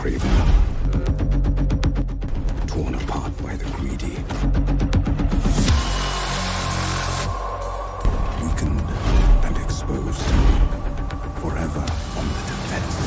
craven, torn apart by the greedy, weakened and exposed, forever on the defense.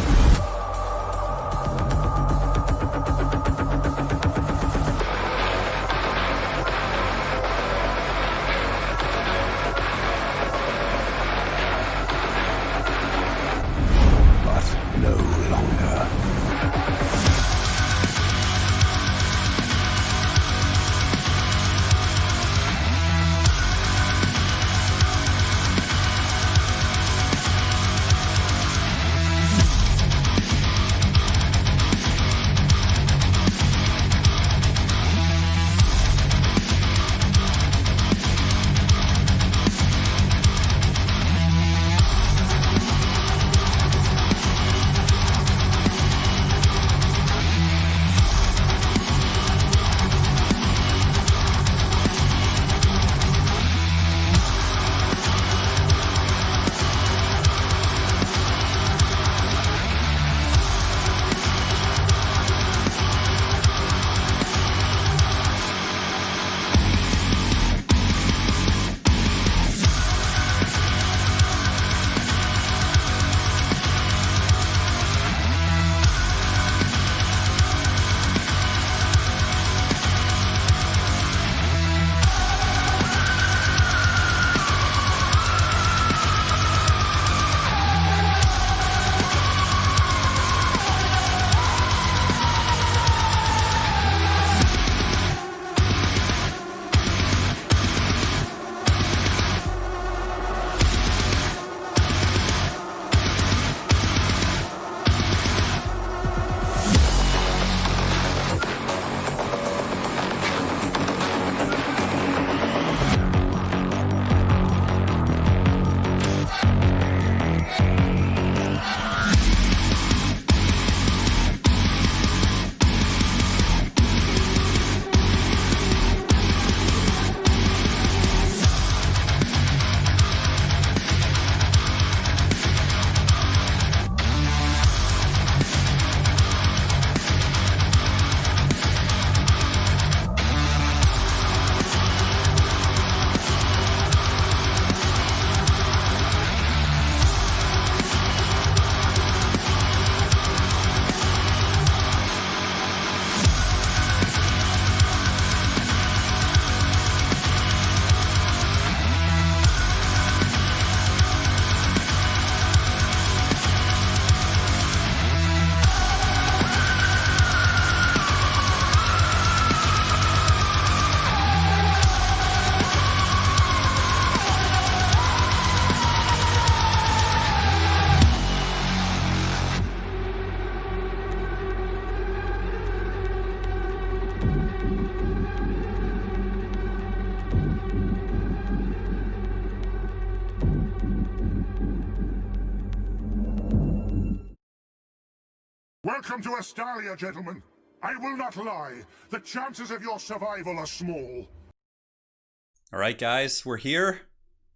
Welcome to Astalia, gentlemen. I will not lie. The chances of your survival are small. All right, guys, we're here.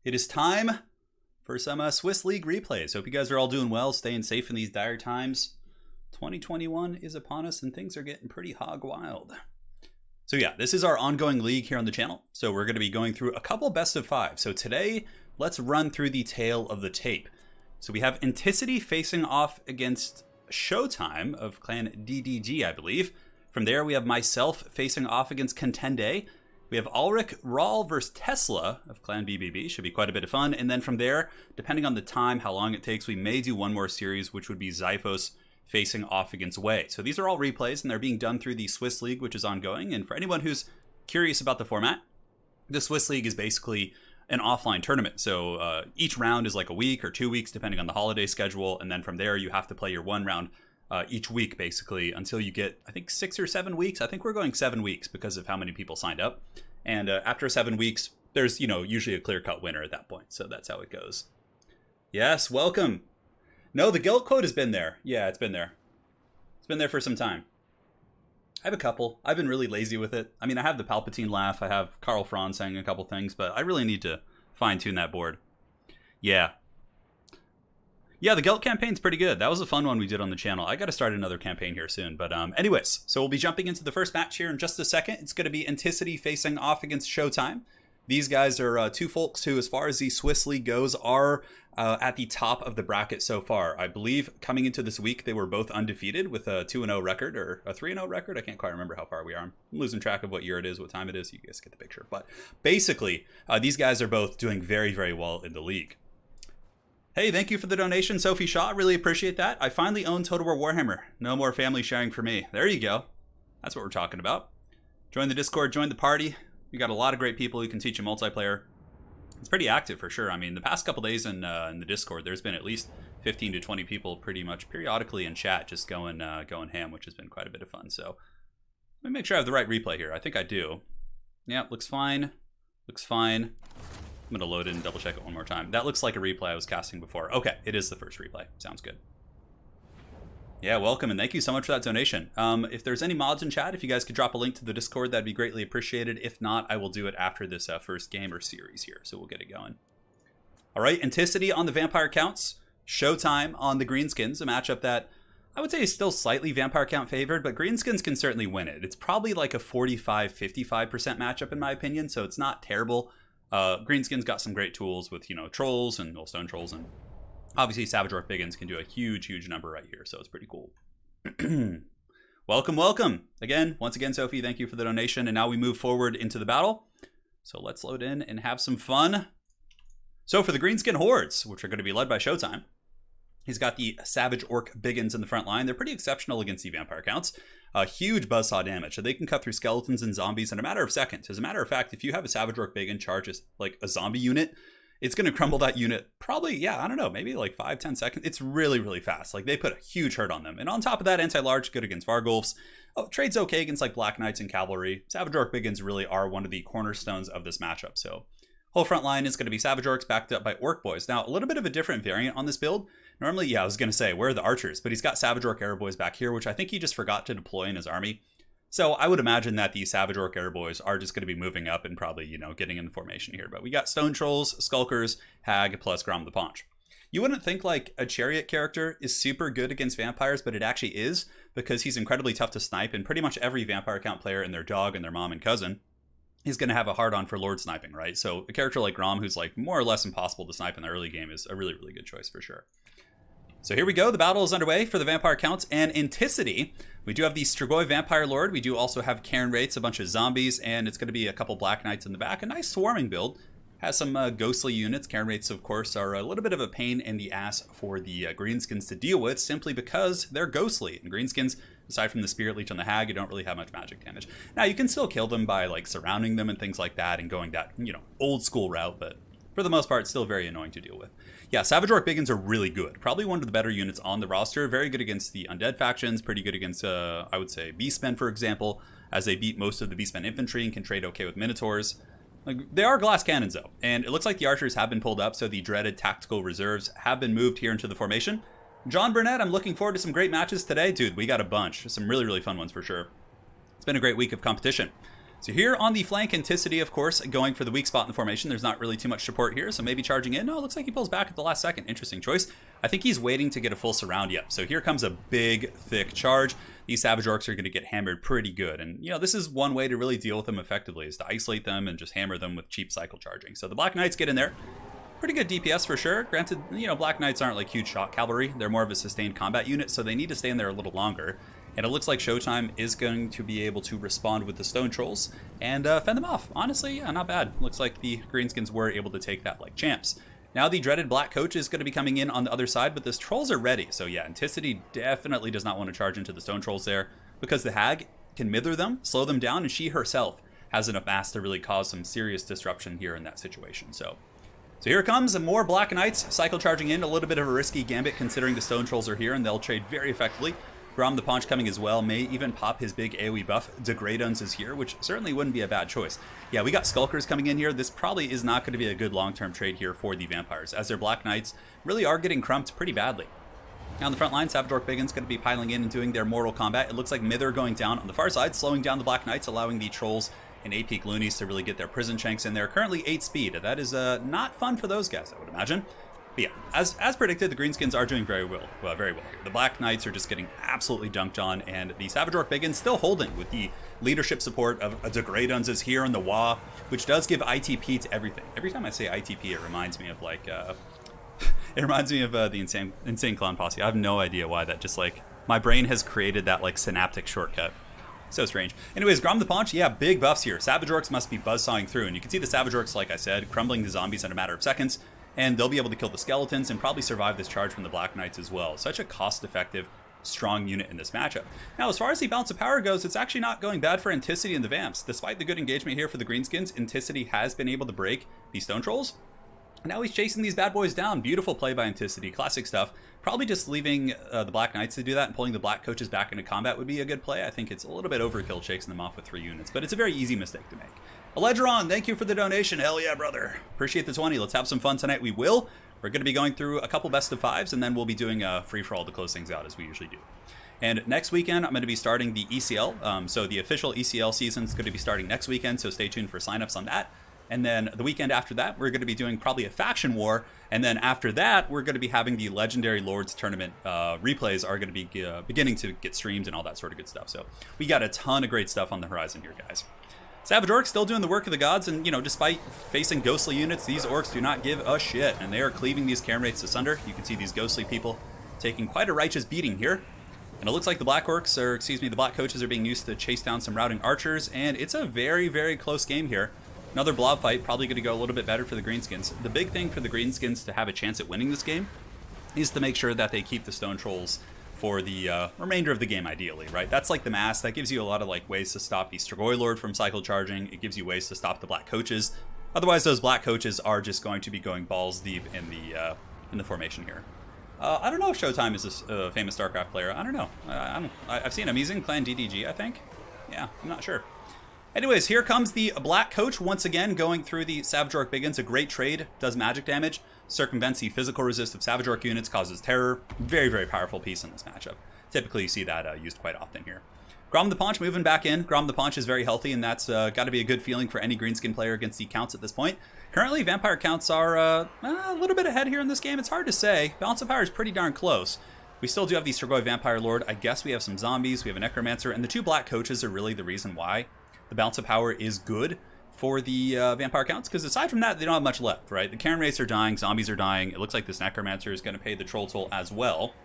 It is time for some Swiss League replays. Hope you guys are all doing well, staying safe in these dire times. 2021 is upon us, and things are getting pretty hog wild. So yeah, this is our ongoing league here on the channel. So we're going to be going through a couple best of five. So today, let's run through the tail of the tape. So we have Anticity facing off against Showtime of Clan DDG, I believe. From there, we have myself facing off against Contende. We have Ulrich Rahl versus Tesla of Clan BBB. Should be quite a bit of fun. And then from there, depending on the time, how long it takes, we may do one more series, which would be Zyphos facing off against Wei. So these are all replays, and they're being done through the Swiss League, which is ongoing. And for anyone who's curious about the format, the Swiss League is basically an offline tournament. So each round is like a week or 2 weeks, depending on the holiday schedule. And then from there, you have to play your one round each week, basically, until you get, I think, 6 or 7 weeks. I think we're going 7 weeks because of how many people signed up. And after 7 weeks, there's, usually a clear-cut winner at that point. So that's how it goes. Yes, welcome. No, the guild code has been there. Yeah, it's been there. It's been there for some time. I have a couple. I've been really lazy with it. I mean, I have the Palpatine laugh. I have Karl Franz saying a couple things, but I really need to fine-tune that board. Yeah. Yeah, the Gelt campaign's pretty good. That was a fun one we did on the channel. I got to start another campaign here soon. But anyways, so we'll be jumping into the first match here in just a second. It's going to be Anticity facing off against Showtime. These guys are two folks who, as far as the Swiss League goes, are at the top of the bracket so far. I believe coming into this week, they were both undefeated with a 2-0 record or a 3-0 record. I can't quite remember how far we are. I'm losing track of what year it is, what time it is. You guys get the picture. But basically, these guys are both doing very, very well in the league. Hey, thank you for the donation, Sophie Shaw. Really appreciate that. I finally own Total War Warhammer. No more family sharing for me. There you go. That's what we're talking about. Join the Discord, join the party. We got a lot of great people who can teach you multiplayer. It's pretty active for sure. I mean, the past couple days in the Discord, there's been at least 15 to 20 people pretty much periodically in chat just going ham, which has been quite a bit of fun. So let me make sure I have the right replay here. I think I do. Yeah, looks fine. Looks fine. I'm going to load it and double check it one more time. That looks like a replay I was casting before. Okay, it is the first replay. Sounds good. Yeah, welcome, and thank you so much for that donation. If there's any mods in chat, if you guys could drop a link to the Discord, that'd be greatly appreciated. If not, I will do it after this first game or series here, so we'll get it going. All right, Anticity on the Vampire counts. Showtime on the Greenskins, a matchup that I would say is still slightly Vampire count favored, but Greenskins can certainly win it. It's probably like a 45-55% matchup in my opinion, so it's not terrible. Greenskins got some great tools with, trolls and stone trolls, and obviously Savage Orc Biggins can do a huge number right here, so it's pretty cool. Welcome. Once again, Sophie, thank you for the donation, and now we move forward into the battle. So let's load in and have some fun. So for the Greenskin Hordes, which are going to be led by Showtime, he's got the Savage Orc Biggins in the front line. They're pretty exceptional against the Vampire counts. Huge buzzsaw damage, so they can cut through skeletons and zombies in a matter of seconds. As a matter of fact, if you have a Savage Orc Biggin charges like a zombie unit, it's going to crumble that unit probably, I don't know, maybe like 5-10 seconds. It's really fast. Like, they put a huge hurt on them. And on top of that, anti-large, good against Vargulfs. Trade's okay against like Black Knights and Cavalry. Savage Orc Biggins really are one of the cornerstones of this matchup. So whole front line is going to be Savage Orcs backed up by Orc Boys. Now, a little bit of a different variant on this build. Normally, I was going to say, where are the archers? But he's got Savage Orc Arrow Boys back here, which I think he just forgot to deploy in his army. So I would imagine that the Savage Orc Arrow Boys are just going to be moving up and probably, getting in formation here. But we got Stone Trolls, Skulkers, Hag, plus Grom the Paunch. You wouldn't think like a Chariot character is super good against vampires, but it actually is, because he's incredibly tough to snipe, and pretty much every vampire count player and their dog and their mom and cousin is going to have a hard-on for Lord sniping, right? So a character like Grom, who's like more or less impossible to snipe in the early game, is a really good choice for sure. So here we go. The battle is underway for the Vampire counts and Anticity. We do have the Strigoi Vampire Lord. We do also have Cairn Wraiths, a bunch of zombies, and it's going to be a couple Black Knights in the back. A nice swarming build. Has some ghostly units. Cairn Wraiths, of course, are a little bit of a pain in the ass for the Greenskins to deal with, simply because they're ghostly. And Greenskins, aside from the Spirit Leech on the Hag, you don't really have much magic damage. Now, you can still kill them by like surrounding them and things like that and going that, old school route, but for the most part, still very annoying to deal with. Yeah, Savage Orc Biggins are really good. Probably one of the better units on the roster. Very good against the undead factions. Pretty good against, I would say, Beastmen, for example, as they beat most of the Beastmen infantry and can trade okay with Minotaurs. Like, they are glass cannons, though. And it looks like the archers have been pulled up, so the dreaded tactical reserves have been moved here into the formation. John Burnett, I'm looking forward to some great matches today. Dude, we got a bunch. Some really fun ones for sure. It's been a great week of competition. So here on the flank, Anticity, of course, going for the weak spot in the formation. There's not really too much support here, so maybe charging in. No, it looks like he pulls back at the last second. Interesting choice. I think he's waiting to get a full surround yet. So here comes a big, thick charge. These Savage Orcs are going to get hammered pretty good. And, this is one way to really deal with them effectively, is to isolate them and just hammer them with cheap cycle charging. So the Black Knights get in there. Pretty good DPS for sure. Granted, Black Knights aren't like huge shot cavalry. They're more of a sustained combat unit, so they need to stay in there a little longer. And it looks like Showtime is going to be able to respond with the Stone Trolls and fend them off. Honestly, yeah, not bad. Looks like the Greenskins were able to take that like champs. Now the dreaded Black Coach is going to be coming in on the other side, but the Trolls are ready. So yeah, Anticity definitely does not want to charge into the Stone Trolls there, because the Hag can mither them, slow them down, and she herself has enough mass to really cause some serious disruption here in that situation. So here it comes, and more Black Knights cycle charging in. A little bit of a risky gambit considering the Stone Trolls are here, and they'll trade very effectively. Grom the Paunch coming as well, may even pop his big AoE buff. Degraduns is here, which certainly wouldn't be a bad choice. Yeah, we got Skulkers coming in here. This probably is not going to be a good long-term trade here for the Vampires, as their Black Knights really are getting crumped pretty badly. Now on the front line, Savage Orc Biggins going to be piling in and doing their mortal combat. It looks like Mither going down on the far side, slowing down the Black Knights, allowing the Trolls and 8-peak Loonies to really get their prison shanks in there. Currently 8 speed. That is not fun for those guys, I would imagine. But yeah, as predicted, the Greenskins are doing very well here. The Black Knights are just getting absolutely dunked on, and the Savage Orc Biggins still holding with the leadership support of the Greduns is here in the WA, which does give ITP to everything. Every time I say ITP, it reminds me of like, it reminds me of the Insane Clown Posse. I have no idea why that just like, my brain has created that like synaptic shortcut. So strange. Anyways, Grom the Paunch, yeah, big buffs here. Savage Orcs must be buzzsawing through, and you can see the Savage Orcs, like I said, crumbling the zombies in a matter of seconds, and they'll be able to kill the skeletons and probably survive this charge from the Black Knights as well. Such a cost-effective, strong unit in this matchup. Now, as far as the balance of power goes, it's actually not going bad for Anticity and the Vamps. Despite the good engagement here for the Greenskins, Anticity has been able to break these Stone Trolls. Now he's chasing these bad boys down. Beautiful play by Anticity. Classic stuff. Probably just leaving the Black Knights to do that and pulling the Black Coaches back into combat would be a good play. I think it's a little bit overkill chasing them off with 3 units, but it's a very easy mistake to make. Aledron, thank you for the donation. Hell yeah, brother. Appreciate the 20. Let's have some fun tonight. We will. We're going to be going through a couple best of 5s, and then we'll be doing a free-for-all to close things out as we usually do. And next weekend, I'm going to be starting the ECL. So the official ECL season is going to be starting next weekend, so stay tuned for signups on that. And then the weekend after that, we're going to be doing probably a faction war. And then after that, we're going to be having the Legendary Lords Tournament replays are going to be beginning to get streamed and all that sort of good stuff. So we got a ton of great stuff on the horizon here, guys. Savage Orcs still doing the work of the gods. And, you know, despite facing ghostly units, these Orcs do not give a shit. And they are cleaving these Camerates asunder. You can see these ghostly people taking quite a righteous beating here. And it looks like the Black Orcs, or excuse me, the Black Coaches are being used to chase down some routing archers. And it's a very, very close game here. Another blob fight, probably going to go a little bit better for the Greenskins. The big thing for the Greenskins to have a chance at winning this game is to make sure that they keep the Stone Trolls for the remainder of the game, ideally, right? That's like the mass. That gives you a lot of like ways to stop the Strigoi Lord from cycle charging. It gives you ways to stop the Black Coaches. Otherwise, those Black Coaches are just going to be going balls deep in the formation here. I don't know if Showtime is a famous StarCraft player. I don't know. I've seen him. He's in Clan DDG, I think. Yeah, I'm not sure. Anyways, here comes the Black Coach once again going through the Savage Orc Biggins. A great trade, does magic damage, circumvents the physical resist of Savage Orc units, causes terror. Very, very powerful piece in this matchup. Typically you see that used quite often here. Grom the Paunch moving back in. Grom the Paunch is very healthy, and that's got to be a good feeling for any Greenskin player against the counts at this point. Currently, Vampire counts are a little bit ahead here in this game. It's hard to say. Balance of power is pretty darn close. We still do have the Strigoi Vampire Lord. I guess we have some zombies. We have a Necromancer, and the 2 Black Coaches are really the reason why the balance of power is good for the Vampire counts, because aside from that, they don't have much left, right? The Karen Race are dying, zombies are dying. It looks like this Necromancer is going to pay the Troll Toll as well.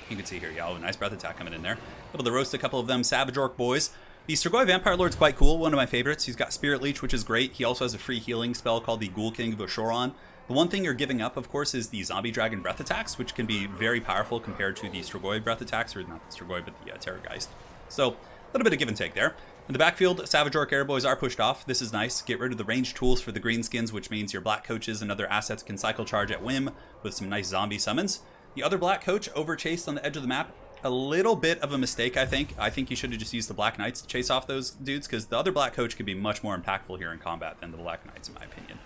You can see here, yeah, oh, nice breath attack coming in there. Able to roast a couple of them Savage Orc boys. The Strigoi Vampire Lord's quite cool, one of my favorites. He's got Spirit Leech, which is great. He also has a free healing spell called the Ghoul King of Oshoron. The one thing you're giving up, of course, is the Zombie Dragon breath attacks, which can be very powerful compared to the Strigoi breath attacks, or not the Strigoi, but the Terrorgeist. So, a little bit of give and take there. In the backfield, Savage Orc Airboys are pushed off. This is nice. Get rid of the ranged tools for the Greenskins, which means your Black Coaches and other assets can cycle charge at whim with some nice zombie summons. The other Black Coach overchased on the edge of the map. A little bit of a mistake, I think. I think you should have just used the Black Knights to chase off those dudes, because the other Black Coach could be much more impactful here in combat than the Black Knights, in my opinion.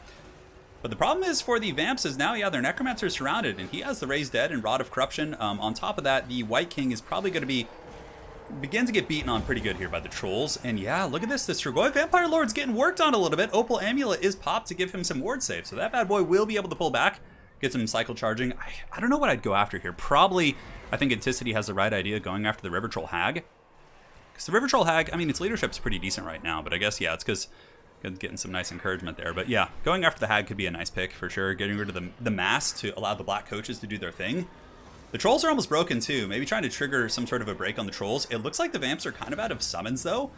But the problem is for the Vamps is now, yeah, their Necromancer is surrounded, and he has the Raised Dead and Rod of Corruption. On top of that, the White King is probably going to begin to get beaten on pretty good here by the Trolls. And yeah, look at this. The Strigoi Vampire Lord's getting worked on a little bit. Opal Amulet is popped to give him some ward save, so that bad boy will be able to pull back, get some cycle charging. I don't know what I'd go after here. Probably, I think Anticity has the right idea going after the River Troll Hag. Because the River Troll Hag, I mean, its leadership's pretty decent right now, but I guess, yeah, it's because getting some nice encouragement there. But yeah, going after the Hag could be a nice pick for sure. Getting rid of the mass to allow the Black Coaches to do their thing. The Trolls are almost broken too. Maybe trying to trigger some sort of a break on the Trolls. It looks like the Vamps are kind of out of summons though,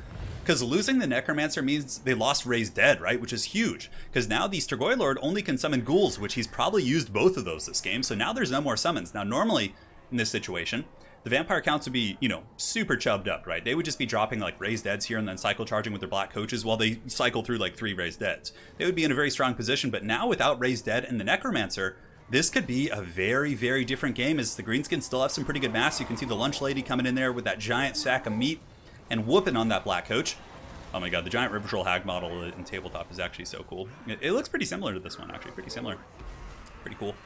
because losing the Necromancer means they lost Raised Dead, right? Which is huge, because now the Strigoi Lord only can summon ghouls, which he's probably used both of those this game. So now there's no more summons. Now normally in this situation, the Vampire counts would be, you know, super chubbed up, right? They would just be dropping like Raised Deads here and then cycle charging with their Black Coaches while they cycle through like 3 Raised Deads. They would be in a very strong position, but now without Raised Dead and the Necromancer, this could be a very, very different game, as the Greenskins still have some pretty good mass. You can see the Lunch Lady coming in there with that giant sack of meat and whooping on that Black Coach. Oh my god, the giant River Troll Hag model in Tabletop is actually so cool. It looks pretty similar to this one, actually. Pretty similar. Pretty cool.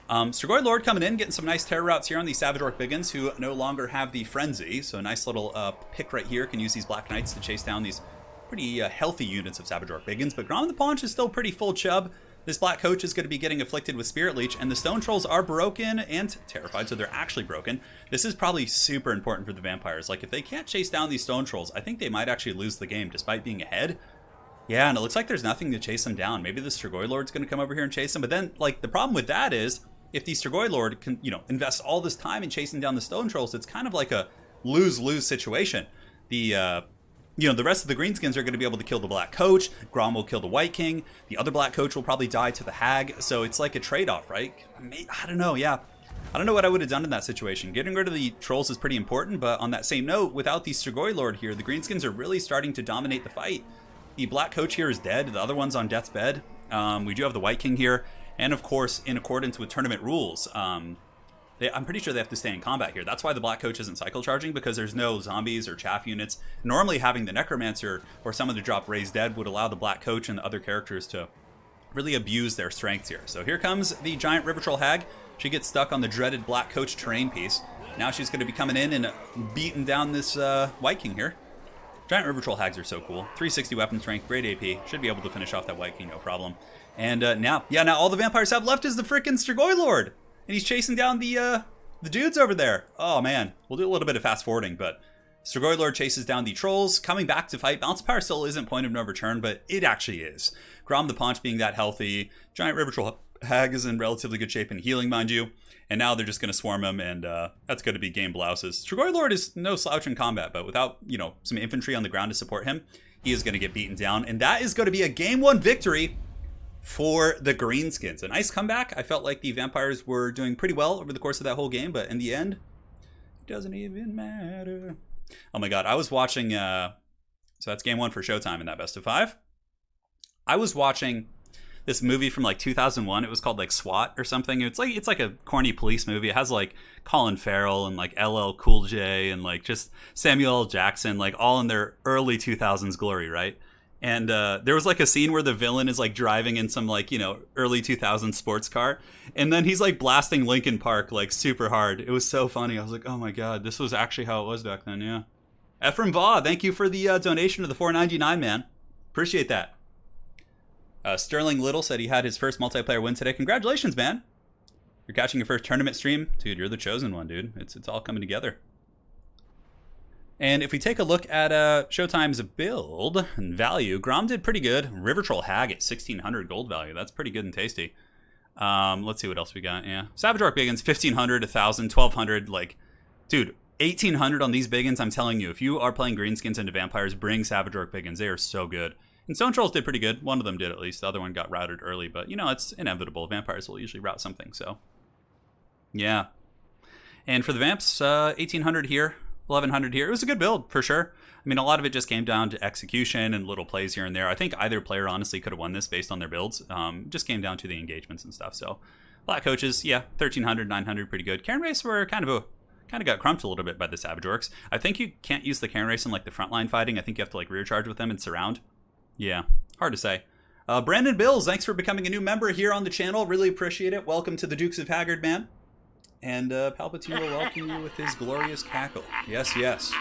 Strigoi Lord coming in, getting some nice terror routes here on the Savage Orc Biggins, who no longer have the Frenzy. So a nice little pick right here. Can use these Black Knights to chase down these pretty healthy units of Savage Orc Biggins. But Grom the Paunch is still pretty full chub. This black coach is going to be getting afflicted with Spirit Leech, and the stone trolls are broken and terrified, so they're actually broken. This is probably super important for the vampires. Like, if they can't chase down these stone trolls, I think they might actually lose the game despite being ahead. Yeah, and it looks like there's nothing to chase them down. Maybe the Strigoi Lord's going to come over here and chase them, but then, like, the problem with that is, if the Strigoi Lord can, you know, invest all this time in chasing down the stone trolls, it's kind of like a lose-lose situation. The, you know, the rest of the Greenskins are going to be able to kill the Black Coach. Gran will kill the White King. The other Black Coach will probably die to the Hag. So it's like a trade-off, right? I don't know, yeah. I don't know what I would have done in that situation. Getting rid of the trolls is pretty important, but on that same note, without the Strigoi Lord here, the Greenskins are really starting to dominate the fight. The Black Coach here is dead. The other one's on death's bed. We do have the White King here. And of course, in accordance with tournament rules, I'm pretty sure they have to stay in combat here. That's why the Black Coach isn't cycle charging, because there's no zombies or chaff units. Normally having the Necromancer or someone to drop Raised Dead would allow the Black Coach and the other characters to really abuse their strengths here. So here comes the giant River Troll Hag. She gets stuck on the dreaded Black Coach terrain piece. Now she's going to be coming in and beating down this White King here. Giant River Troll Hags are so cool. 360 weapon strength, great AP. Should be able to finish off that White King, no problem. And now all the vampires have left is the frickin' Strigoi Lord. And he's chasing down the dudes over there. Oh, man. We'll do a little bit of fast forwarding, but Strigoi Lord chases down the trolls, coming back to fight. Balance of Power still isn't point of no return, but it actually is. Grom the Paunch being that healthy. Giant River Troll Hag is in relatively good shape and healing, mind you. And now they're just going to swarm him, and that's going to be game blouses. Strigoi Lord is no slouch in combat, but without, you know, some infantry on the ground to support him, he is going to get beaten down. And that is going to be a game 1 victory for the Greenskins. A nice comeback. I felt like the vampires were doing pretty well over the course of that whole game, but in the end, it doesn't even matter. Oh my god, I was watching, so that's game 1 for Showtime in that best of 5. I was watching this movie from like 2001. It was called like SWAT or something. It's like a corny police movie. It has like Colin Farrell and like LL Cool J and like just Samuel L. Jackson, like all in their early 2000s glory, right? And there was like a scene where the villain is like driving in some like, you know, early 2000s sports car. And then he's like blasting Linkin Park like super hard. It was so funny. I was like, oh my god, this was actually how it was back then, yeah. Ephraim Vaugh, thank you for the donation to the $4.99, man. Appreciate that. Sterling Little said he had his first multiplayer win today. Congratulations, man. You're catching your first tournament stream. Dude, you're the chosen one, dude. It's all coming together. And if we take a look at Showtime's build and value, Grom did pretty good. River Troll Hag at 1,600 gold value. That's pretty good and tasty. Let's see what else we got. Yeah, Savage Orc Biggins, 1,500, 1,000, 1,200. Like, dude, 1,800 on these Biggins. I'm telling you, if you are playing Greenskins into Vampires, bring Savage Orc Biggins. They are so good. And Stone Trolls did pretty good. One of them did at least. The other one got routed early, but you know, it's inevitable. Vampires will usually route something, so. Yeah. And for the Vamps, 1,800 here. 1,100 here. It was a good build, for sure. I mean, a lot of it just came down to execution and little plays here and there. I think either player honestly could have won this based on their builds. Just came down to the engagements and stuff. So, Black Coaches, yeah, 1,300, 900, pretty good. Karen Race were kind of got crumped a little bit by the Savage Orcs. I think you can't use the Karen Race in like the frontline fighting. I think you have to like rear charge with them and surround. Yeah, hard to say. Brandon Bills, thanks for becoming a new member here on the channel. Really appreciate it. Welcome to the Dukes of Haggard, man. And Palpatine will welcome you with his glorious cackle. Yes, yes.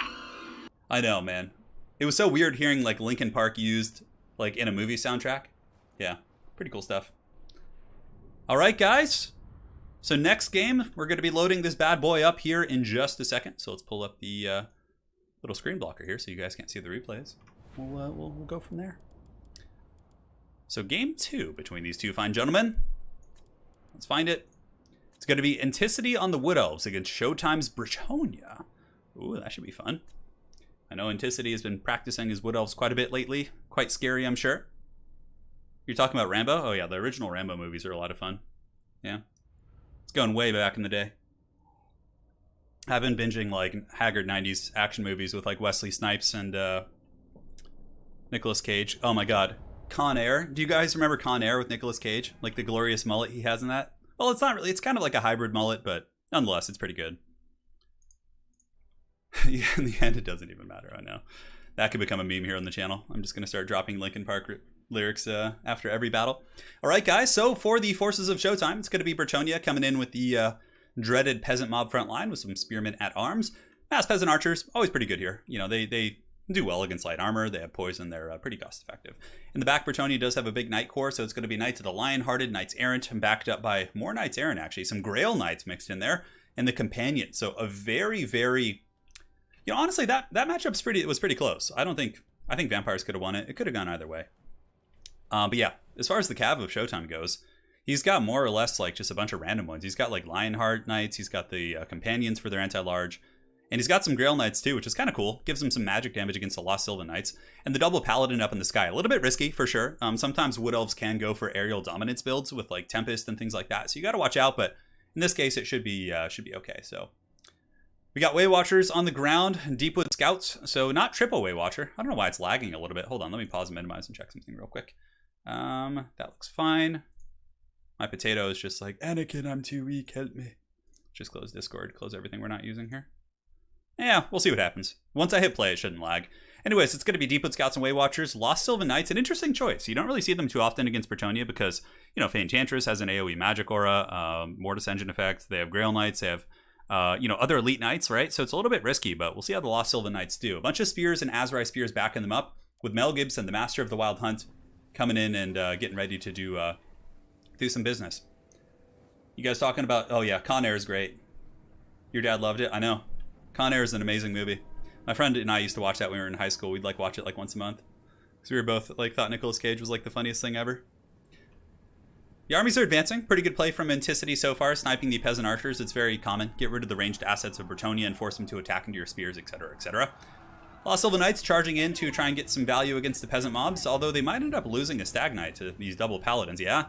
I know, man. It was so weird hearing like Linkin Park used like in a movie soundtrack. Yeah, pretty cool stuff. All right, guys. So next game, we're going to be loading this bad boy up here in just a second. So let's pull up the little screen blocker here so you guys can't see the replays. We'll go from there. So game 2 between these two fine gentlemen. Let's find it. It's going to be Anticity on the Wood Elves against Showtime's Bretonnia. Ooh, that should be fun. I know Anticity has been practicing his Wood Elves quite a bit lately. Quite scary, I'm sure. You're talking about Rambo? Oh yeah, the original Rambo movies are a lot of fun. Yeah. It's going way back in the day. I've been binging like haggard 90s action movies with like Wesley Snipes and Nicolas Cage. Oh my god. Con Air. Do you guys remember Con Air with Nicolas Cage? Like the glorious mullet he has in that? Well, it's not really. It's kind of like a hybrid mullet, but nonetheless, it's pretty good. Yeah, in the end, it doesn't even matter. I know. That could become a meme here on the channel. I'm just going to start dropping Linkin Park lyrics after every battle. All right, guys. So for the forces of Showtime, it's going to be Bretonnia coming in with the dreaded peasant mob front line with some spearmen at arms. Mass peasant archers, always pretty good here. You know, they do well against light armor. They have poison. They're pretty cost effective. In the back, Bretonnia does have a big Knight core, so it's going to be Knights of the Lionhearted, Knights Errant, and backed up by more Knights Errant, actually. Some Grail Knights mixed in there, and the Companion. So a very, very... You know, honestly, that matchup's was pretty close. I think Vampires could have won it. It could have gone either way. But yeah, as far as the Cav of Showtime goes, he's got more or less like just a bunch of random ones. He's got like Lionheart Knights, he's got the Companions for their anti-large, and he's got some Grail Knights too, which is kind of cool. Gives him some magic damage against the Lost Sylvan Knights. And the double Paladin up in the sky, a little bit risky for sure. Sometimes Wood Elves can go for aerial dominance builds with like Tempest and things like that, so you got to watch out, but in this case it should be okay. So we got Waywatchers on the ground, Deepwood Scouts, so not triple Waywatcher. I don't know why it's lagging a little bit. Hold on, let me pause and minimize and check something real quick. That looks fine. My potato is just like, Anakin, I'm too weak, help me. Just close Discord, close everything we're not using here. Yeah, we'll see what happens. Once I hit play, it shouldn't lag. Anyways, it's going to be Deepwood Scouts and Waywatchers. Lost Sylvan Knights, an interesting choice. You don't really see them too often against Bretonnia because, you know, Enchantress has an AoE magic aura, Mortis Engine effect. They have Grail Knights. They have, other elite knights, right? So it's a little bit risky, but we'll see how the Lost Sylvan Knights do. A bunch of spears and Azrai spears backing them up with Mel Gibson, the Master of the Wild Hunt, coming in and getting ready to do some business. You guys talking about, oh yeah, Con Air is great. Your dad loved it, I know. Con Air is an amazing movie. My friend and I used to watch that when we were in high school. We'd like watch it like once a month. Because we were both like thought Nicolas Cage was like the funniest thing ever. The armies are advancing. Pretty good play from Anticity so far, sniping the peasant archers. It's very common. Get rid of the ranged assets of Bretonnia and force them to attack into your spears, etc., etc. Lost Sylvan Knights charging in to try and get some value against the peasant mobs, although they might end up losing a Stag Knight to these double Paladins. Yeah,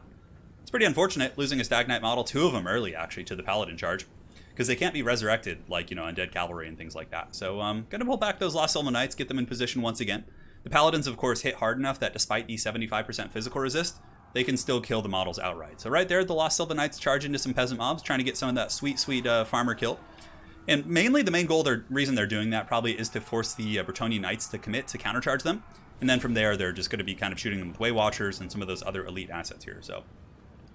it's pretty unfortunate losing a Stag Knight model, 2 of them early actually, to the Paladin charge, because they can't be resurrected like, you know, undead cavalry and things like that. So gonna pull back those Lost Sylvan Knights, get them in position once again. The Paladins, of course, hit hard enough that despite the 75% physical resist, they can still kill the models outright. So right there, the Lost Sylvan Knights charge into some peasant mobs, trying to get some of that sweet, sweet farmer kill. And mainly the main goal, reason they're doing that probably is to force the Bretonnia Knights to commit to countercharge them. And then from there, they're just going to be kind of shooting them with Waywatchers and some of those other elite assets here. So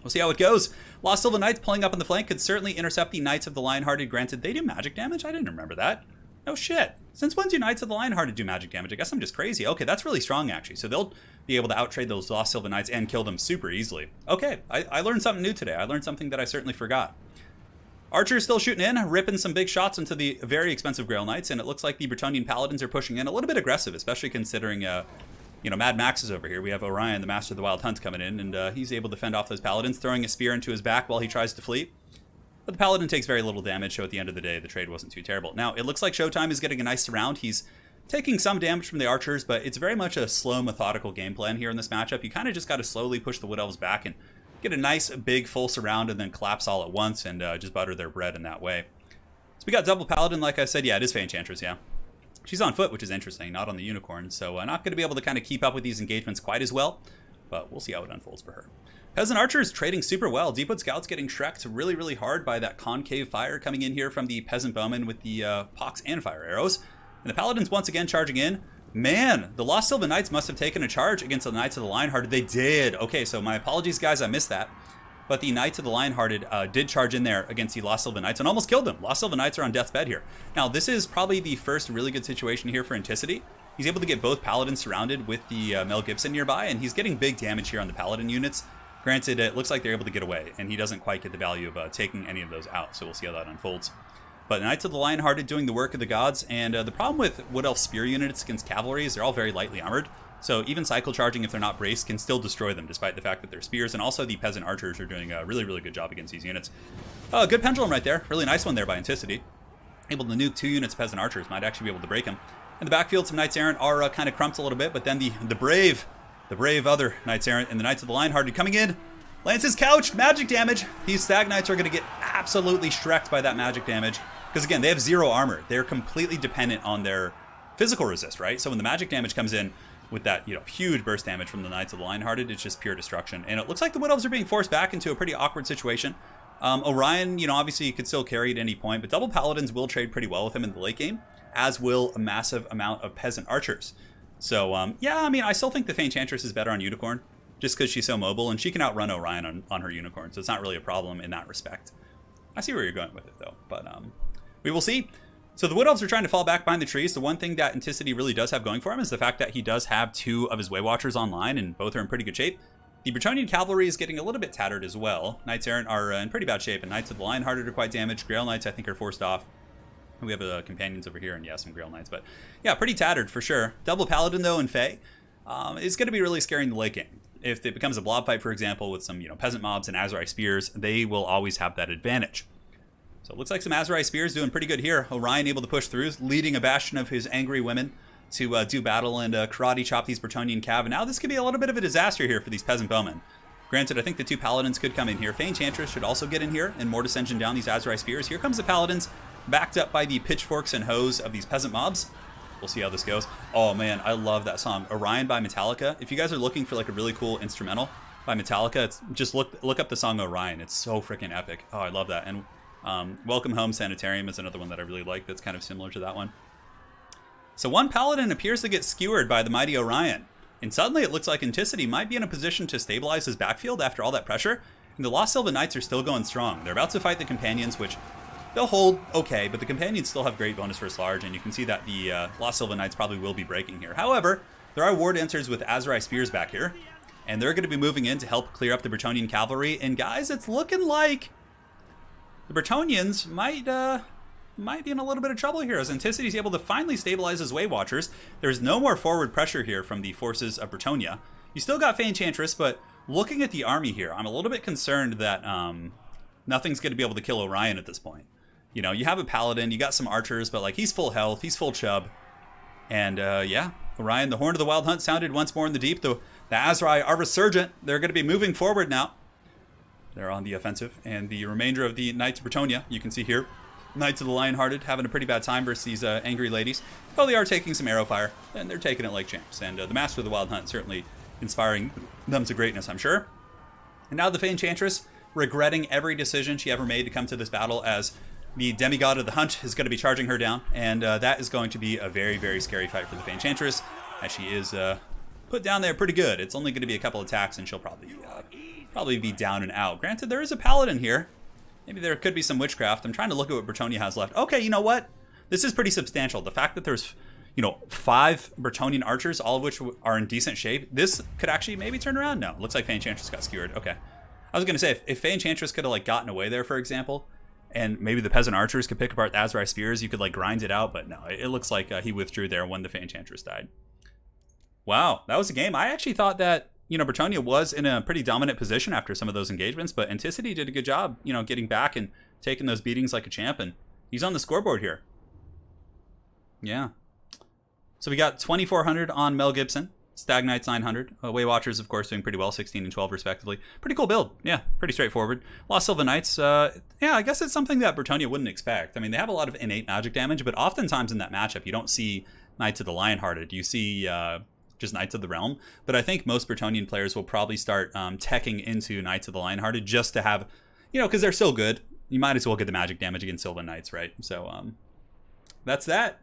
we'll see how it goes. Lost Sylvan Knights pulling up on the flank could certainly intercept the Knights of the Lionhearted. Granted, they do magic damage. I didn't remember that. No shit. Since when do Knights of the Lionhearted do magic damage? I guess I'm just crazy. Okay, that's really strong, actually. So they'll be able to outtrade those Lost Sylvan Knights and kill them super easily. Okay, I learned something new today. I learned something that I certainly forgot. Archers still shooting in, ripping some big shots into the very expensive Grail Knights, and it looks like the Bretonnian Paladins are pushing in a little bit aggressive, especially considering, Mad Max is over here. We have Orion, the Master of the Wild Hunt, coming in, and he's able to fend off those Paladins, throwing a spear into his back while he tries to flee. But the Paladin takes very little damage, so at the end of the day, the trade wasn't too terrible. Now, it looks like Showtime is getting a nice surround. He's taking some damage from the Archers, but it's very much a slow, methodical game plan here in this matchup. You kind of just got to slowly push the Wood Elves back and get a nice, big, full surround and then collapse all at once and just butter their bread in that way. So we got double Paladin, like I said. Yeah, it is Enchantress, yeah. She's on foot, which is interesting, not on the Unicorn. So not going to be able to kind of keep up with these engagements quite as well, but we'll see how it unfolds for her. Peasant Archers trading super well. Deepwood Scouts getting shreked really, really hard by that concave fire coming in here from the Peasant Bowmen with the Pox and Fire Arrows. And the Paladins once again charging in. Man, the Lost Sylvan Knights must have taken a charge against the Knights of the Lionhearted. They did. Okay, so my apologies, guys. I missed that. But the Knights of the Lionhearted did charge in there against the Lost Sylvan Knights and almost killed them. Lost Sylvan Knights are on death's bed here. Now, this is probably the first really good situation here for Anticity. He's able to get both Paladins surrounded with the Mel Gibson nearby, and he's getting big damage here on the Paladin units. Granted, it looks like they're able to get away, and he doesn't quite get the value of taking any of those out, so we'll see how that unfolds. But Knights of the Lionhearted doing the work of the gods, and the problem with Wood Elf spear units against cavalry is they're all very lightly armored, so even cycle charging, if they're not braced, can still destroy them, despite the fact that they're spears, and also the Peasant Archers are doing a really, really good job against these units. Good Pendulum right there. Really nice one there by Anticity. Able to nuke 2 units of Peasant Archers, might actually be able to break them. In the backfield, some Knights Errant are kind of crumped a little bit, but then the brave other Knights Errant and the Knights of the Lionhearted coming in. Lance's couched, magic damage. These Stag Knights are going to get absolutely shreked by that magic damage. Because again, they have 0 armor. They're completely dependent on their physical resist, right? So when the magic damage comes in with that, huge burst damage from the Knights of the Lionhearted, it's just pure destruction. And it looks like the Wood Elves are being forced back into a pretty awkward situation. Orion, obviously he could still carry at any point, but double Paladins will trade pretty well with him in the late game, as will a massive amount of Peasant Archers. So, yeah, I mean, I still think the Enchantress is better on Unicorn, just because she's so mobile, and she can outrun Orion on her Unicorn, so it's not really a problem in that respect. I see where you're going with it, though, but we will see. So the Wood Elves are trying to fall back behind the trees. The one thing that Anticity really does have going for him is the fact that he does have 2 of his Way Watchers online, and both are in pretty good shape. The Bretonnian Cavalry is getting a little bit tattered as well. Knights Errant are in pretty bad shape, and Knights of the Lionhearted are quite damaged. Grail Knights, I think, are forced off. We have Companions over here, and yeah, some Grail Knights. But yeah, pretty tattered for sure. Double Paladin, though, and Fae is going to be really scary in the late game. If it becomes a blob fight, for example, with some peasant mobs and Azrai Spears, they will always have that advantage. So it looks like some Azrai Spears doing pretty good here. Orion able to push through, leading a bastion of his angry women to do battle and karate chop these Bretonnian Cav. And now this could be a little bit of a disaster here for these peasant bowmen. Granted, I think the 2 Paladins could come in here. Fae Enchantress should also get in here and Mortis Engine down these Azrai Spears. Here comes the Paladins, backed up by the pitchforks and hoes of these peasant mobs. We'll see how this goes. Oh man, I love that song, Orion by Metallica. If you guys are looking for like a really cool instrumental by Metallica, just look up the song Orion. It's so freaking epic. Oh, I love that. And Welcome Home Sanitarium is another one that I really like that's kind of similar to that one. So one Paladin appears to get skewered by the mighty Orion, and suddenly it looks like Anticity might be in a position to stabilize his backfield after all that pressure, and the Lost Sylvan Knights are still going strong. They're about to fight the Companions, which they'll hold okay, but the Companions still have great bonus versus large, and you can see that the Lost Sylvan Knights probably will be breaking here. However, there are War Dancers with Azrai Spears back here, and they're going to be moving in to help clear up the Bretonnian Cavalry, and guys, it's looking like the Bretonnians might be in a little bit of trouble here as Anticity is able to finally stabilize his Way Watchers. There's no more forward pressure here from the forces of Bretonnia. You still got Fae Enchantress, but looking at the army here, I'm a little bit concerned that nothing's going to be able to kill Orion at this point. You know, you have a Paladin, you got some archers, but like he's full health, he's full chub. And yeah, Orion, the Horn of the Wild Hunt sounded once more in the deep. The Azrai are resurgent. They're going to be moving forward now. They're on the offensive. And the remainder of the Knights of Bretonnia, you can see here, Knights of the Lionhearted having a pretty bad time versus these angry ladies. Well, they are taking some arrow fire, and they're taking it like champs. And the Master of the Wild Hunt certainly inspiring them to greatness, I'm sure. And now the Fae Enchantress, regretting every decision she ever made to come to this battle, as the Demigod of the Hunt is going to be charging her down. And that is going to be a very, very scary fight for the Fae Enchantress, as she is put down there pretty good. It's only going to be a couple attacks, and she'll probably be down and out. Granted, there is a Paladin here. Maybe there could be some witchcraft. I'm trying to look at what Bretonnia has left. Okay, you know what? This is pretty substantial. The fact that there's, 5 Bretonnian archers, all of which are in decent shape, this could actually maybe turn around. No, looks like Fae Enchantress got skewered. Okay. I was going to say, if Fae Enchantress could have gotten away there, for example, and maybe the peasant archers could pick apart the Azrai Spears, you could grind it out, but no, it looks like he withdrew there when the Fae Enchantress died. Wow, that was a game. I actually thought that Bretonnia was in a pretty dominant position after some of those engagements, but Anticity did a good job, getting back and taking those beatings like a champ, and he's on the scoreboard here. Yeah. So we got 2,400 on Mel Gibson, Stag Knights 900, Way Watchers, of course, doing pretty well, 16 and 12 respectively. Pretty cool build. Yeah, pretty straightforward. Lost Sylvan Knights, yeah, I guess it's something that Bretonnia wouldn't expect. I mean, they have a lot of innate magic damage, but oftentimes in that matchup, you don't see Knights of the Lionhearted. You see just Knights of the Realm, but I think most Bretonnian players will probably start teching into Knights of the Lionhearted just to have, because they're so good, you might as well get the magic damage against Sylvan Knights, right? So that's that.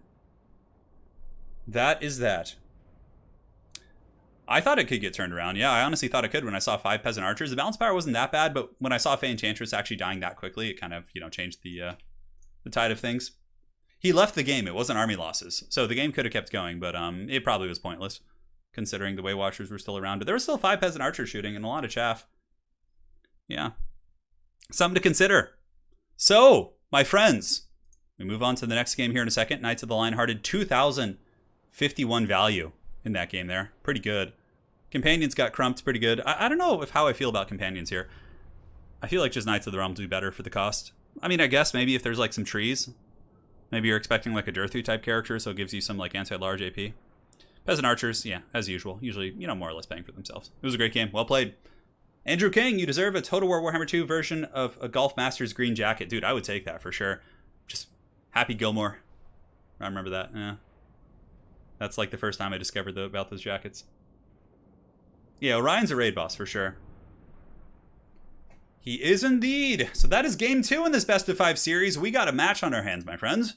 That is that. I thought it could get turned around. Yeah, I honestly thought it could when I saw 5 Peasant Archers. The balance power wasn't that bad, but when I saw Fae Enchantress actually dying that quickly, it kind of, changed the tide of things. He left the game. It wasn't army losses. So the game could have kept going, but it probably was pointless, considering the Way Watchers were still around. But there were still 5 Peasant Archers shooting and a lot of chaff. Yeah. Something to consider. So, my friends, we move on to the next game here in a second. Knights of the Lionhearted, 2,051 value in that game there. Pretty good. Companions got crumped pretty good. I don't know how I feel about Companions here. I feel like just Knights of the Realm do better for the cost. I mean, I guess maybe if there's some trees, maybe you're expecting a Durthu type character, so it gives you some anti-large AP. Peasant Archers, yeah, as usual. Usually, more or less paying for themselves. It was a great game. Well played. Andrew King, you deserve a Total War Warhammer 2 version of a Golf Masters green jacket. Dude, I would take that for sure. Just Happy Gilmore. I remember that. Yeah. That's the first time I discovered about those jackets. Yeah, Orion's a raid boss for sure. He is indeed. So that is game 2 in this best of 5 series. We got a match on our hands, my friends.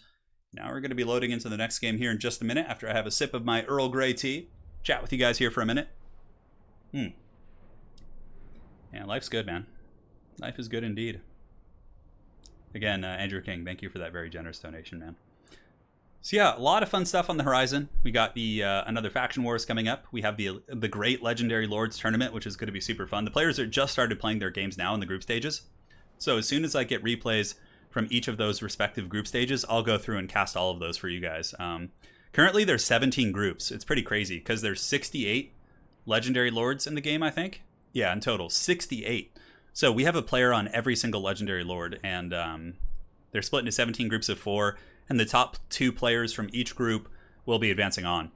Now we're going to be loading into the next game here in just a minute after I have a sip of my Earl Grey tea. Chat with you guys here for a minute. Yeah, life's good, man. Life is good indeed. Again, Andrew King, thank you for that very generous donation, man. So yeah, a lot of fun stuff on the horizon. We got the another faction wars coming up. We have the Great Legendary Lords tournament, which is going to be super fun. The players are just started playing their games now in the group stages. So as soon as I get replays from each of those respective group stages, I'll go through and cast all of those for you guys. Currently, there's 17 groups. It's pretty crazy because there's 68 Legendary Lords in the game, I think. Yeah, in total, 68. So we have a player on every single Legendary Lord, and they're split into 17 groups of 4, and the top 2 players from each group will be advancing on,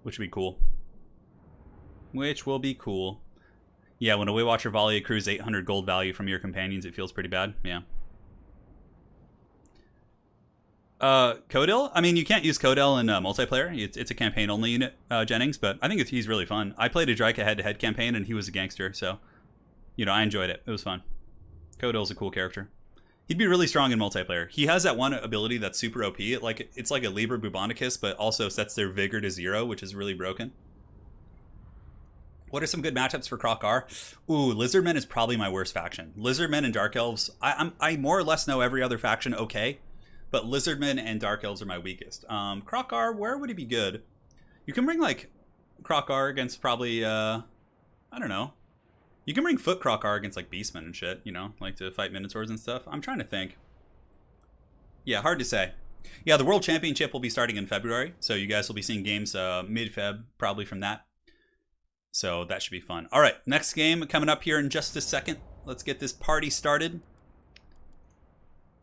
which would be cool. Which will be cool. Yeah, when a Waywatcher volley accrues 800 gold value from your companions, it feels pretty bad. Yeah. Codil? I mean, you can't use Codil in multiplayer. It's a campaign-only unit, Jennings, but I think he's really fun. I played a Drika head-to-head campaign, and he was a gangster, so, you know, I enjoyed it. It was fun. Codil's a cool character. He'd be really strong in multiplayer. He has that one ability that's super OP. It's like a Liber Bubonicus, but also sets their Vigor to 0, which is really broken. What are some good matchups for Krokar? Ooh, Lizardmen is probably my worst faction. Lizardmen and Dark Elves, I more or less know every other faction okay, but Lizardmen and Dark Elves are my weakest. Krokar, where would he be good? You can bring, like, Krokar against probably, I don't know. You can bring Foot Krokar against, like, Beastmen and shit, you know? Like, to fight Minotaurs and stuff. I'm trying to think. Yeah, hard to say. Yeah, the World Championship will be starting in February, so you guys will be seeing games mid-Feb, probably from that. So that should be fun. All right, next game coming up here in just a second. Let's get this party started.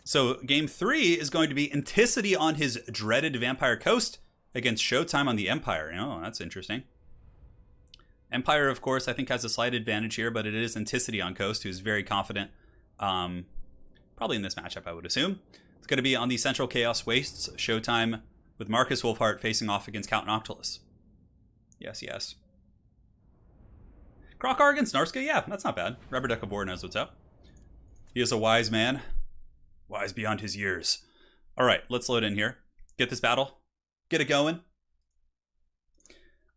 So game 3 is going to be Anticity on his dreaded Vampire Coast against Showtime on the Empire. Oh, that's interesting. Empire, of course, I think has a slight advantage here, but it is Anticity on Coast, who's very confident. Probably in this matchup, I would assume. It's going to be on the Central Chaos Wastes, Showtime with Marcus Wolfheart facing off against Count Noctilus. Yes, yes. Krokar against Norska? Yeah, that's not bad. Rubber Duck of War knows what's up. He is a wise man. Wise beyond his years. All right, let's load in here. Get this battle. Get it going.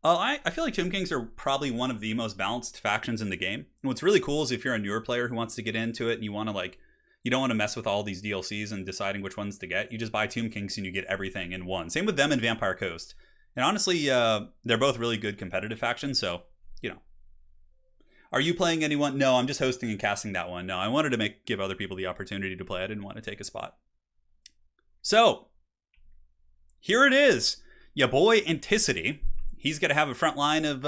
I feel like Tomb Kings are probably one of the most balanced factions in the game. And what's really cool is if you're a newer player who wants to get into it and you want to, like, you don't want to mess with all these DLCs and deciding which ones to get. You just buy Tomb Kings and you get everything in one. Same with them and Vampire Coast. And honestly, they're both really good competitive factions, so, you know. Are you playing anyone? No, I'm just hosting and casting that one. No, I wanted to give other people the opportunity to play. I didn't want to take a spot. So, here it is. Ya boy Anticity. He's going to have a front line of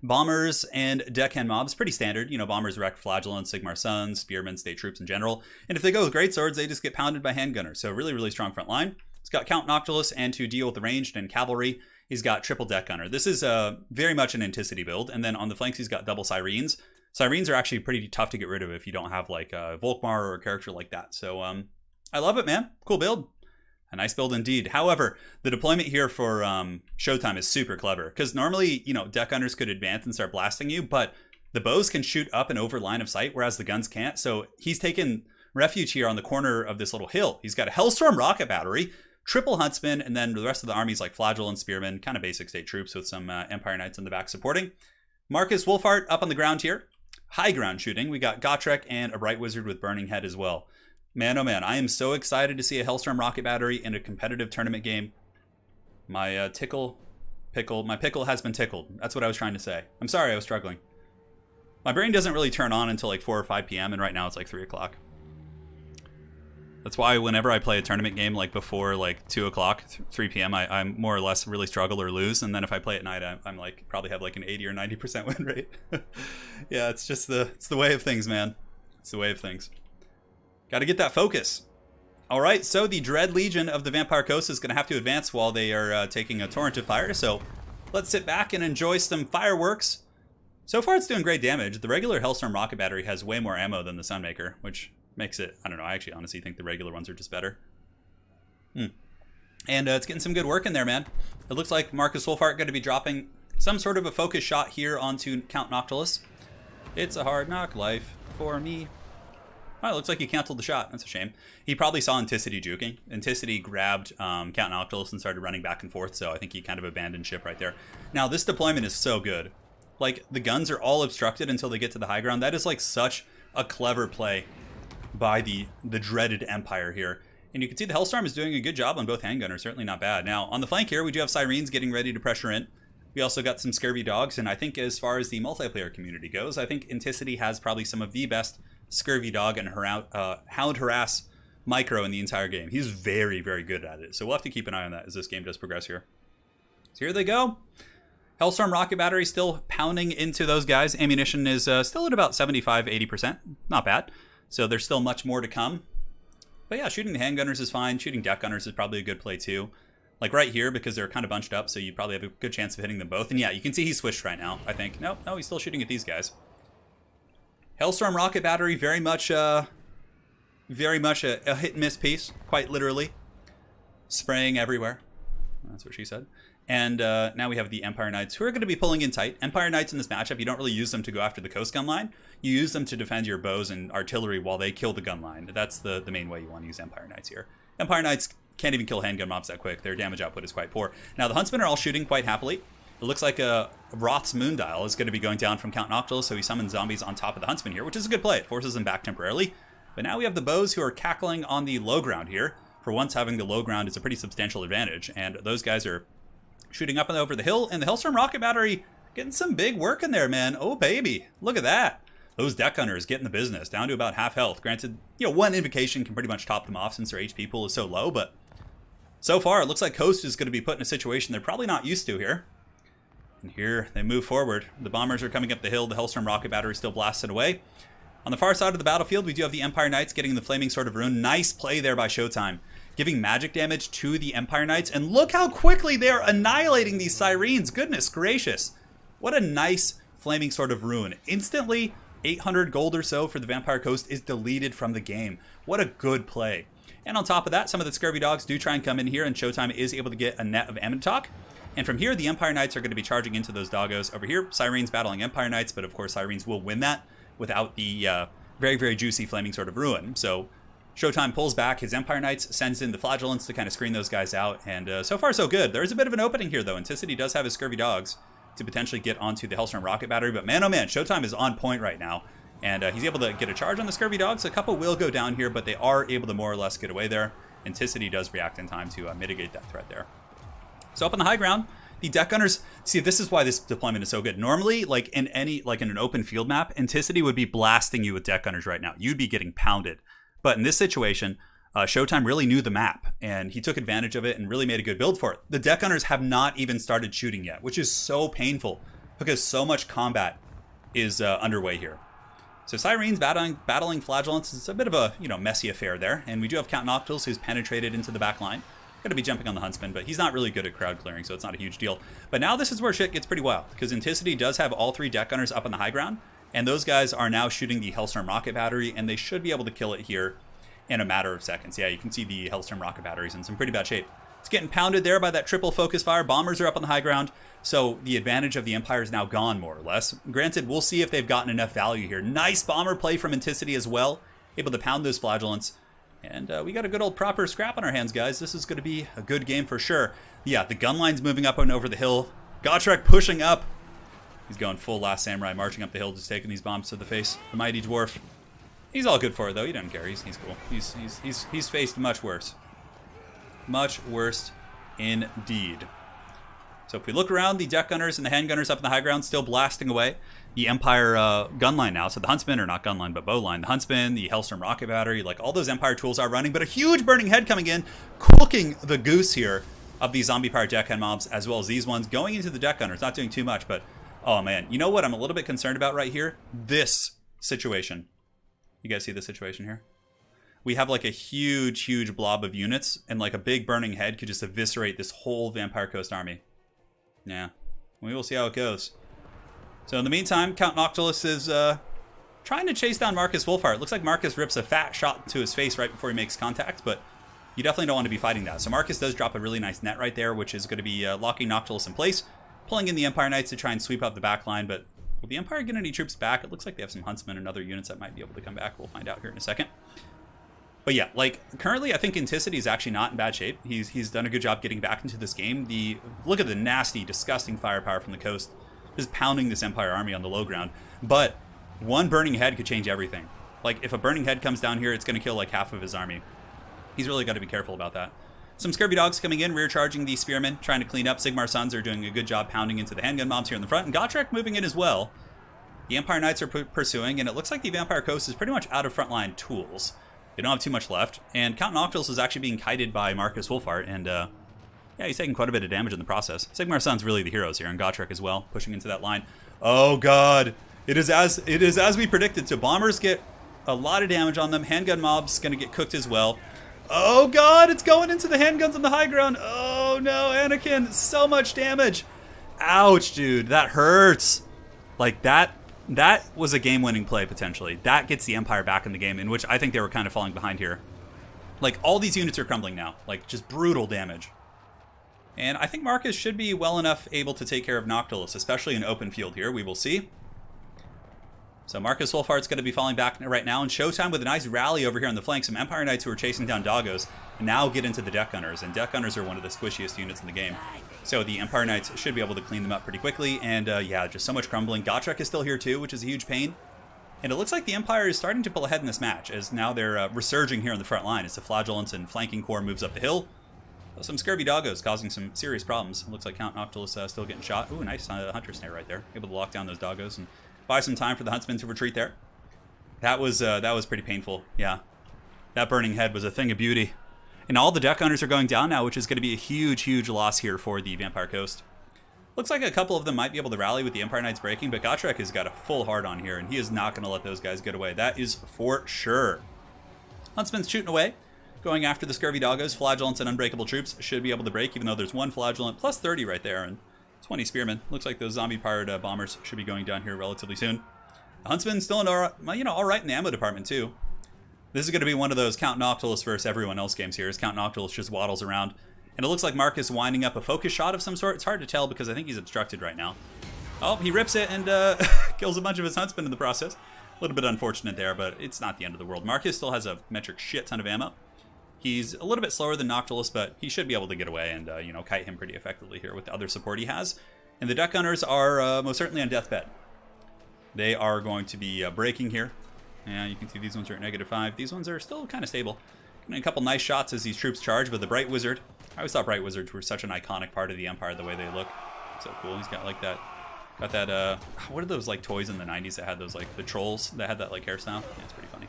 bombers and deckhand mobs. Pretty standard. You know, bombers, wreck, flagellant, Sigmar Suns, spearmen, state troops in general. And if they go with great swords, they just get pounded by handgunners. So really, really strong front line. It's got Count Noctilus, and to deal with the ranged and cavalry, he's got triple deck gunner. This is very much an Anticity build. And then on the flanks, he's got double Sirens. Sirens are actually pretty tough to get rid of if you don't have like a Volkmar or a character like that. So I love it, man. Cool build. A nice build indeed. However, the deployment here for Showtime is super clever. Because normally, you know, deck gunners could advance and start blasting you. But the bows can shoot up and over line of sight, whereas the guns can't. So he's taken refuge here on the corner of this little hill. He's got a Hellstorm rocket battery, triple Huntsman, and then the rest of the army's like Flagellant, Spearmen, kind of basic state troops with some Empire Knights in the back supporting. Marcus Wolfheart up on the ground here. High ground shooting. We got Gotrek and a Bright Wizard with Burning Head as well. Man, oh man, I am so excited to see a Hellstorm rocket battery in a competitive tournament game. My pickle has been tickled. That's what I was trying to say. I'm sorry, I was struggling. My brain doesn't really turn on until like 4 or 5 p.m. and right now it's like 3 o'clock. That's why whenever I play a tournament game like before like 2 o'clock, 3 p.m., I more or less really struggle or lose. And then if I play at night, I'm like probably have like an 80 or 90% win rate. Yeah, it's just it's the way of things, man. It's the way of things. Got to get that focus. All right, so the Dread Legion of the Vampire Coast is going to have to advance while they are taking a torrent of fire. So let's sit back and enjoy some fireworks. So far, it's doing great damage. The regular Hellstorm rocket battery has way more ammo than the Sunmaker, which makes it, I don't know, I actually honestly think the regular ones are just better. And it's getting some good work in there, man. It looks like Marcus Wolfheart going to be dropping some sort of a focus shot here onto Count Noctilus. It's a hard knock life for me. Oh, it looks like he canceled the shot. That's a shame. He probably saw Anticity juking. Anticity grabbed Count Noctilus and started running back and forth, so I think he kind of abandoned ship right there. Now, this deployment is so good. Like, the guns are all obstructed until they get to the high ground. That is, like, such a clever play by the dreaded Empire here. And you can see the Hellstorm is doing a good job on both handgunners, certainly not bad. Now, on the flank here, we do have Sirens getting ready to pressure in. We also got some Scurvy Dogs, and I think as far as the multiplayer community goes, I think Inticity has probably some of the best Scurvy Dog and Hound Harass micro in the entire game. He's very, very good at it, so we'll have to keep an eye on that as this game does progress here. So here they go. Hellstorm rocket battery still pounding into those guys. Ammunition is still at about 75-80%. Not bad. So there's still much more to come. But yeah, shooting the handgunners is fine. Shooting deck gunners is probably a good play too. Like right here, because they're kind of bunched up, so you probably have a good chance of hitting them both. And yeah, you can see he's switched right now, I think. No, he's still shooting at these guys. Hellstorm rocket battery, very much a hit-and-miss piece, quite literally. Spraying everywhere. That's what she said. And now we have the Empire Knights, who are going to be pulling in tight. Empire Knights in this matchup, you don't really use them to go after the coast gun line. You use them to defend your bows and artillery while they kill the gun line. That's the main way you want to use Empire Knights here. Empire Knights can't even kill handgun mobs that quick. Their damage output is quite poor. Now, the Huntsmen are all shooting quite happily. It looks like Roth's Moondial is going to be going down from Count Noctilus, so he summons zombies on top of the Huntsmen here, which is a good play. It forces them back temporarily. But now we have the bows who are cackling on the low ground here. For once, having the low ground is a pretty substantial advantage, and those guys are shooting up and over the hill, and the Hellstorm rocket battery getting some big work in there, man. Oh, baby. Look at that. Those deck gunners getting the business, down to about half health. Granted, one invocation can pretty much top them off since their HP pool is so low, but so far, it looks like Coast is going to be put in a situation they're probably not used to here. And here they move forward. The bombers are coming up the hill. The Hellstorm rocket battery still blasted away. On the far side of the battlefield, we do have the Empire Knights getting the Flaming Sword of Ruin. Nice play there by Showtime, giving magic damage to the Empire Knights. And look how quickly they are annihilating these Sirens. Goodness gracious. What a nice Flaming Sword of Ruin. Instantly, 800 gold or so for the Vampire Coast is deleted from the game. What a good play. And on top of that, some of the Scurvy Dogs do try and come in here, and Showtime is able to get a net of Ammontok. And from here, the Empire Knights are going to be charging into those doggos. Over here, Sirens battling Empire Knights, but of course Sirens will win that without the very, very juicy Flaming Sword of Ruin. So Showtime pulls back his Empire Knights, sends in the Flagellants to kind of screen those guys out, and so far so good. There's a bit of an opening here, though. Inticity does have his Scurvy Dogs to potentially get onto the Hellstorm rocket battery, but man, oh man, Showtime is on point right now. And he's able to get a charge on the Scurvy Dogs. A couple will go down here, but they are able to more or less get away there. Anticity does react in time to mitigate that threat there. So up on the high ground, the deck gunners, see, this is why this deployment is so good. Normally, like in an open field map, Anticity would be blasting you with deck gunners right now. You'd be getting pounded. But in this situation, Showtime really knew the map, and he took advantage of it and really made a good build for it. The deck gunners have not even started shooting yet, which is so painful because so much combat is underway here. So Sirens battling Flagellants is a bit of a messy affair there, and we do have Count Noctilus who's penetrated into the back line. Going to be jumping on the Huntsman, but he's not really good at crowd clearing, so it's not a huge deal. But now this is where shit gets pretty wild, because Anticity does have all three deck gunners up on the high ground, and those guys are now shooting the Hellstorm rocket battery, and they should be able to kill it here in a matter of seconds. Yeah, you can see the Hellstorm rocket batteries in some pretty bad shape. It's getting pounded there by that triple focus fire. Bombers are up on the high ground, so the advantage of the Empire is now gone, more or less. Granted, we'll see if they've gotten enough value here. Nice bomber play from Anticity as well, able to pound those Flagellants. And we got a good old proper scrap on our hands, guys. This is going to be a good game for sure. Yeah, the gun line's moving up and over the hill. Gotrek pushing up. He's going full Last Samurai, marching up the hill, just taking these bombs to the face. The mighty dwarf. He's all good for it, though. He doesn't care. He's cool. He's faced much worse. Much worse indeed. So if we look around, the deck gunners and the handgunners up in the high ground still blasting away. The Empire gun line now. So the Huntsmen, or not gun line, but bow line. The Huntsmen, the Hellstorm rocket battery, like all those Empire tools are running, but a huge burning head coming in, cooking the goose here of these zombie powered deckhand mobs, as well as these ones going into the deck gunners. Not doing too much, but oh man, you know what I'm a little bit concerned about right here? This situation. You guys see the situation here? We have like a huge blob of units, and like a big burning head could just eviscerate this whole Vampire Coast army. Yeah, we will see how it goes. So in the meantime, Count Noctilus is trying to chase down Marcus Wolfheart. Looks like Marcus rips a fat shot to his face right before he makes contact, but you definitely don't want to be fighting that. So Marcus does drop a really nice net right there, which is going to be locking Noctilus in place, pulling in the Empire Knights to try and sweep out the back line. But will the Empire get any troops back? It looks like they have some Huntsmen and other units that might be able to come back. We'll find out here in a second. But yeah, like currently I think Anticity is actually not in bad shape. He's done a good job getting back into this game. Look at the nasty, disgusting firepower from the coast. Just pounding this Empire army on the low ground. But one burning head could change everything. Like if a burning head comes down here, it's going to kill like half of his army. He's really got to be careful about that. Some Scurvy Dogs coming in, rear charging the Spearmen, trying to clean up. Sigmar Sons are doing a good job pounding into the handgun mobs here in the front, and Gotrek moving in as well. The Empire Knights are pursuing, and it looks like the Vampire Coast is pretty much out of frontline tools. They don't have too much left, and Count Noctilus is actually being kited by Marcus Wolfart, and yeah, he's taking quite a bit of damage in the process. Sigmar Sons really the heroes here, and Gotrek as well, pushing into that line. Oh god, it is as we predicted. So bombers get a lot of damage on them. Handgun mobs gonna get cooked as well. Oh god, it's going into the handguns on the high ground. Oh no, Anakin, so much damage. Ouch, dude, that hurts. Like that was a game-winning play potentially. That gets the Empire back in the game, in which I think they were kind of falling behind here. Like all these units are crumbling now, like just brutal damage. And I think Marcus should be well enough able to take care of Noctilus, especially in open field here. We will see. So Marcus Wolfart's going to be falling back right now, and Showtime with a nice rally over here on the flank. Some Empire Knights who are chasing down Doggos and now get into the Deck Gunners, and Deck Gunners are one of the squishiest units in the game. So the Empire Knights should be able to clean them up pretty quickly, and yeah, just so much crumbling. Gotrek is still here too, which is a huge pain. And it looks like the Empire is starting to pull ahead in this match, as now they're resurging here on the front line as the Flagellants and Flanking Corps moves up the hill. Some Scurvy Doggos causing some serious problems. Looks like Count Noctilus still getting shot. Ooh, nice Hunter Snare right there. Able to lock down those Doggos and buy some time for the Huntsmen to retreat there. That was pretty painful. Yeah, that burning head was a thing of beauty. And all the Deck Gunners are going down now, which is going to be a huge, huge loss here for the Vampire Coast. Looks like a couple of them might be able to rally with the Empire Knights breaking, but Gotrek has got a full hard on here, and he is not going to let those guys get away. That is for sure. Huntsman's shooting away, going after the Scurvy Doggos. Flagellants and Unbreakable Troops should be able to break, even though there's one Flagellant plus 30 right there, and 20 Spearmen. Looks like those zombie-powered bombers should be going down here relatively soon. The Huntsman's still in all right in the ammo department, too. This is going to be one of those Count Noctilus versus everyone else games here, as Count Noctilus just waddles around. And it looks like Marcus winding up a focus shot of some sort. It's hard to tell because I think he's obstructed right now. Oh, he rips it and kills a bunch of his Huntsmen in the process. A little bit unfortunate there, but it's not the end of the world. Marcus still has a metric shit ton of ammo. He's a little bit slower than Noctilus, but he should be able to get away and, kite him pretty effectively here with the other support he has. And the Deck Gunners are most certainly on deathbed. They are going to be breaking here. Yeah, you can see these ones are at -5. These ones are still kind of stable. Getting a couple nice shots as these troops charge with the Bright Wizard. I always thought Bright Wizards were such an iconic part of the Empire, the way they look. So cool. He's got like that, what are those like toys in the 90s that had those like the trolls that had that like hairstyle? Yeah, it's pretty funny.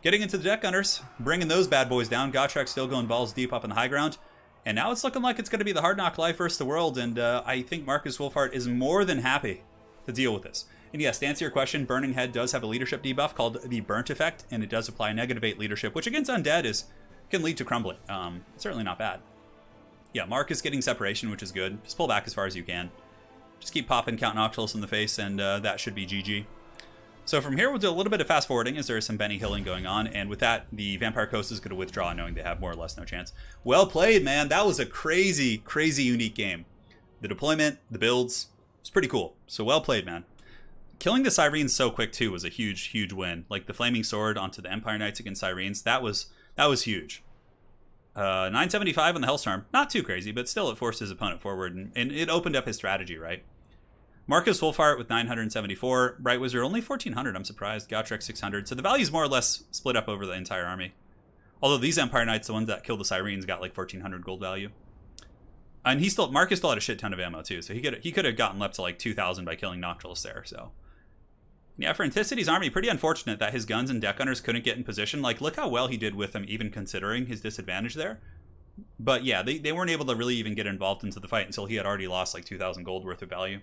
Getting into the Deck Gunners, bringing those bad boys down. Gotrek still going balls deep up in the high ground. And now it's looking like it's going to be the Hard Knock Life versus the world. And I think Marcus Wolfart is more than happy to deal with this. And yes, to answer your question, Burning Head does have a leadership debuff called the Burnt Effect, and it does apply -8 leadership, which against Undead can lead to crumbling. It's certainly not bad. Yeah, Marcus getting separation, which is good. Just pull back as far as you can. Just keep popping Count Noctilus in the face, and that should be GG. So from here, we'll do a little bit of fast forwarding as there is some Benny Hilling going on, and with that, the Vampire Coast is going to withdraw, knowing they have more or less no chance. Well played, man. That was a crazy, crazy unique game. The deployment, the builds, it's pretty cool. So well played, man. Killing the Sirens so quick, too, was a huge, huge win. Like, the Flaming Sword onto the Empire Knights against Sirens, that was huge. 975 on the Hellstorm. Not too crazy, but still it forced his opponent forward, and it opened up his strategy, right? Marcus Wolfart with 974. Bright Wizard only 1,400, I'm surprised. Gotrek 600. So the value's more or less split up over the entire army. Although these Empire Knights, the ones that killed the Sirens, got like 1,400 gold value. And Marcus still had a shit ton of ammo, too, so he could have gotten up to like 2,000 by killing Noctilus there, so... Yeah, for Anticity's army, pretty unfortunate that his guns and Deck Gunners couldn't get in position. Like, look how well he did with them, even considering his disadvantage there. But yeah, they weren't able to really even get involved into the fight until he had already lost like 2,000 gold worth of value.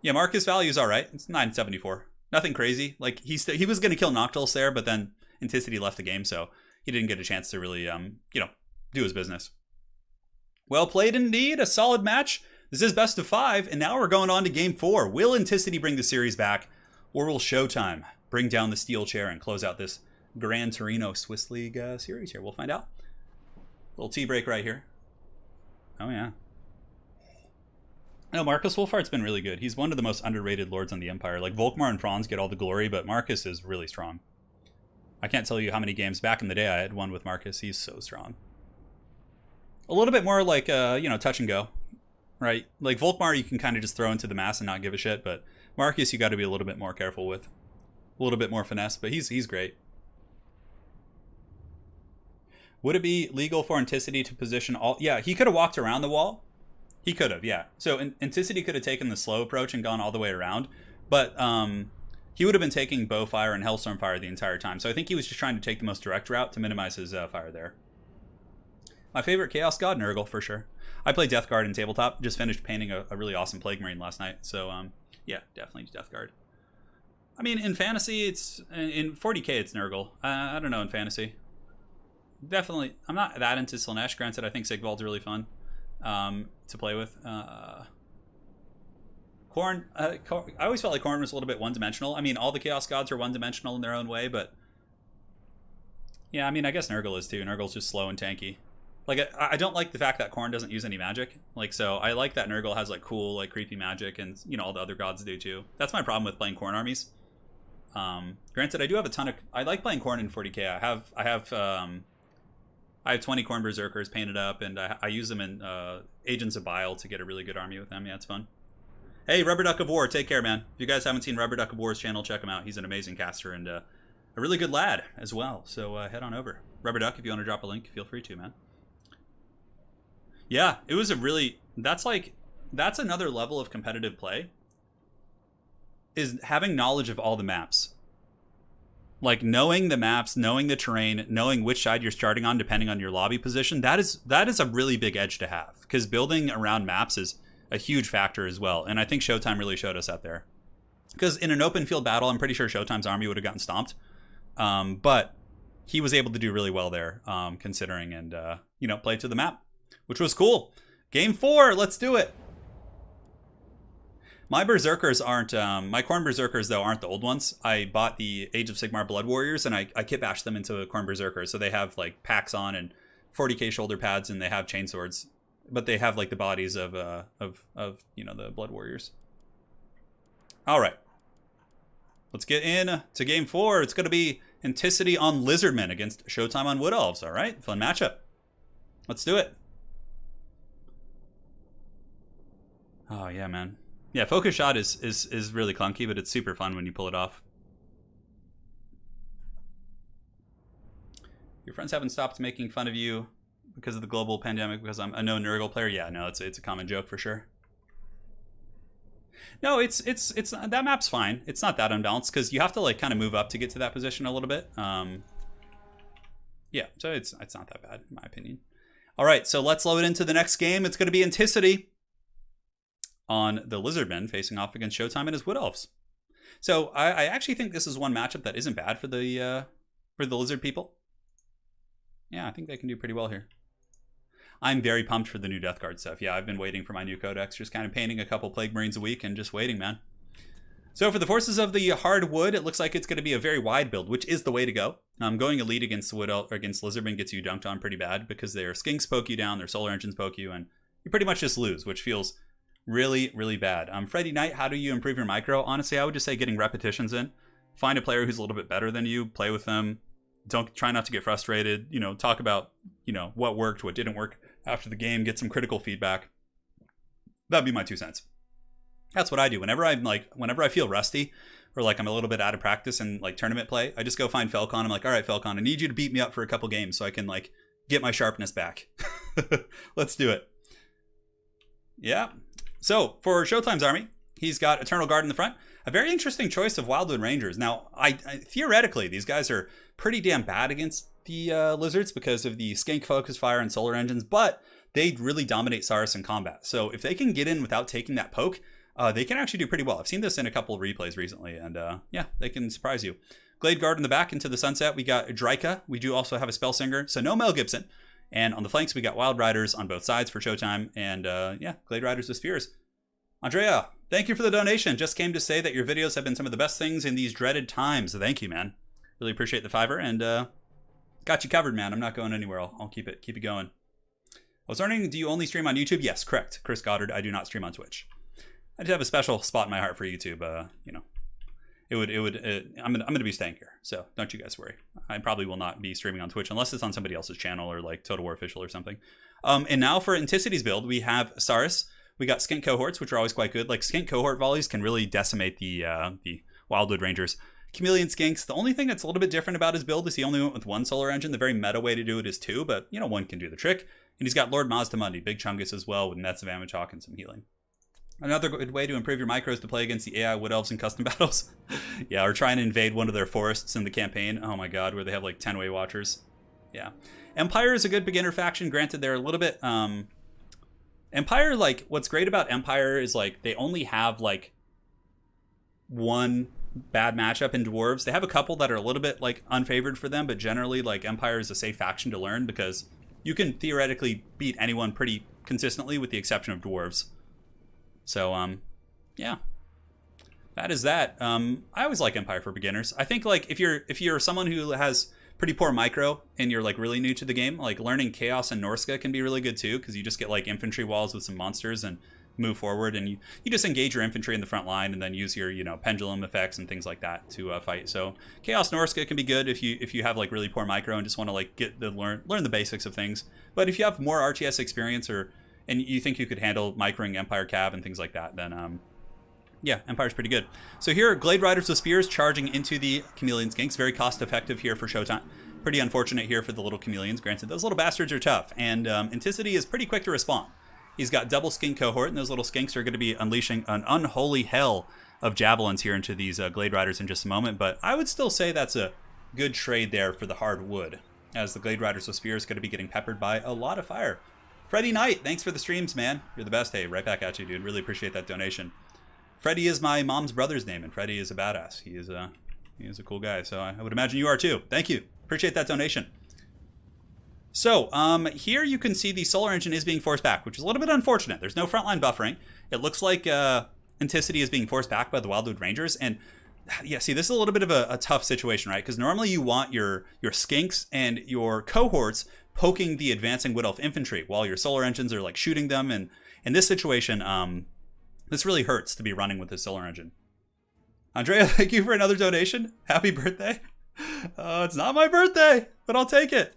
Yeah, Marcus' value is alright. It's 974. Nothing crazy. Like, he was going to kill Noctilus there, but then Anticity left the game, so he didn't get a chance to really, do his business. Well played indeed. A solid match. This is best of 5, and now we're going on to Game 4. Will Anticity bring the series back, or will Showtime bring down the steel chair and close out this Gran Turino Swiss League series here? We'll find out. Little tea break right here. Oh, yeah. No, Marcus Wolfart's been really good. He's one of the most underrated lords on the Empire. Like, Volkmar and Franz get all the glory, but Marcus is really strong. I can't tell you how many games back in the day I had won with Marcus. He's so strong. A little bit more like, touch and go. Right? Like, Volkmar you can kind of just throw into the mass and not give a shit, but Marcus you got to be a little bit more careful with. A little bit more finesse, but he's great. Would it be legal for Anticity to position all... Yeah, he could have walked around the wall. He could have, yeah. So Anticity could have taken the slow approach and gone all the way around. But he would have been taking bow fire and Hellstorm fire the entire time. So I think he was just trying to take the most direct route to minimize his fire there. My favorite Chaos God, Nurgle, for sure. I played Death Guard in Tabletop. Just finished painting a really awesome Plague Marine last night. So, yeah, definitely Death Guard. I mean, in Fantasy, it's... In 40k, it's Nurgle. I don't know, in Fantasy. Definitely. I'm not that into Slaanesh. Granted, I think Sigvald's really fun to play with. Khorne, I always felt like Khorne was a little bit one-dimensional. I mean, all the Chaos Gods are one-dimensional in their own way, but... Yeah, I mean, I guess Nurgle is too. Nurgle's just slow and tanky. Like, I don't like the fact that Khorne doesn't use any magic. Like, so I like that Nurgle has, like, cool, like, creepy magic, and, you know, all the other gods do too. That's my problem with playing Khorne armies. Granted, I do have a ton of... I like playing Khorne in 40k. I have 20 Khorne Berserkers painted up, and I use them in Agents of Bile to get a really good army with them. Yeah, it's fun. Hey, Rubber Duck of War, take care, man. If you guys haven't seen Rubber Duck of War's channel, check him out. He's an amazing caster and a really good lad as well. So head on over. Rubber Duck, if you want to drop a link, feel free to, man. Yeah, it was a really... That's another level of competitive play, is having knowledge of all the maps. Like, knowing the maps, knowing the terrain, knowing which side you're starting on depending on your lobby position, that is a really big edge to have. Because building around maps is a huge factor as well. And I think Showtime really showed us that there. Because in an open field battle, I'm pretty sure Showtime's army would have gotten stomped. But he was able to do really well there, considering, and, you know, play to the map, which was cool. Game 4, let's do it. My Berserkers aren't, my Khorne Berserkers, though, aren't the old ones. I bought the Age of Sigmar Blood Warriors, and I kit bashed them into Khorne Berserkers. So they have, like, packs on and 40k shoulder pads, and they have chainswords. But they have, like, the bodies of you know, the Blood Warriors. All right. Let's get in to Game 4. It's going to be Anticity on Lizardmen against Showtime on Wood Elves. All right, fun matchup. Let's do it. Oh, yeah, man. Yeah, focus shot is really clunky, but it's super fun when you pull it off. Your friends haven't stopped making fun of you because of the global pandemic because I'm a no Nurgle player. Yeah, no, it's a common joke for sure. No, it's that map's fine. It's not that unbalanced because you have to, like, kind of move up to get to that position a little bit. Yeah, so it's not that bad in my opinion. All right, so let's load into the next game. It's going to be Anticity on the Lizardmen facing off against Showtime and his Wood Elves. So I actually think this is one matchup that isn't bad for the Lizard people. Yeah, I think they can do pretty well here. I'm very pumped for the new Death Guard stuff. Yeah, I've been waiting for my new codex, just kind of painting a couple Plague Marines a week and just waiting, man. So for the forces of the hardwood, it looks like it's going to be a very wide build, which is the way to go. Going elite against Wood Elf or against Lizardmen gets you dunked on pretty bad because their skinks poke you down, their solar engines poke you, and you pretty much just lose, which feels really, really bad. Freddy Knight, how do you improve your micro? Honestly, I would just say getting repetitions in. Find a player who's a little bit better than you, play with them. Don't try not to get frustrated. You know, talk about, you know, what worked, what didn't work after the game. Get some critical feedback. That'd be my 2 cents. That's what I do. Whenever I feel rusty or like I'm a little bit out of practice in like tournament play, I just go find Felcon. I'm like, all right, Felcon, I need you to beat me up for a couple games so I can like get my sharpness back. Let's do it. Yeah. So for Showtime's army, he's got Eternal Guard in the front. A very interesting choice of Wildwood Rangers. Now, I theoretically, these guys are pretty damn bad against the Lizards because of the Skink Focus Fire and Solar Engines, but they really dominate Saurus in combat. So if they can get in without taking that poke, they can actually do pretty well. I've seen this in a couple of replays recently, and yeah, they can surprise you. Glade Guard in the back into the sunset. We got Drika. We do also have a Spellsinger, so no Mel Gibson. And on the flanks, we got Wild Riders on both sides for Showtime, and yeah, Glade Riders with Spears. Andrea, thank you for the donation. Just came to say that your videos have been some of the best things in these dreaded times. Thank you, man. Really appreciate the $5, and got you covered, man. I'm not going anywhere. I'll keep it going. I was wondering, do you only stream on YouTube? Yes, correct. Chris Goddard. I do not stream on Twitch. I do have a special spot in my heart for YouTube. You know, I'm gonna be staying here, so don't you guys worry. I probably will not be streaming on Twitch unless it's on somebody else's channel or like Total War Official or something. And now for Anticity's build, we have Saurus. We got Skink Cohorts, which are always quite good. Like Skink Cohort volleys can really decimate the Wildwood Rangers. Chameleon Skinks, the only thing that's a little bit different about his build is he only went with 1 Solar Engine. The very meta way to do it is 2, but, you know, 1 can do the trick. And he's got Lord Mazdamundi, Big Chungus as well, with Nets of Amachok and some healing. Another good way to improve your micros to play against the AI Wood Elves in custom battles. Yeah, or trying to invade one of their forests in the campaign. Oh my god, where they have like 10 Way Watchers. Yeah. Empire is a good beginner faction. Granted, they're a little bit... Empire, like, what's great about Empire is, like, they only have, like, 1 bad matchup in Dwarves. They have a couple that are a little bit, like, unfavored for them, but generally, like, Empire is a safe faction to learn because you can theoretically beat anyone pretty consistently with the exception of Dwarves. So, yeah. That is that. I always like Empire for beginners. I think, like, if you're someone who has pretty poor micro and you're, like, really new to the game, like, learning Chaos and Norska can be really good, too, because you just get, like, infantry walls with some monsters and move forward, and you just engage your infantry in the front line and then use your, you know, pendulum effects and things like that to fight. So Chaos Norska can be good if you have, like, really poor micro and just want to, like, learn the basics of things. But if you have more RTS experience and you think you could handle microing Empire Cav and things like that, then yeah, Empire's pretty good. So here, Glade Riders with Spears charging into the Chameleon Skinks. Very cost effective here for showtime. Pretty unfortunate here for the little chameleons. Granted, those little bastards are tough, and Anticity is pretty quick to respond. He's got double skink cohort, and those little skinks are going to be unleashing an unholy hell of javelins here into these Glade Riders in just a moment. But I would still say that's a good trade there for the hard wood, as the Glade Riders with Spears going to be getting peppered by a lot of fire. Freddy Knight, thanks for the streams, man. You're the best. Hey, right back at you, dude. Really appreciate that donation. Freddy is my mom's brother's name, and Freddy is a badass. He is a cool guy, so I would imagine you are too. Thank you. Appreciate that donation. So, here you can see the Solar Engine is being forced back, which is a little bit unfortunate. There's no frontline buffering. It looks like Anticity is being forced back by the Wildwood Rangers, and yeah, see, this is a little bit of a tough situation, right? Because normally you want your skinks and your cohorts poking the advancing Wood Elf infantry while your Solar Engines are, like, shooting them, and in this situation, this really hurts to be running with the Solar Engine. Andrea, thank you for another donation. Happy birthday. It's not my birthday, but I'll take it.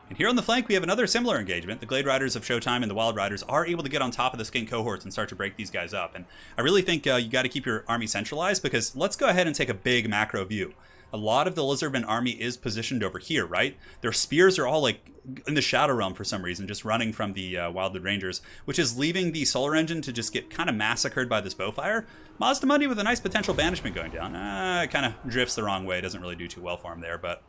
And here on the flank, we have another similar engagement. The Glade Riders of Showtime and the Wild Riders are able to get on top of the skink cohorts and start to break these guys up. And I really think you got to keep your army centralized, because let's go ahead and take a big macro view. A lot of the Lizardmen army is positioned over here, right? Their spears are all, like, in the Shadow Realm for some reason, just running from the Wildwood Rangers, which is leaving the Solar Engine to just get kind of massacred by this bowfire. Mazdamundi with a nice potential banishment going down. It kind of drifts the wrong way. It doesn't really do too well for him there, but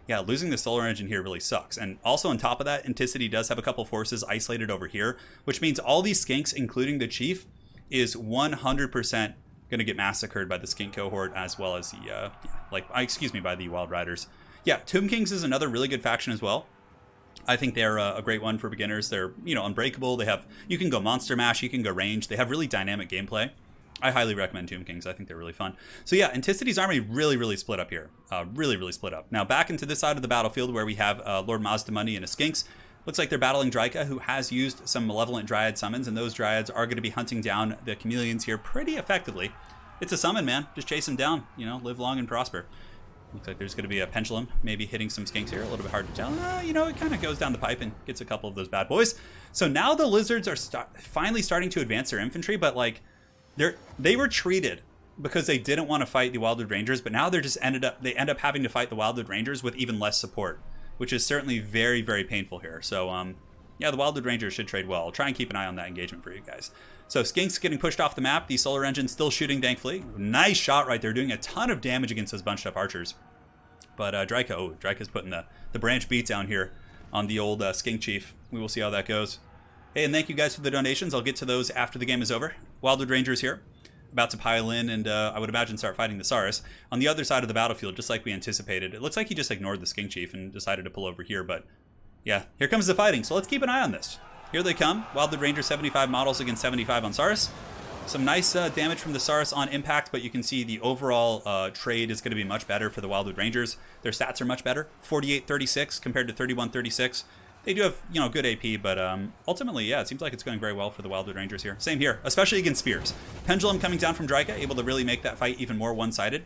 yeah, losing the Solar Engine here really sucks. And also on top of that, Anticity does have a couple forces isolated over here, which means all these skinks, including the Chief, is 100% going to get massacred by the skink cohort, as well as the by the Wild Riders. Yeah, Tomb Kings is another really good faction as well. I think they're a great one for beginners. They're, you know, unbreakable. You can go monster mash, you can go range. They have really dynamic gameplay. I highly recommend Tomb Kings. I think they're really fun. So yeah, Anticity's army really split up here. Really split up. Now back into this side of the battlefield where we have Lord Mazdamundi and his skinks. Looks like they're battling Draika, who has used some Malevolent Dryad summons, and those Dryads are going to be hunting down the Chameleons here pretty effectively. It's a summon, man. Just chase them down. You know, live long and prosper. Looks like there's going to be a Pendulum, maybe hitting some skinks here. A little bit hard to tell. You know, it kind of goes down the pipe and gets a couple of those bad boys. So now the Lizards are finally starting to advance their infantry, but, like, they retreated because they didn't want to fight the Wildwood Rangers, but now they end up having to fight the Wildwood Rangers with even less support, which is certainly very painful here. So yeah, the Wildwood Rangers should trade well. I'll try and keep an eye on that engagement for you guys. So Skinks getting pushed off the map. The Solar Engine still shooting, thankfully. Nice shot right there, doing a ton of damage against those bunched up archers. But Draika's putting the branch beat down here on the old Skink Chief. We will see how that goes. Hey, and thank you guys for the donations. I'll get to those after the game is over. Wildwood Rangers here, about to pile in, and I would imagine start fighting the Saurus. On the other side of the battlefield, just like we anticipated, it looks like he just ignored the Skink Chief and decided to pull over here, but yeah, here comes the fighting, so let's keep an eye on this. Here they come. Wildwood Rangers 75 models against 75 on Saurus. Some nice damage from the Saurus on impact, but you can see the overall trade is going to be much better for the Wildwood Rangers. Their stats are much better, 48-36 compared to 31-36. They do have, you know, good AP, but ultimately, yeah, it seems like it's going very well for the Wildwood Rangers here. Same here, especially against Spears. Pendulum coming down from Draika, able to really make that fight even more one-sided.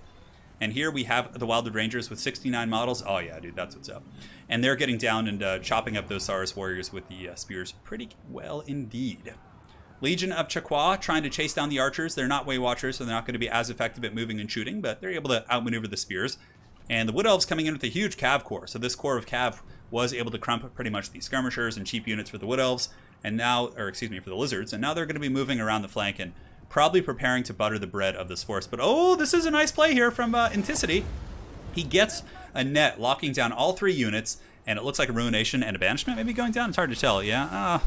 And here we have the Wildwood Rangers with 69 models. Oh yeah, dude, that's what's up. And they're getting down and chopping up those Saurus warriors with the spears pretty well indeed. Legion of Chaqua trying to chase down the archers. They're not Way Watchers, so they're not going to be as effective at moving and shooting, but they're able to outmaneuver the spears. And the Wood Elves coming in with a huge Cav core. So this core of Cav was able to crump pretty much these skirmishers and cheap units for the Wood Elves, and now, or excuse me, for the Lizards. And now they're going to be moving around the flank and probably preparing to butter the bread of this force. But oh, this is a nice play here from Inticity. He gets a net, locking down all 3 units, and it looks like a Ruination and a Banishment maybe going down. It's hard to tell, yeah?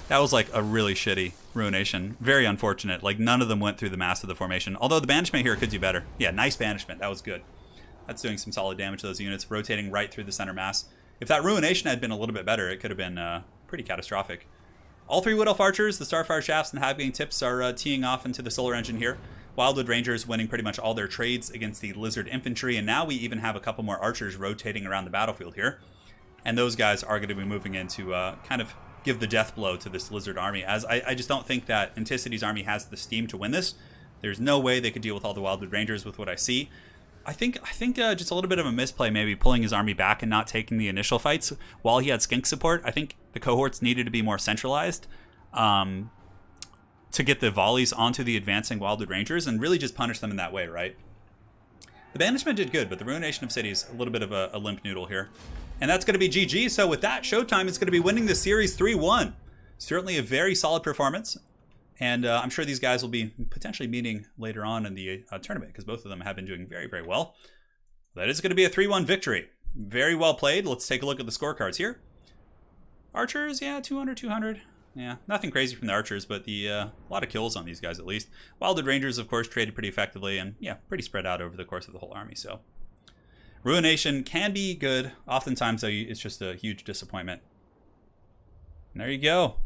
That was like a really shitty Ruination. Very unfortunate. Like, none of them went through the mass of the formation. Although the Banishment here could do better. Yeah, nice Banishment. That was good. That's doing some solid damage to those units, rotating right through the center mass. If that Ruination had been a little bit better, it could have been pretty catastrophic. All 3 Wood Elf Archers, the Starfire Shafts, and the Halfgang Tips are teeing off into the Solar Engine here. Wildwood Rangers winning pretty much all their trades against the Lizard Infantry, and now we even have a couple more Archers rotating around the battlefield here. And those guys are going to be moving in to kind of give the death blow to this Lizard army, as I just don't think that Anticity's army has the steam to win this. There's no way they could deal with all the Wildwood Rangers with what I see. I think just a little bit of a misplay, maybe pulling his army back and not taking the initial fights while he had skink support. I think the cohorts needed to be more centralized to get the volleys onto the advancing Wildwood Rangers and really just punish them in that way, right? The Banishment did good, but the Ruination of Cities, a little bit of a limp noodle here. And that's going to be GG. So with that, Showtime is going to be winning the series 3-1. Certainly a very solid performance. And I'm sure these guys will be potentially meeting later on in the tournament, because both of them have been doing very, very well. That is going to be a 3-1 victory. Very well played. Let's take a look at the scorecards here. Archers, yeah, 200. Yeah, nothing crazy from the Archers, but a lot of kills on these guys at least. Wildwood Rangers, of course, traded pretty effectively, and yeah, pretty spread out over the course of the whole army. So Ruination can be good. Oftentimes, though, it's just a huge disappointment. And there you go.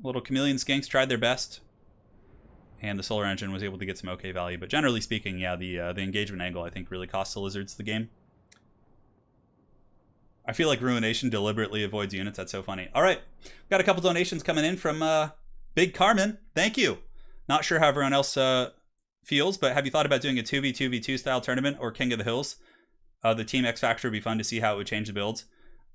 Little Chameleon Skinks tried their best. And the Solar Engine was able to get some okay value. But generally speaking, yeah, the engagement angle, I think, really costs the Lizards the game. I feel like Ruination deliberately avoids units. That's so funny. All right. Got a couple donations coming in from Big Carmen. Thank you. Not sure how everyone else feels, but have you thought about doing a 2v2v2 style tournament or King of the Hills? The Team X Factor would be fun to see how it would change the builds.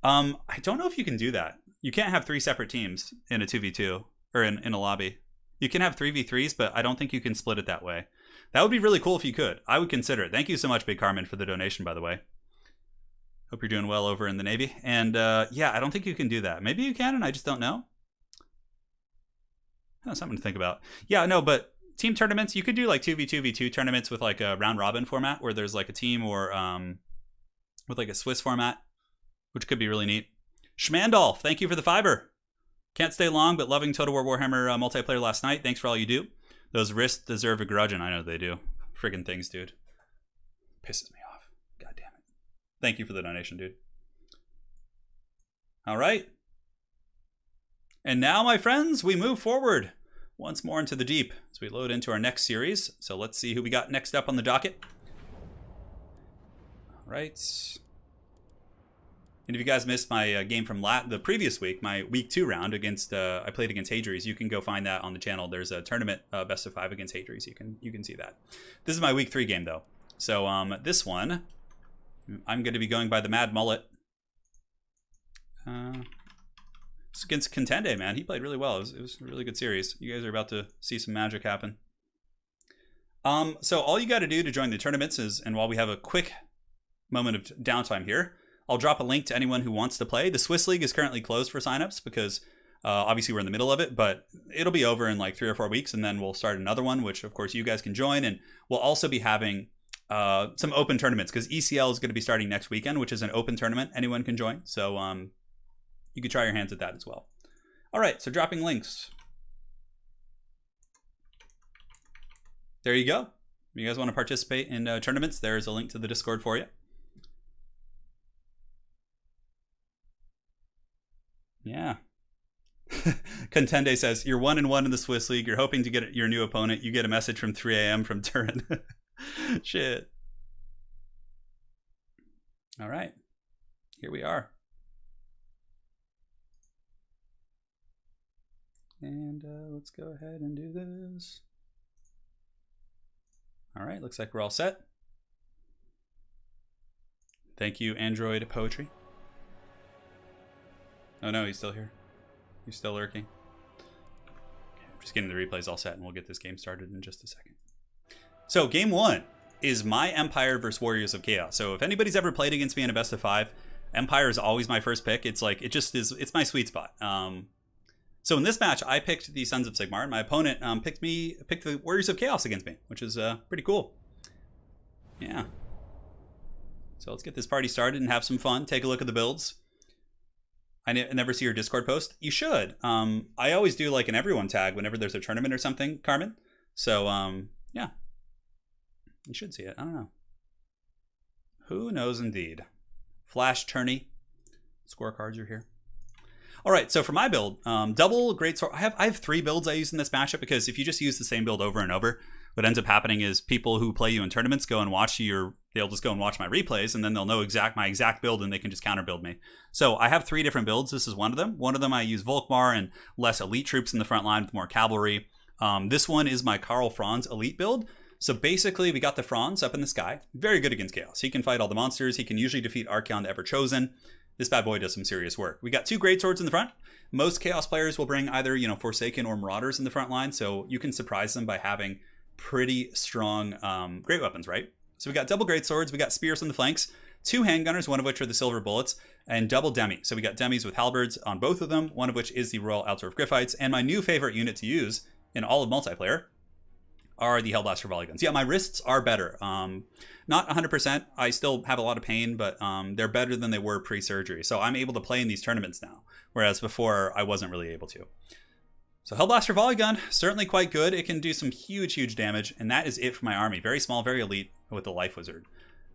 I don't know if you can do that. You can't have 3 separate teams in a 2v2 or in a lobby. You can have 3v3s, but I don't think you can split it that way. That would be really cool if you could. I would consider it. Thank you so much, Big Carmen, for the donation, by the way. Hope you're doing well over in the Navy. And yeah, I don't think you can do that. Maybe you can, and I just don't know. Something to think about. Yeah, no, but team tournaments, you could do like 2v2v2 tournaments with like a round robin format where there's like a team, or with like a Swiss format, which could be really neat. Schmandolf, thank you for the fiber. Can't stay long, but loving Total War Warhammer multiplayer last night. Thanks for all you do. Those wrists deserve a grudge, and I know they do. Friggin' things, dude. Pisses me off. God damn it. Thank you for the donation, dude. All right. And now, my friends, we move forward once more into the deep as we load into our next series. So let's see who we got next up on the docket. All right. And if you guys missed my game from the previous week, my week 2 round against, I played against Hadries. You can go find that on the channel. There's a tournament best of 5 against Hadries. You can see that. This is my week 3 game though. So this one, I'm going to be going by the Mad Mullet. It's against Contende, man. He played really well. It was a really good series. You guys are about to see some magic happen. So all you got to do to join the tournaments is, and while we have a quick moment of downtime here, I'll drop a link to anyone who wants to play. The Swiss League is currently closed for signups because obviously we're in the middle of it, but it'll be over in like 3 or 4 weeks, and then we'll start another one, which of course you guys can join. And we'll also be having some open tournaments because ECL is going to be starting next weekend, which is an open tournament. Anyone can join. So you can try your hands at that as well. All right, so dropping links. There you go. If you guys want to participate in tournaments, there's a link to the Discord for you. Yeah. Contende says, you're 1-1 in the Swiss League. You're hoping to get your new opponent. You get a message from 3 a.m. from Turin. Shit. All right. Here we are. And let's go ahead and do this. All right. Looks like we're all set. Thank you, Android Poetry. Oh no, he's still here. He's still lurking. Okay, I'm Just getting the replays all set, and we'll get this game started in just a second. So game 1 is my Empire versus Warriors of Chaos. So if anybody's ever played against me in a best of 5, Empire is always my first pick. It's like, it just is, it's my sweet spot. So in this match, I picked the Sons of Sigmar, and my opponent picked the Warriors of Chaos against me, which is pretty cool. Yeah. So let's get this party started and have some fun. Take a look at the builds. I never see your Discord post. You should. I always do like an everyone tag whenever there's a tournament or something, Carmen. So yeah, you should see it. I don't know. Who knows indeed. Flash tourney. Scorecards are here. All right, so for my build, double greatsword. I have 3 builds I use in this matchup, because if you just use the same build over and over, what ends up happening is people who play you in tournaments go and watch they'll just go and watch my replays, and then they'll know my exact build, and they can just counter build me. So I have 3 different builds. This is one of them. One of them I use Volkmar and less elite troops in the front line with more cavalry. This one is my Karl Franz elite build. So basically, we got the Franz up in the sky. Very good against Chaos. He can fight all the monsters. He can usually defeat Archaon the Ever-Chosen. This bad boy does some serious work. We got 2 greatswords in the front. Most Chaos players will bring either, Forsaken or Marauders in the front line, so you can surprise them by having pretty strong great weapons, right? So we got double greatswords, we got spears on the flanks, 2 handgunners, one of which are the silver bullets, and double demi. So we got demis with halberds on both of them, one of which is the Royal Altdorf Gryphites, and my new favorite unit to use in all of multiplayer are the Hellblaster volley guns. Yeah, my wrists are better. Not 100%. I still have a lot of pain, but they're better than they were pre-surgery. So I'm able to play in these tournaments now, whereas before I wasn't really able to. So Hellblaster volley gun, certainly quite good. It can do some huge, huge damage, and that is it for my army. Very small, very elite with the Life Wizard.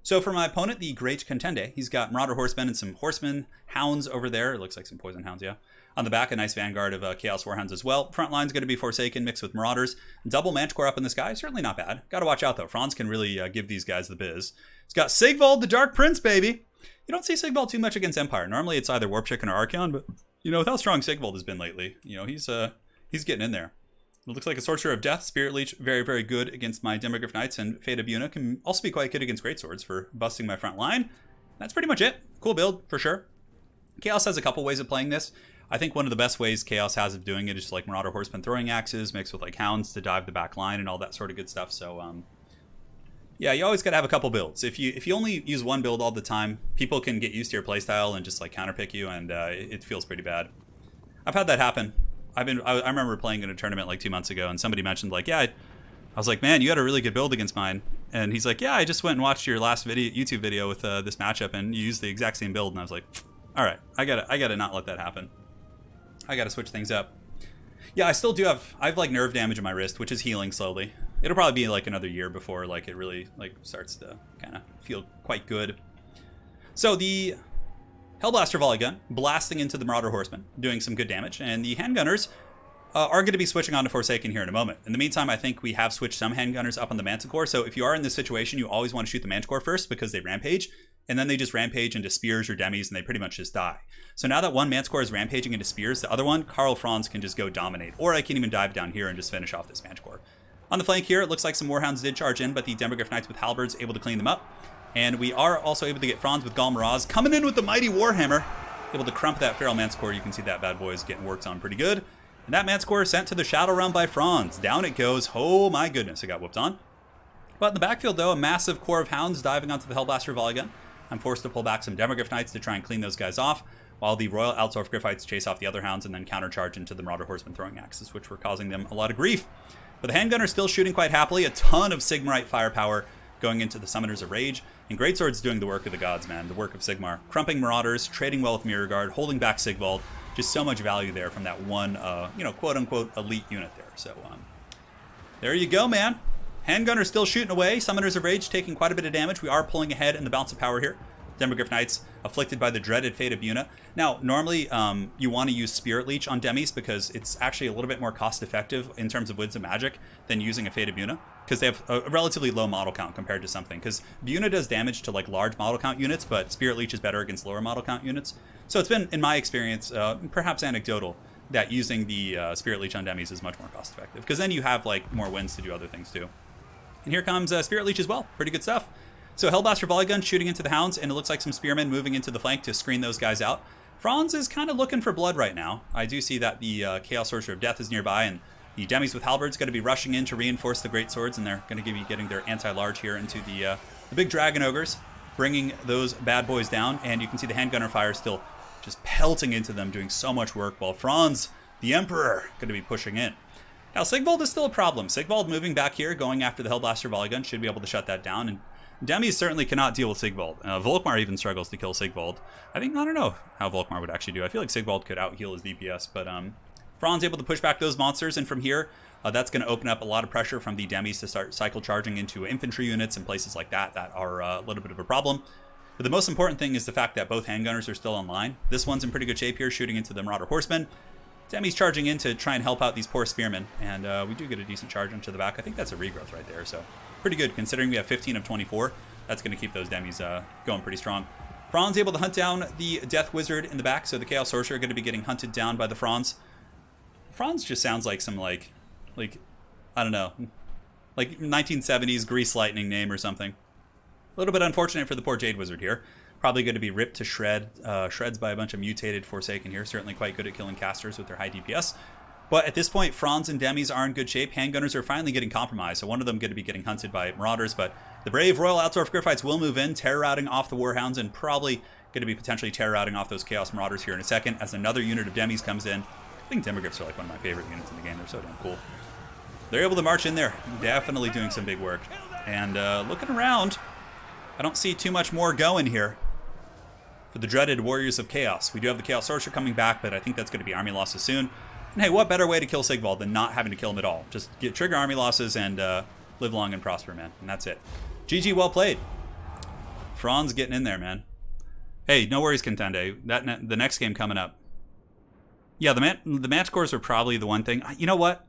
So for my opponent, the Great Contende, he's got Marauder Horsemen and some Horsemen Hounds over there. It looks like some Poison Hounds, yeah. On the back, a nice vanguard of Chaos Warhounds as well. Front line's going to be Forsaken mixed with Marauders. Double Manticore up in the sky, certainly not bad. Got to watch out, though. Franz can really give these guys the biz. He's got Sigvald, the Dark Prince, baby. You don't see Sigvald too much against Empire. Normally, it's either Warp Chicken or Archaon, but, with how strong Sigvald has been lately, he's getting in there. It looks like a Sorcerer of Death. Spirit Leech, very, very good against my Demogryph Knights, and Fate of Buna can also be quite good against Greatswords for busting my front line. That's pretty much it. Cool build, for sure. Chaos has a couple ways of playing this. I think one of the best ways Chaos has of doing it is just like Marauder Horsemen throwing axes mixed with like Hounds to dive the back line and all that sort of good stuff. So, yeah, you always got to have a couple builds. If you only use one build all the time, people can get used to your playstyle and just like counterpick you, and it feels pretty bad. I've had that happen. I remember playing in a tournament like 2 months ago, and somebody mentioned like, yeah, I was like, man, you had a really good build against mine. And he's like, yeah, I just went and watched your last YouTube video with this matchup, and you used the exact same build. And I was like, all right, I gotta not let that happen. I gotta switch things up. Yeah, I have like nerve damage in my wrist, which is healing slowly. It'll probably be like another year before like it really like starts to kind of feel quite good. So the Hellblaster volley gun blasting into the Marauder Horsemen, doing some good damage, and the handgunners are going to be switching on to Forsaken here in a moment. In the meantime, I think we have switched some handgunners up on the Manticore, so if you are in this situation, you always want to shoot the Manticore first because they rampage, and then they just rampage into spears or demis, and they pretty much just die. So now that one Manticore is rampaging into spears, the other one, Karl Franz, can just go dominate, or I can even dive down here and just finish off this Manticore. On the flank here, it looks like some Warhounds did charge in, but the Demogryph Knights with Halberds able to clean them up. And we are also able to get Franz with Galmaraz coming in with the mighty Warhammer, able to crump that Feral Manticore. You can see that bad boy is getting worked on pretty good. And that Manticore sent to the Shadow Realm by Franz. Down it goes. Oh my goodness, it got whooped on. But in the backfield, though, a massive core of Hounds diving onto the Hellblaster volley gun. I'm forced to pull back some Demogryph Knights to try and clean those guys off, while the Royal Altdorf Gryphites chase off the other Hounds and then countercharge into the Marauder Horsemen throwing axes, which were causing them a lot of grief. But the handgunner still shooting quite happily. A ton of Sigmarite firepower going into the Summoners of Rage. And Greatsword's doing the work of the gods, man. The work of Sigmar. Crumping Marauders, trading well with Mirrorguard, holding back Sigvald. Just so much value there from that one, quote-unquote elite unit there. So, there you go, man. Handgunner still shooting away. Summoners of Rage taking quite a bit of damage. We are pulling ahead in the balance of power here. Demogryph Knights afflicted by the dreaded Fate of Buna. Now, normally you want to use Spirit Leech on demis because it's actually a little bit more cost-effective in terms of Winds of Magic than using a Fate of Buna, because they have a relatively low model count compared to something. Because Buna does damage to like large model count units, but Spirit Leech is better against lower model count units. So it's been, in my experience, perhaps anecdotal, that using the Spirit Leech on demis is much more cost-effective, because then you have like more wins to do other things too. And here comes Spirit Leech as well. Pretty good stuff. So Hellblaster volley gun shooting into the Hounds, and it looks like some Spearmen moving into the flank to screen those guys out. Franz is kind of looking for blood right now. I do see that the Chaos Sorcerer of Death is nearby, and The Demis with halberds going to be rushing in to reinforce the great swords, and they're going to be getting their anti-large here into the big dragon ogres, bringing those bad boys down. And you can see the handgunner fire still just pelting into them, doing so much work, while Franz, the Emperor, going to be pushing in. Now, Sigvald is still a problem. Sigvald moving back here, going after the Hellblaster volley gun, should be able to shut that down. And Demis certainly cannot deal with Sigvald. Volkmar even struggles to kill Sigvald. I don't know how Volkmar would actually do. I feel like Sigvald could out-heal his DPS, but Franz able to push back those monsters, and from here, that's going to open up a lot of pressure from the Demis to start cycle charging into infantry units and places like that are a little bit of a problem. But the most important thing is the fact that both handgunners are still online. This one's in pretty good shape here, shooting into the Marauder Horsemen. Demis charging in to try and help out these poor spearmen, and we do get a decent charge into the back. I think that's a regrowth right there, so pretty good considering we have 15 of 24. That's going to keep those Demis going pretty strong. Franz able to hunt down the Death Wizard in the back, so the Chaos Sorcerer going to be getting hunted down by the Franz. Franz just sounds like some like I don't know, like 1970s Grease Lightning name or something. A little bit unfortunate for the poor Jade Wizard here. Probably going to be ripped to shreds by a bunch of mutated Forsaken here. Certainly quite good at killing casters with their high DPS. But at this point, Franz and Demis are in good shape. Handgunners are finally getting compromised, so one of them going to be getting hunted by Marauders. But the brave Royal Altdorf Griffites will move in, terror-routing off the Warhounds, and probably going to be potentially terror-routing off those Chaos Marauders here in a second as another unit of Demis comes in. I think Demogryphs are like one of my favorite units in the game. They're so damn cool. They're able to march in there, definitely doing some big work. And looking around, I don't see too much more going here for the dreaded Warriors of Chaos. We do have the Chaos Sorcerer coming back, but I think that's going to be army losses soon. And hey, what better way to kill Sigvald than not having to kill him at all? Just trigger army losses and live long and prosper, man. And that's it. GG, well played. Franz getting in there, man. Hey, no worries, Contende. The next game coming up. Yeah, the Manticores are probably the one thing. You know what?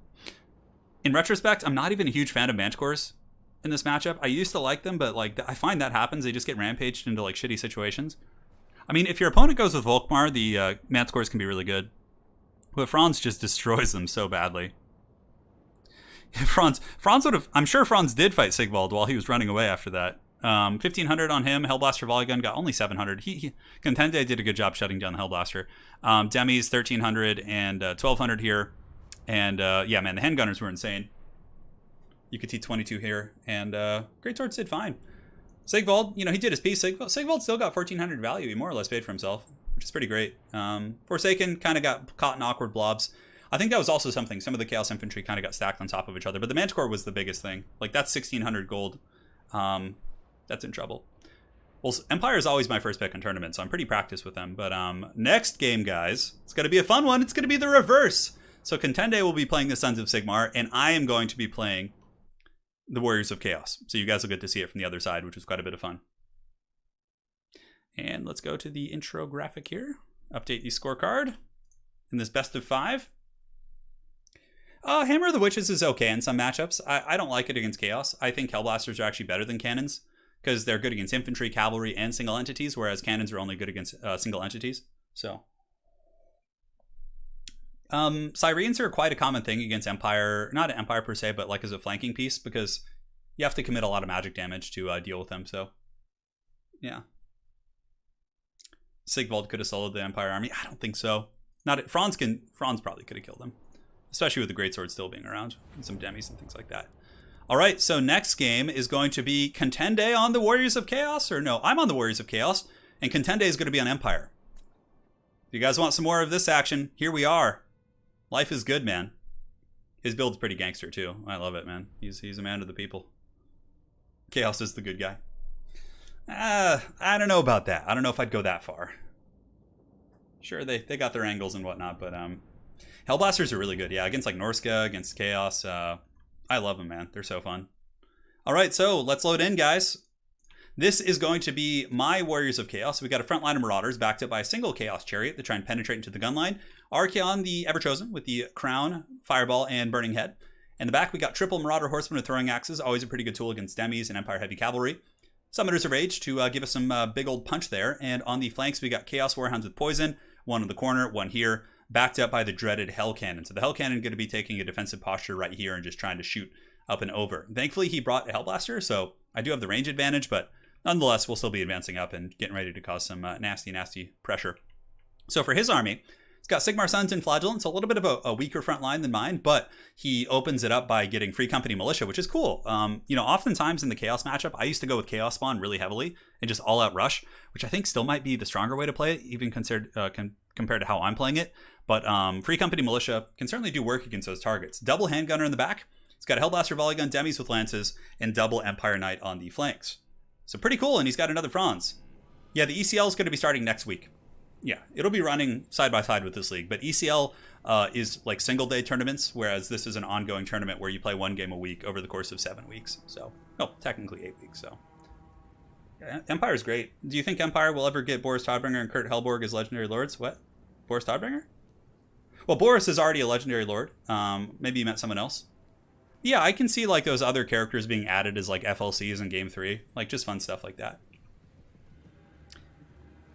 In retrospect, I'm not even a huge fan of Manticores in this matchup. I used to like them, but like I find that happens. They just get rampaged into like shitty situations. I mean, if your opponent goes with Volkmar, the Manticores can be really good. But Franz just destroys them so badly. Franz would have... I'm sure Franz did fight Sigvald while he was running away after that. 1,500 on him. Hellblaster Volley Gun got only 700. Contende did a good job shutting down the Hellblaster. Demis, 1,300 and 1,200 here. And yeah, man, the handgunners were insane. You could T22 here. And Great Swords did fine. Sigvald, you know, he did his piece. Sigvald still got 1,400 value. He more or less paid for himself, which is pretty great. Forsaken kind of got caught in awkward blobs. I think that was also something. Some of the Chaos Infantry kind of got stacked on top of each other. But the Manticore was the biggest thing. Like, that's 1,600 gold. That's in trouble. Well, Empire is always my first pick in tournaments, so I'm pretty practiced with them. But next game, guys, it's going to be a fun one. It's going to be the reverse. So Contende will be playing the Sons of Sigmar, and I am going to be playing the Warriors of Chaos. So you guys will get to see it from the other side, which was quite a bit of fun. And let's go to the intro graphic here. Update the scorecard in this best of 5. Hammer of the Witches is okay in some matchups. I don't like it against Chaos. I think Hellblasters are actually better than Cannons because they're good against Infantry, Cavalry, and single entities, whereas Cannons are only good against single entities. So, Syreens are quite a common thing against Empire. Not Empire per se, but like as a flanking piece because you have to commit a lot of magic damage to deal with them. So, yeah. Sigvald could have soloed the Empire army. I don't think so. Franz probably could have killed them, especially with the Greatsword still being around and some Demis and things like that. All right, so next game is going to be Contende on the Warriors of Chaos, or no, I'm on the Warriors of Chaos, and Contende is going to be on Empire. If you guys want some more of this action, here we are. Life is good, man. His build's pretty gangster too. I love it, man. He's a man of the people. Chaos is the good guy. I don't know about that. I don't know if I'd go that far. Sure, they got their angles and whatnot, but Hellblasters are really good. Yeah, against like Norska, against Chaos. I love them, man. They're so fun. All right, so let's load in, guys. This is going to be my Warriors of Chaos. We got a front line of Marauders backed up by a single Chaos Chariot to try and penetrate into the gun line. Archaon, the Everchosen, with the Crown, Fireball, and Burning Head. In the back, we got triple Marauder Horsemen with Throwing Axes. Always a pretty good tool against Demis and Empire Heavy Cavalry. Summoners of Rage to give us some big old punch there. And on the flanks, we got Chaos Warhounds with Poison. One in the corner, one here, backed up by the dreaded Hell Cannon. So the Hell Cannon going to be taking a defensive posture right here and just trying to shoot up and over. Thankfully, he brought a Hellblaster, so I do have the range advantage, but nonetheless, we'll still be advancing up and getting ready to cause some nasty, nasty pressure. So for his army, He's got Sigmar Sons and Flagellants, a little bit of a weaker front line than mine, but he opens it up by getting Free Company Militia, which is cool. Oftentimes in the Chaos matchup, I used to go with Chaos Spawn really heavily and just all-out rush, which I think still might be the stronger way to play it, even compared to how I'm playing it. But Free Company Militia can certainly do work against those targets. Double Handgunner in the back. He's got a Hellblaster Volley Gun, Demis with Lances, and double Empire Knight on the flanks. So pretty cool, and he's got another Franz. Yeah, the ECL is going to be starting next week. Yeah, it'll be running side by side with this league, but ECL is like single day tournaments, whereas this is an ongoing tournament where you play one game a week over the course of 7 weeks. So, technically 8 weeks. So, yeah, Empire's great. Do you think Empire will ever get Boris Todbringer and Kurt Hellborg as legendary lords? What? Boris Todbringer? Well, Boris is already a legendary lord. Maybe you meant someone else. Yeah, I can see like those other characters being added as like FLCs in Game 3, like just fun stuff like that.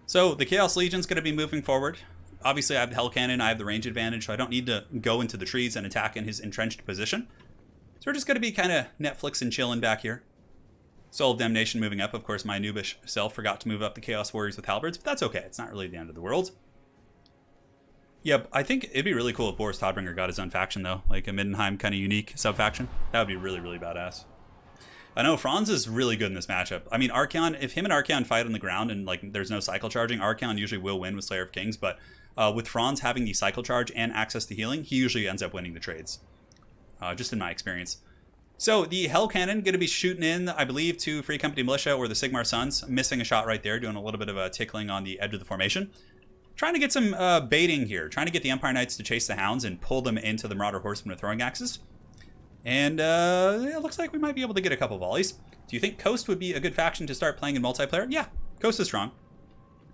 So the Chaos Legion's going to be moving forward. Obviously, I have the Hell Cannon, I have the range advantage, so I don't need to go into the trees and attack in his entrenched position. So we're just going to be kind of Netflix and chilling back here. Soul of Damnation moving up. Of course, my noobish self forgot to move up the Chaos Warriors with halberds, but that's okay. It's not really the end of the world. Yeah, I think it'd be really cool if Boris Todbringer got his own faction, though. Like a Middenheim kind of unique sub-faction. That would be really, really badass. I know Franz is really good in this matchup. I mean, Archaon, if him and Archaon fight on the ground and like there's no cycle charging, Archaon usually will win with Slayer of Kings, but with Franz having the cycle charge and access to healing, he usually ends up winning the trades. Just in my experience. So the Hell Cannon going to be shooting in, I believe, to Free Company Militia or the Sigmar Sons. Missing a shot right there, doing a little bit of a tickling on the edge of the formation. Trying to get some baiting here. Trying to get the Empire Knights to chase the Hounds and pull them into the Marauder Horsemen with throwing axes. And it looks like we might be able to get a couple volleys. Do you think Coast would be a good faction to start playing in multiplayer? Yeah, Coast is strong.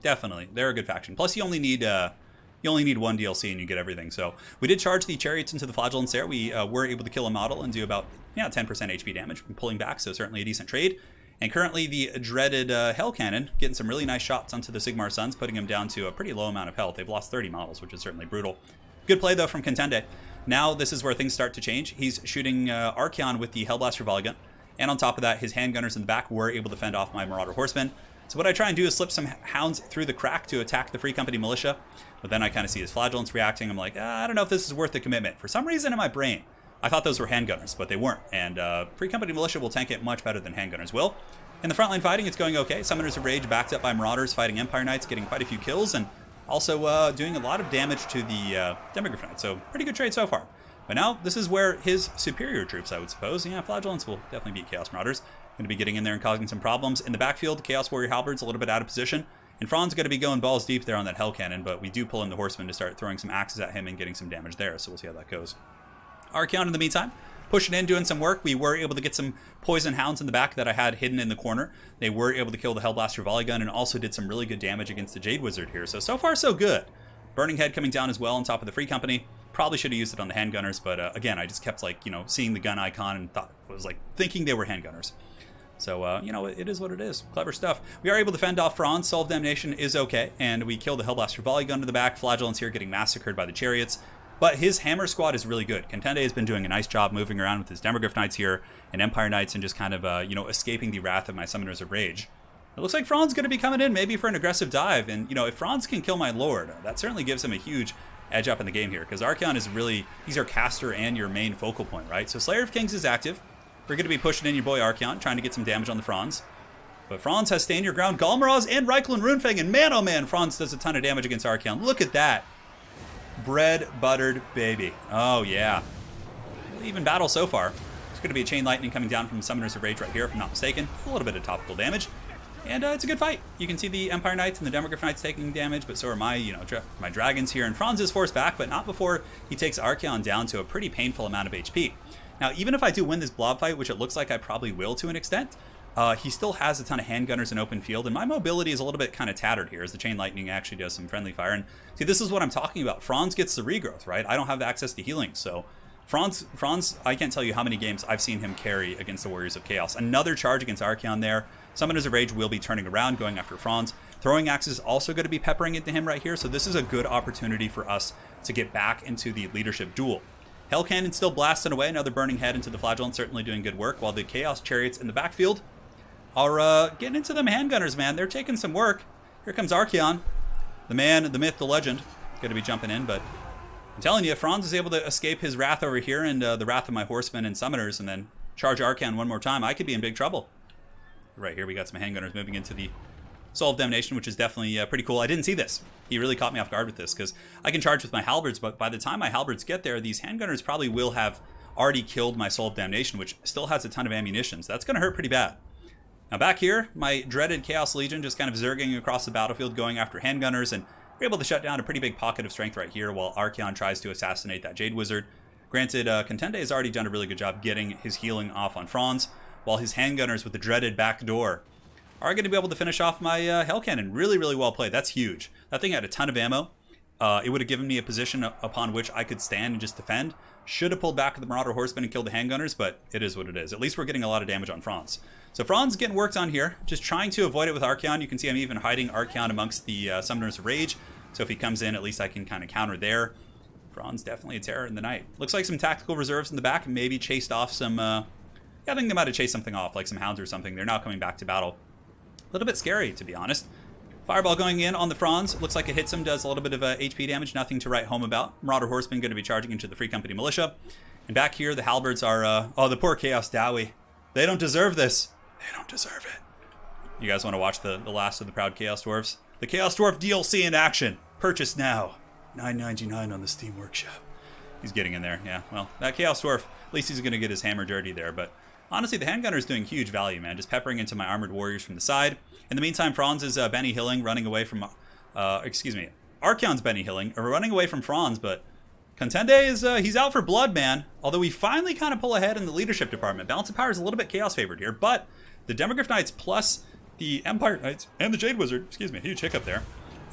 Definitely, they're a good faction. Plus, you only need one DLC and you get everything. So we did charge the Chariots into the Flagellants there. We were able to kill a model and do about 10% HP damage from pulling back. So certainly a decent trade. And currently the dreaded Hell Cannon getting some really nice shots onto the Sigmar Sons, putting them down to a pretty low amount of health. They've lost 30 models, which is certainly brutal. Good play though from Contende. Now this is where things start to change. He's shooting Archaon with the Hellblaster Volley Gun. And on top of that, his handgunners in the back were able to fend off my Marauder Horsemen. So what I try and do is slip some Hounds through the crack to attack the Free Company Militia. But then I kind of see his Flagellants reacting. I'm like, I don't know if this is worth the commitment. For some reason in my brain, I thought those were handgunners, but they weren't. And Free Company Militia will tank it much better than handgunners will. In the frontline fighting, it's going okay. Summoners of Rage backed up by Marauders fighting Empire Knights, getting quite a few kills, and also doing a lot of damage to the Demogryph Knights. So pretty good trade so far. But now, this is where his superior troops, I would suppose. Yeah, Flagellants will definitely beat Chaos Marauders. Going to be getting in there and causing some problems. In the backfield, Chaos Warrior Halberds a little bit out of position. And Franz going to be going balls deep there on that Hell Cannon, but we do pull in the Horsemen to start throwing some axes at him and getting some damage there, so we'll see how that goes. Archaon, in the meantime, pushing in, doing some work. We were able to get some Poison Hounds in the back that I had hidden in the corner. They were able to kill the Hellblaster Volley Gun and also did some really good damage against the Jade Wizard here. So far, so good. Burning Head coming down as well on top of the Free Company. Probably should have used it on the handgunners, but again, I just kept seeing the gun icon and thinking they were handgunners. So, it is what it is. Clever stuff. We are able to fend off Franz. Soul of Damnation is okay, and we kill the Hellblaster Volley Gun to the back. Flagellants here getting massacred by the Chariots. But his Hammer Squad is really good. Contende has been doing a nice job moving around with his Demogryph Knights here and Empire Knights and just kind of, escaping the wrath of my Summoners of Rage. It looks like Franz is going to be coming in maybe for an aggressive dive. And, if Franz can kill my Lord, that certainly gives him a huge edge up in the game here. Because Archaon is really, he's our caster and your main focal point, right? So Slayer of Kings is active. We're going to be pushing in your boy Archaon, trying to get some damage on the Franz. But Franz has Stand Your Ground, Galmaraz, and Reichland Runefang. And man, oh man, Franz does a ton of damage against Archaon. Look at that. Bread buttered baby. Oh yeah. Even battle so far. There's going to be a Chain Lightning coming down from Summoners of Rage right here, if I'm not mistaken. A little bit of topical damage. And it's a good fight. You can see the Empire Knights and the Demogryph Knights taking damage, but so are my, my dragons here. And Franz is forced back, but not before he takes Archaon down to a pretty painful amount of HP. Now, even if I do win this blob fight, which it looks like I probably will to an extent, he still has a ton of handgunners in open field, and my mobility is a little bit kind of tattered here as the Chain Lightning actually does some friendly fire. And see, this is what I'm talking about. Franz gets the regrowth, right? I don't have access to healing, so Franz, I can't tell you how many games I've seen him carry against the Warriors of Chaos. Another charge against Archaon there. Summoners of Rage will be turning around, going after Franz. Throwing Axe is also going to be peppering into him right here, so this is a good opportunity for us to get back into the leadership duel. Hell Cannon still blasting away, another Burning Head into the Flagellant, certainly doing good work, while the Chaos Chariots in the backfield are getting into them handgunners, man. They're taking some work. Here comes Archaon, the man, the myth, the legend. going to be jumping in, but I'm telling you, Franz is able to escape his wrath over here and the wrath of my horsemen and summoners and then charge Archaon one more time. I could be in big trouble. Right here, we got some handgunners moving into the Soul of Damnation, which is definitely pretty cool. I didn't see this. He really caught me off guard with this because I can charge with my halberds, but by the time my halberds get there, these handgunners probably will have already killed my Soul of Damnation, which still has a ton of ammunition. So that's going to hurt pretty bad. Now back here, my dreaded Chaos Legion just kind of zerging across the battlefield, going after handgunners, and we're able to shut down a pretty big pocket of strength right here while Archaon tries to assassinate that Jade Wizard. Granted, Contende has already done a really good job getting his healing off on Franz, while his handgunners with the dreaded back door are going to be able to finish off my Hell Cannon. Really, really well played. That's huge. That thing had a ton of ammo. It would have given me a position upon which I could stand and just defend. Should have pulled back with the Marauder Horsemen and killed the handgunners, but it is what it is. At least we're getting a lot of damage on Franz. So Franz getting worked on here, just trying to avoid it with Archaon. You can see I'm even hiding Archaon amongst the Summoners of Rage. So if he comes in, at least I can kind of counter there. Franz definitely a terror in the night. Looks like some tactical reserves in the back, maybe chased off some... yeah, I think they might have chased something off, like some hounds or something. They're now coming back to battle. A little bit scary, to be honest. Fireball going in on the Franz. Looks like it hits him, does a little bit of HP damage. Nothing to write home about. Marauder Horseman going to be charging into the Free Company Militia. And back here, the halberds are... oh, the poor Chaos Dowie. They don't deserve this. They don't deserve it. You guys want to watch the last of the Proud Chaos Dwarfs? The Chaos Dwarf DLC in action. Purchase now. $9.99 on the Steam Workshop. He's getting in there, yeah. Well, that Chaos Dwarf, at least he's going to get his hammer dirty there. But honestly, the handgunner is doing huge value, man. Just peppering into my armored warriors from the side. In the meantime, Franz is Benny Hilling, running away from... excuse me. Archaon's Benny Hilling, running away from Franz, but... Contende is, he's out for blood, man. Although we finally kind of pull ahead in the leadership department. Balance of power is a little bit chaos favored here, but the Demogryph Knights plus the Empire Knights and the Jade Wizard, excuse me, huge hiccup there,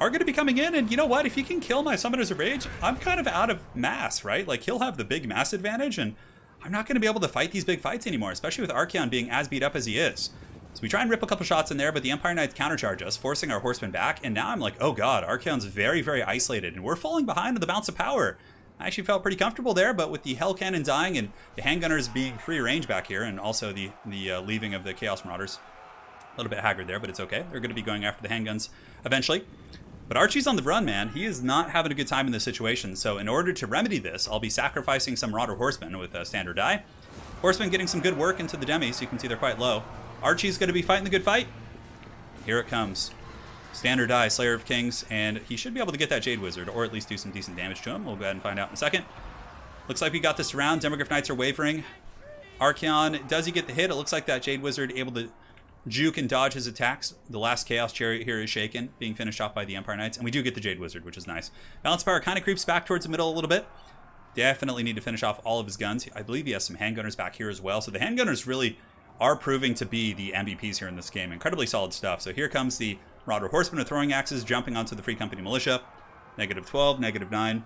are going to be coming in. And you know what? If he can kill my Summoners of Rage, I'm kind of out of mass, right? Like, he'll have the big mass advantage, and I'm not going to be able to fight these big fights anymore, especially with Archaon being as beat up as he is. So we try and rip a couple shots in there, but the Empire Knights countercharge us, forcing our horsemen back. And now I'm like, oh god, Archaon's very, very isolated, and we're falling behind on the Bounce of Power. I actually felt pretty comfortable there, but with the Hell Cannon dying and the handgunners being free range back here, and also the leaving of the Chaos Marauders, a little bit haggard there, but it's okay. They're going to be going after the handguns eventually. But Archie's on the run, man. He is not having a good time in this situation. So in order to remedy this, I'll be sacrificing some Marauder Horsemen with a standard die. Horsemen getting some good work into the demis. You can see they're quite low. Archie's going to be fighting the good fight. Here it comes. Standard die, Slayer of Kings, and he should be able to get that Jade Wizard, or at least do some decent damage to him. We'll go ahead and find out in a second. Looks like we got this round. Demogryph Knights are wavering. Archaon, does he get the hit? It looks like that Jade Wizard able to juke and dodge his attacks. The last Chaos Chariot here is shaken, being finished off by the Empire Knights, and we do get the Jade Wizard, which is nice. Balance Power kind of creeps back towards the middle a little bit. Definitely need to finish off all of his guns. I believe he has some handgunners back here as well, so the handgunners really are proving to be the MVPs here in this game. Incredibly solid stuff. So here comes the Marauder Horsemen with throwing axes, jumping onto the Free Company Militia. -12, -9,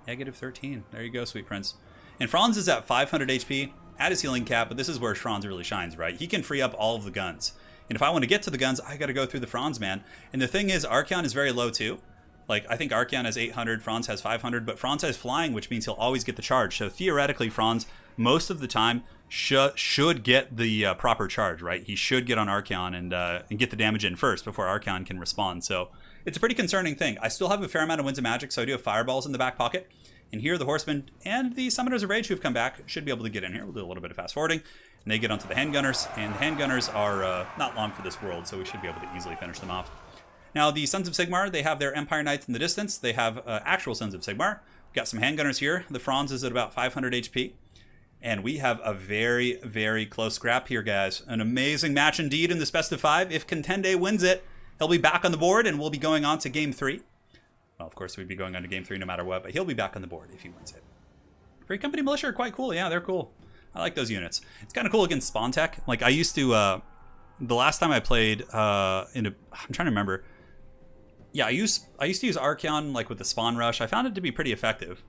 -13. There you go, sweet prince. And Franz is at 500 HP, at his healing cap, but this is where Franz really shines, right? He can free up all of the guns. And if I want to get to the guns, I got to go through the Franz, man. And the thing is, Archaon is very low too. Like, I think Archaon has 800, Franz has 500, but Franz has flying, which means he'll always get the charge. So theoretically, Franz, most of the time, should get the proper charge, right? He should get on Archaon and get the damage in first before Archaon can respond. So it's a pretty concerning thing. I still have a fair amount of Winds of Magic, so I do have Fireballs in the back pocket. And here the Horsemen and the Summoners of Rage who've come back should be able to get in here. We'll do a little bit of fast forwarding. And they get onto the Handgunners. And the Handgunners are not long for this world, so we should be able to easily finish them off. Now, the Sons of Sigmar, they have their Empire Knights in the distance. They have actual Sons of Sigmar. We've got some Handgunners here. The Franz is at about 500 HP. And we have a very, very close scrap here, guys. An amazing match indeed in this best of 5. If Contende wins it, he'll be back on the board, and we'll be going on to Game 3. Well, of course, we'd be going on to Game 3 no matter what, but he'll be back on the board if he wins it. Free Company Militia are quite cool. Yeah, they're cool. I like those units. It's kind of cool against Spawn Tech. Like, I used to... the last time I played I'm trying to remember. Yeah, I used to use Archaon, like, with the Spawn Rush. I found it to be pretty effective.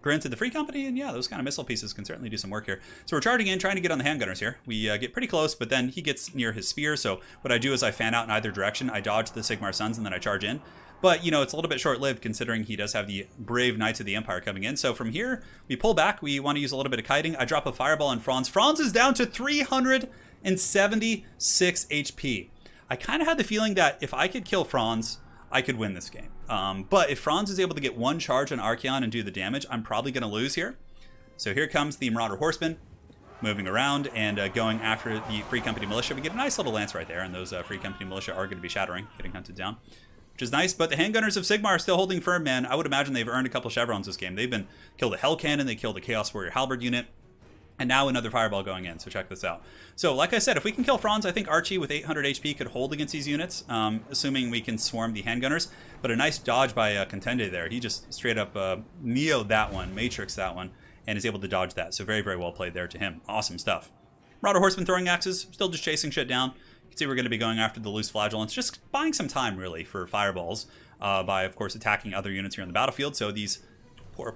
Granted, the Free Company, and yeah, those kind of missile pieces can certainly do some work here. So we're charging in, trying to get on the handgunners here. We get pretty close, but then he gets near his spear. So what I do is I fan out in either direction. I dodge the Sigmar Sons, and then I charge in. But, you know, it's a little bit short-lived considering he does have the brave Knights of the Empire coming in. So from here, we pull back. We want to use a little bit of kiting. I drop a Fireball on Franz. Franz is down to 376 HP. I kind of had the feeling that if I could kill Franz, I could win this game. But if Franz is able to get one charge on Archaon and do the damage, I'm probably going to lose here. So here comes the Marauder Horseman, moving around and going after the Free Company Militia. We get a nice little lance right there, and those Free Company Militia are going to be shattering, getting hunted down, which is nice. But the Handgunners of Sigmar are still holding firm, man. I would imagine they've earned a couple chevrons this game. They've been killed a Hell Cannon, they killed a Chaos Warrior Halberd unit, and now another Fireball going in, so check this out. So, like I said, if we can kill Franz, I think Archie with 800 HP could hold against these units, assuming we can swarm the Handgunners. But a nice dodge by Contende there. He just straight up Neo'd that one, Matrix that one, and is able to dodge that. So very, very well played there to him. Awesome stuff. Marauder Horseman throwing axes, still just chasing shit down. You can see we're going to be going after the loose flagellants, just buying some time, really, for fireballs by, of course, attacking other units here on the battlefield. So these poor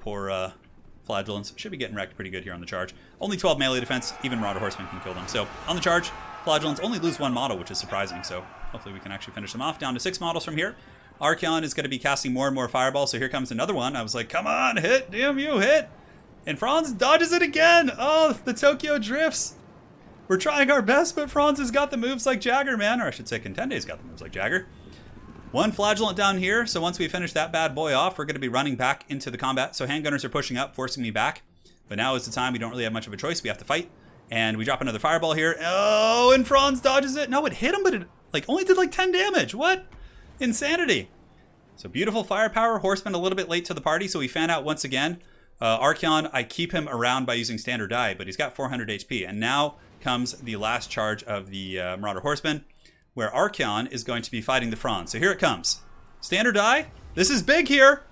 flagellants should be getting wrecked pretty good here on the charge. Only 12 melee defense, even Marauder Horseman can kill them. So on the charge, flagellants only lose one model, which is surprising. So hopefully we can actually finish them off. Down to 6 models from here. Archaon is going to be casting more and more fireballs. So here comes another one. I was like, come on, hit, damn you, hit. And Franz dodges it again. Oh, the Tokyo drifts. We're trying our best, but Franz has got the moves like Jagger, man. Or I should say Contende's got the moves like Jagger. One flagellant down here, so once we finish that bad boy off, we're going to be running back into the combat. So Handgunners are pushing up, forcing me back. But now is the time. We don't really have much of a choice. We have to fight. And we drop another fireball here. Oh, and Franz dodges it. No, it hit him, but it only did like 10 damage. What? Insanity. So beautiful firepower. Horseman a little bit late to the party, so we fan out once again. Archaon, I keep him around by using standard die, but he's got 400 HP. And now comes the last charge of the Marauder Horseman, where Archaon is going to be fighting the Franz. So here it comes. Standard die. This is big here.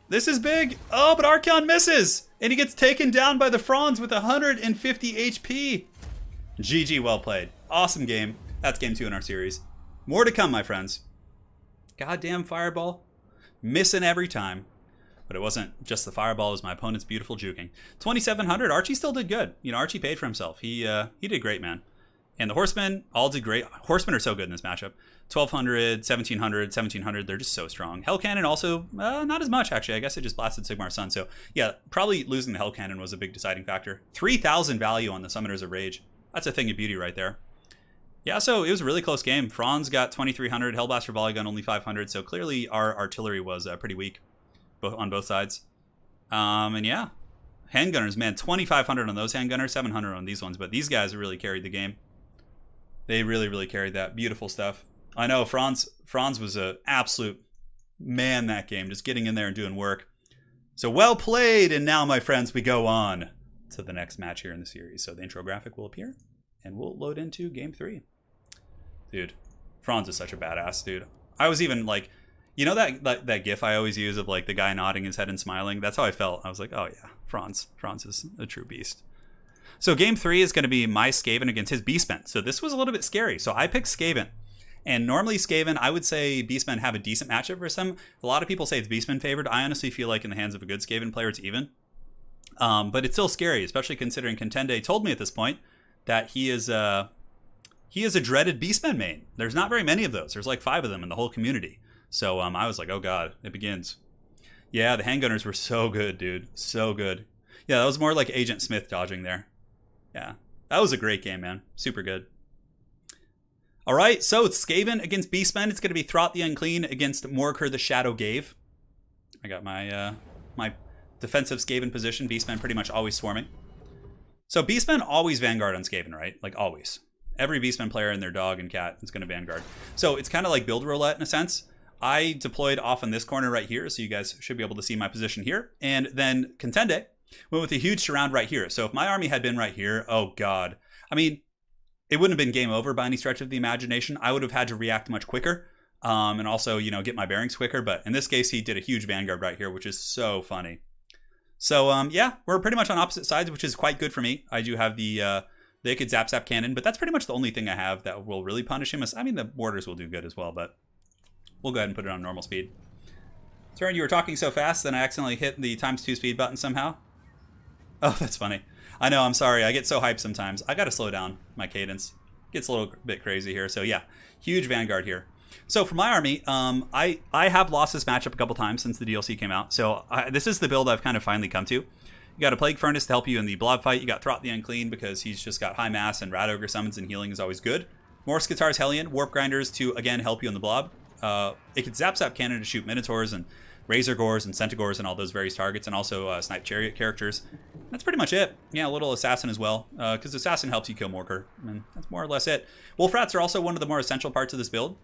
This is big. Oh, but Archaon misses. And he gets taken down by the Franz with 150 HP. GG, well played. Awesome game. That's game 2 in our series. More to come, my friends. Goddamn fireball. Missing every time. But it wasn't just the fireball, it was my opponent's beautiful juking. 2,700, Archie still did good. You know, Archie paid for himself. He did great, man. And the Horsemen all did great. Horsemen are so good in this matchup. 1,200, 1,700, 1,700, they're just so strong. Hell Cannon also, not as much, actually. I guess it just blasted Sigmar's Sun. So, yeah, probably losing the Hell Cannon was a big deciding factor. 3,000 value on the Summoners of Rage. That's a thing of beauty right there. Yeah, so it was a really close game. Franz got 2,300, Hellblaster Volley Gun only 500, so clearly our artillery was pretty weak on both sides. And yeah, handgunners, man, 2,500 on those handgunners, 700 on these ones, but these guys really carried the game. They really, really carried that. Beautiful stuff. I know Franz was an absolute man that game, just getting in there and doing work. So well played, and now, my friends, we go on to the next match here in the series. So the intro graphic will appear, and we'll load into game 3. Dude, Franz is such a badass, dude. I was even like, you know that gif I always use of like the guy nodding his head and smiling? That's how I felt. I was like, oh yeah, Franz is a true beast. So game 3 is going to be my Skaven against his Beastmen. So this was a little bit scary. So I picked Skaven. And normally Skaven, I would say Beastmen have a decent matchup versus them. A lot of people say it's Beastmen favored. I honestly feel like in the hands of a good Skaven player, it's even. But it's still scary, especially considering Contende told me at this point that he is a dreaded Beastmen main. There's not very many of those. There's like 5 of them in the whole community. So I was like, oh god, it begins. Yeah, the handgunners were so good, dude. So good. Yeah, that was more like Agent Smith dodging there. Yeah, that was a great game, man. Super good. All right, so it's Skaven against Beastmen. It's going to be Throt the Unclean against Morker the Shadow Gave. I got my my defensive Skaven position. Beastmen pretty much always swarming. So Beastmen always Vanguard on Skaven, right? Like always. Every Beastmen player and their dog and cat is going to Vanguard. So it's kind of like build roulette in a sense. I deployed off in this corner right here, so you guys should be able to see my position here. And then Contende went with a huge surround right here. So if my army had been right here, oh god. I mean, it wouldn't have been game over by any stretch of the imagination. I would have had to react much quicker and also, you know, get my bearings quicker. But in this case, he did a huge Vanguard right here, which is so funny. So, yeah, we're pretty much on opposite sides, which is quite good for me. I do have the could zap cannon, but that's pretty much the only thing I have that will really punish him. I mean, the borders will do good as well, but we'll go ahead and put it on normal speed. Turn, you were talking so fast, then I accidentally hit the ×2 speed button somehow. Oh, that's funny. I know, I'm sorry. I get so hyped sometimes. I got to slow down my cadence. Gets a little bit crazy here. So yeah, huge Vanguard here. So for my army, I have lost this matchup a couple times since the DLC came out. So this is the build I've kind of finally come to. You got a Plague Furnace to help you in the blob fight. You got Throt the Unclean because he's just got high mass and Rat Ogre summons and healing is always good. More Skitar's Hellion, Warp Grinders to again help you in the blob. it could zap cannon to shoot minotaurs and razor gores and centaurs and all those various targets, and also snipe chariot characters. That's pretty much it. Yeah, a little assassin as well, because assassin helps you kill Morker, and that's more or less it. Wolf rats are also one of the more essential parts of this build.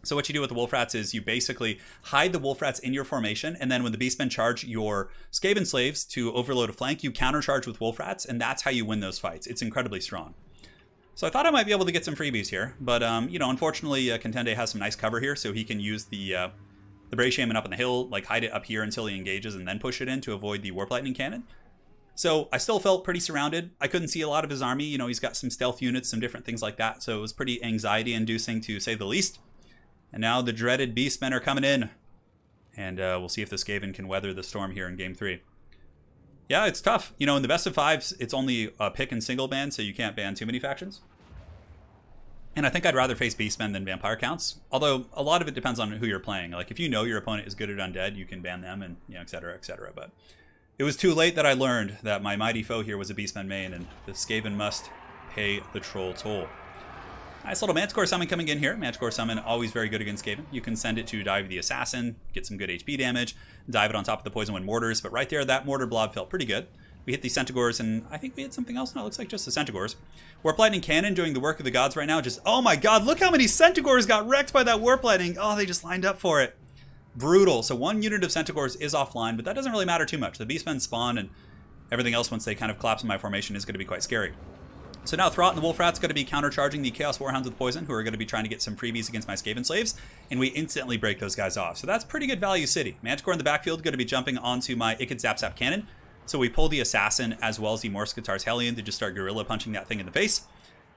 So what you do with the wolf rats is you basically hide the wolf rats in your formation, and then when the beastmen charge your Skaven slaves to overload a flank, you countercharge with wolf rats, and that's how you win those fights. It's incredibly strong. So I thought I might be able to get some freebies here, but you know, unfortunately, Contende has some nice cover here, so he can use the Brave Shaman up on the hill, like hide it up here until he engages, and then push it in to avoid the Warp Lightning Cannon. So I still felt pretty surrounded. I couldn't see a lot of his army. You know, he's got some stealth units, some different things like that, so it was pretty anxiety-inducing to say the least. And now the dreaded Beastmen are coming in. And we'll see if the Skaven can weather the storm here in Game 3. Yeah, it's tough. You know, in the best of fives, it's only a pick and single ban, so you can't ban too many factions. And I think I'd rather face Beastmen than Vampire Counts. Although, a lot of it depends on who you're playing. Like, if you know your opponent is good at Undead, you can ban them, and, you know, etc., etc. But it was too late that I learned that my mighty foe here was a Beastman main, and the Skaven must pay the troll toll. Nice little Manticore Summon coming in here. Manticore Summon, always very good against Skaven. You can send it to dive the Assassin, get some good HP damage, dive it on top of the Poison Wind Mortars, but right there, that Mortar Blob felt pretty good. We hit the Centaurs, and I think we hit something else. No, it looks like just the Centaurs. Warp Lightning Cannon doing the work of the gods right now. Just, oh my god, look how many Centaurs got wrecked by that Warp Lightning. Oh, they just lined up for it. Brutal. So one unit of Centaurs is offline, but that doesn't really matter too much. The Beastmen spawn, and everything else, once they kind of collapse in my formation, is going to be quite scary. So now Throt and the Wolf Rat's going to be countercharging the Chaos Warhounds with Poison, who are going to be trying to get some freebies against my Skaven slaves, and we instantly break those guys off. So that's pretty good value city. Manticore in the backfield going to be jumping onto my Ikid Zap Cannon. So we pull the Assassin as well as the Norska Hellion to just start gorilla punching that thing in the face.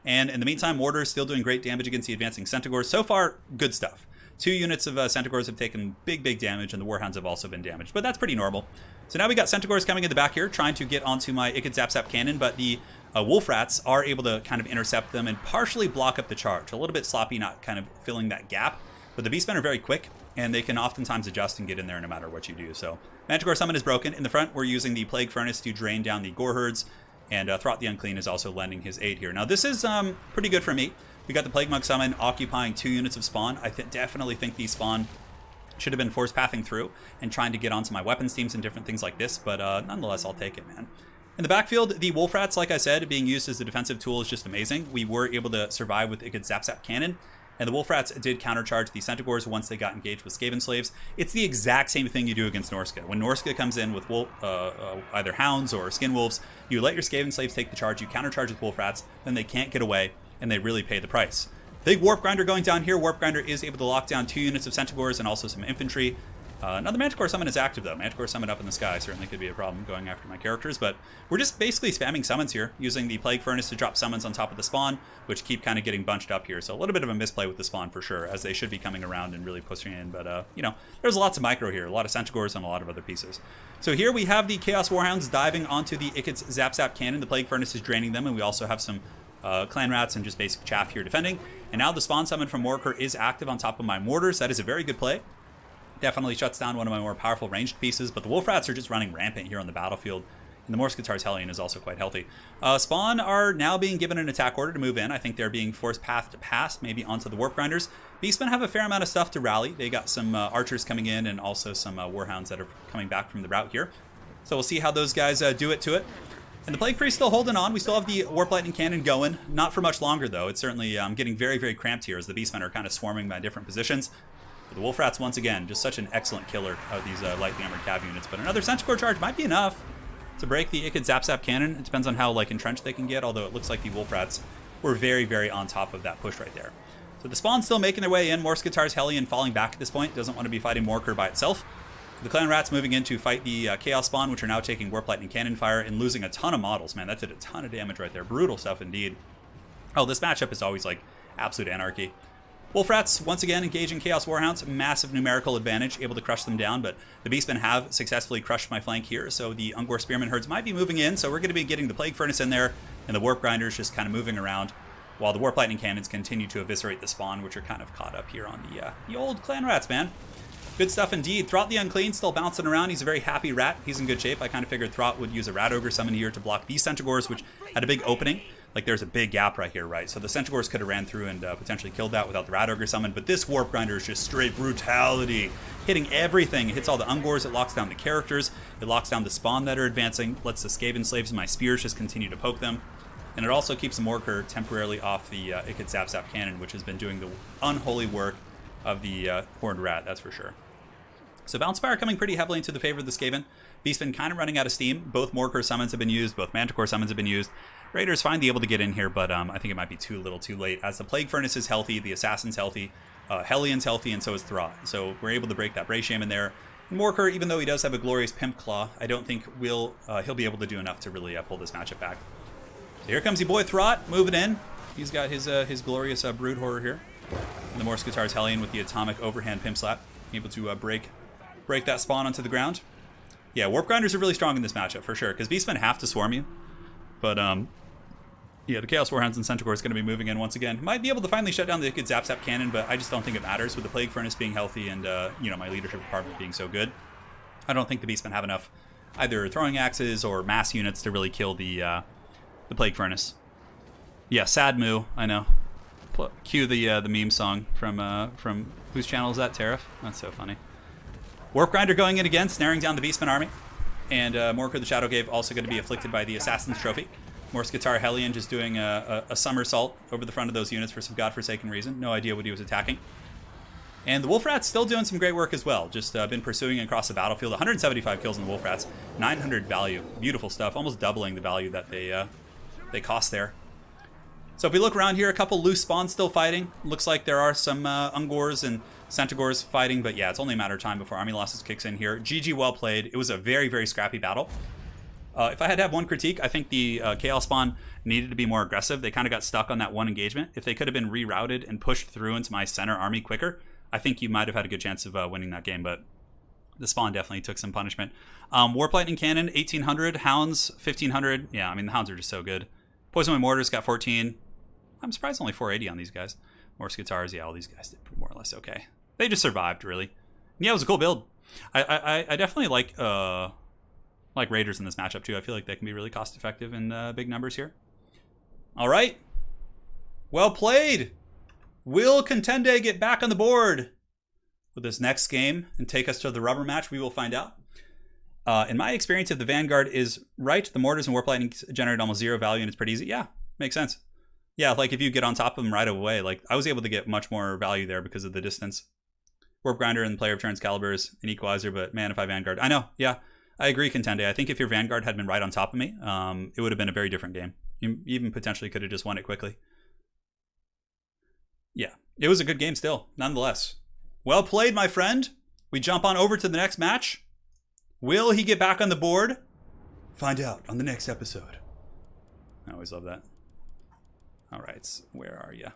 And in the meantime, Mortar is still doing great damage against the advancing Centaurs. So far, good stuff. 2 units of Centaurs have taken big damage, and the Warhounds have also been damaged, but that's pretty normal. So now we got Centaurs coming in the back here, trying to get onto my Ikid Zap Cannon, but the Wolf Rats are able to kind of intercept them and partially block up the charge. A little bit sloppy, not kind of filling that gap, but the Beastmen are very quick, and they can oftentimes adjust and get in there no matter what you do. So Manticore Summon is broken. In the front, we're using the Plague Furnace to drain down the Gore Herds, and Throt the Unclean is also lending his aid here. Now this is pretty good for me. We got the Plague Monk Summon occupying 2 units of spawn. I definitely think these spawn should have been force pathing through and trying to get onto my weapons teams and different things like this, but nonetheless, I'll take it, man. In the backfield, the Wolf Rats, like I said, being used as a defensive tool is just amazing. We were able to survive with Ikid Zap Cannon, and the Wolf Rats did countercharge the Centaurs once they got engaged with Skaven slaves. It's the exact same thing you do against Norska. When Norska comes in with either Hounds or Skin Wolves, you let your Skaven slaves take the charge, you countercharge with Wolf Rats, then they can't get away, and they really pay the price. Big Warp Grinder going down here. Warp Grinder is able to lock down 2 units of Centaurs and also some infantry. Another Manticore Summon is active, though. Manticore Summon up in the sky certainly could be a problem going after my characters, but we're just basically spamming summons here, using the Plague Furnace to drop summons on top of the spawn, which keep kind of getting bunched up here. So a little bit of a misplay with the spawn for sure, as they should be coming around and really pushing in, but, you know, there's lots of micro here, a lot of Centaurs and a lot of other pieces. So here we have the Chaos Warhounds diving onto the Ikid's Zap Cannon. The Plague Furnace is draining them, and we also have some Clan Rats and just basic chaff here defending. And now the spawn summon from Morker is active on top of my mortars. That is a very good play. Definitely shuts down one of my more powerful ranged pieces, but the Wolf Rats are just running rampant here on the battlefield. And the Norska Hellion is also quite healthy. Spawn are now being given an attack order to move in. I think they're being forced pathed past, maybe onto the Warp Grinders. Beastmen have a fair amount of stuff to rally. They got some archers coming in and also some Warhounds that are coming back from the route here. So we'll see how those guys do it to it. And the Plague Priest still holding on. We still have the Warp Lightning Cannon going. Not for much longer, though. It's certainly getting very cramped here as the Beastmen are kind of swarming by different positions. But the Wolf Rats, once again, just such an excellent killer of these lightly armored cav units. But another Centaur charge might be enough to break the Ikid Zap Cannon. It depends on how entrenched they can get, although it looks like the Wolf Rats were very on top of that push right there. So the spawn's still making their way in. Morskatar's Hellion falling back at this point. Doesn't want to be fighting Morker by itself. The Clan Rats moving in to fight the Chaos Spawn, which are now taking Warp Lightning Cannon fire and losing a ton of models. Man, that did a ton of damage right there. Brutal stuff indeed. Oh, this matchup is always absolute anarchy. Wolf Rats, once again, engaging Chaos Warhounds. Massive numerical advantage, able to crush them down, but the Beastmen have successfully crushed my flank here, so the Ungor Spearman herds might be moving in, so we're going to be getting the Plague Furnace in there, and the Warp Grinders just kind of moving around, while the Warp Lightning Cannons continue to eviscerate the spawn, which are kind of caught up here on the old Clan Rats, man. Good stuff indeed. Throt the Unclean still bouncing around. He's a very happy rat. He's in good shape. I kind of figured Throt would use a Rat Ogre summon here to block these Centaurs, which had a big opening. like there's a big gap right here, right? So the Centaurs could have ran through and potentially killed that without the Rat Ogre summon, but this Warp Grinder is just straight brutality, hitting everything. It hits all the Ungors, it locks down the characters, it locks down the spawn that are advancing, lets the Skaven slaves and my spears just continue to poke them, and it also keeps the Morker temporarily off the Ikit Zap Zap cannon, which has been doing the unholy work of the Horned Rat, that's for sure. So Bounce Spire coming pretty heavily into the favor of the Skaven. Beastmen kind of running out of steam. Both Morker summons have been used, both Manticore summons have been used. Raiders finally able to get in here, but I think it might be too little too late. As the Plague Furnace is healthy, the Assassin's healthy, Hellion's healthy, and so is Thra. So we're able to break that Bray Shame in there. And Morker, even though he does have a glorious Pimp Claw, I don't think he'll be able to do enough to really pull this matchup back. So here comes your boy Throt, moving in. He's got his glorious Brood Horror here. And the Morse Guitar's Hellion with the Atomic Overhand Pimp Slap, able to break that spawn onto the ground. Yeah, Warp Grinders are really strong in this matchup, for sure, because Beastmen have to swarm you. But, yeah, the Chaos Warhounds and Centaur is going to be moving in once again. Might be able to finally shut down the Ikit Zap Zap cannon, but I just don't think it matters with the Plague Furnace being healthy and, you know, my leadership department being so good. I don't think the Beastmen have enough either throwing axes or mass units to really kill the Plague Furnace. Yeah, sad moo, I know. Cue the meme song from whose channel is that? Tariff? That's so funny. Warp Grinder going in again, snaring down the Beastmen army. And Morker the Shadowgave also going to be afflicted by the Assassin's Trophy. Morse Guitar Hellion just doing a somersault over the front of those units for some godforsaken reason. No idea what he was attacking. And the Wolf Rat's still doing some great work as well. Just been pursuing across the battlefield. 175 kills in the Wolf Rats. 900 value. Beautiful stuff. Almost doubling the value that they cost there. So if we look around here, a couple loose spawns still fighting. Looks like there are some Ungors and Centaurs fighting, but yeah, it's only a matter of time before Army Losses kicks in here. GG, well played. It was a very, very scrappy battle. If I had to have one critique, I think the Chaos Spawn needed to be more aggressive. They kind of got stuck on that one engagement. If they could have been rerouted and pushed through into my center army quicker, I think you might have had a good chance of winning that game, but the Spawn definitely took some punishment. Warp Lightning Cannon, 1800. Hounds, 1500. Yeah, I mean, the Hounds are just so good. Poison Wind Mortars got 14. I'm surprised only 480 on these guys. Morse Guitars, yeah, all these guys did more or less okay. They just survived, really. Yeah, it was a cool build. I definitely like Raiders in this matchup, too. I feel like they can be really cost-effective in big numbers here. All right. Well played. Will Contende get back on the board with this next game and take us to the rubber match? We will find out. In my experience, if the Vanguard is right, the Mortars and Warp Lightning generate almost zero value, and it's pretty easy. Yeah, makes sense. Yeah, like if you get on top of them right away, like I was able to get much more value there because of the distance. Warp Grinder and Player of Turns Caliber is an equalizer, but man, if I Vanguard, I know, yeah, I agree, Contende. I think if your Vanguard had been right on top of me, it would have been a very different game. You even potentially could have just won it quickly. Yeah, it was a good game still, nonetheless. Well played, my friend. We jump on over to the next match. Will he get back on the board? Find out on the next episode. I always love that. All right, where are you?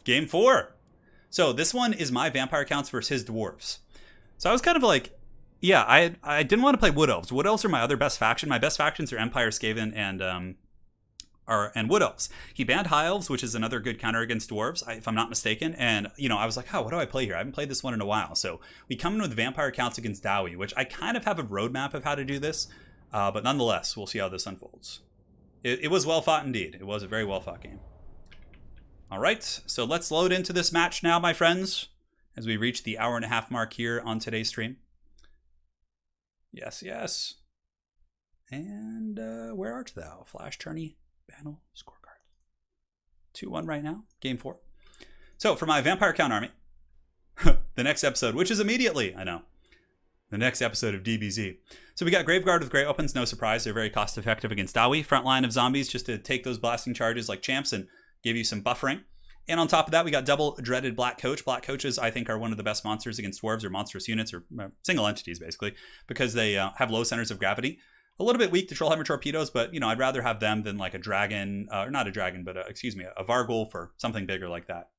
Game 4. So this one is my Vampire Counts versus his Dwarves. So I was kind of like, yeah, I didn't want to play Wood Elves. Wood Elves are my other best faction. My best factions are Empire, Skaven, and Wood Elves. He banned High Elves, which is another good counter against Dwarves, if I'm not mistaken. And, you know, I was like, oh, what do I play here? I haven't played this one in a while. So we come in with Vampire Counts against Dowie, which I kind of have a roadmap of how to do this. But nonetheless, we'll see how this unfolds. It was well fought indeed. It was a very well fought game. All right, so let's load into this match now, my friends, as we reach the hour-and-a-half mark here on today's stream. Yes, yes. And where art thou? Flash tourney, battle, scorecard. 2-1 right now, game 4. So for my Vampire Count army, the next episode, which is immediately, I know, the next episode of DBZ. So we got Graveguard with Grey Opens, no surprise. They're very cost-effective against Dowie. Front line of zombies just to take those blasting charges like champs and give you some buffering. And on top of that, we got double dreaded Black Coach. Black Coaches, I think, are one of the best monsters against dwarves or monstrous units or single entities, basically, because they have low centers of gravity. A little bit weak to Trollhammer Torpedoes, but, you know, I'd rather have them than like a dragon, or not a dragon, but a Vargul for something bigger like that.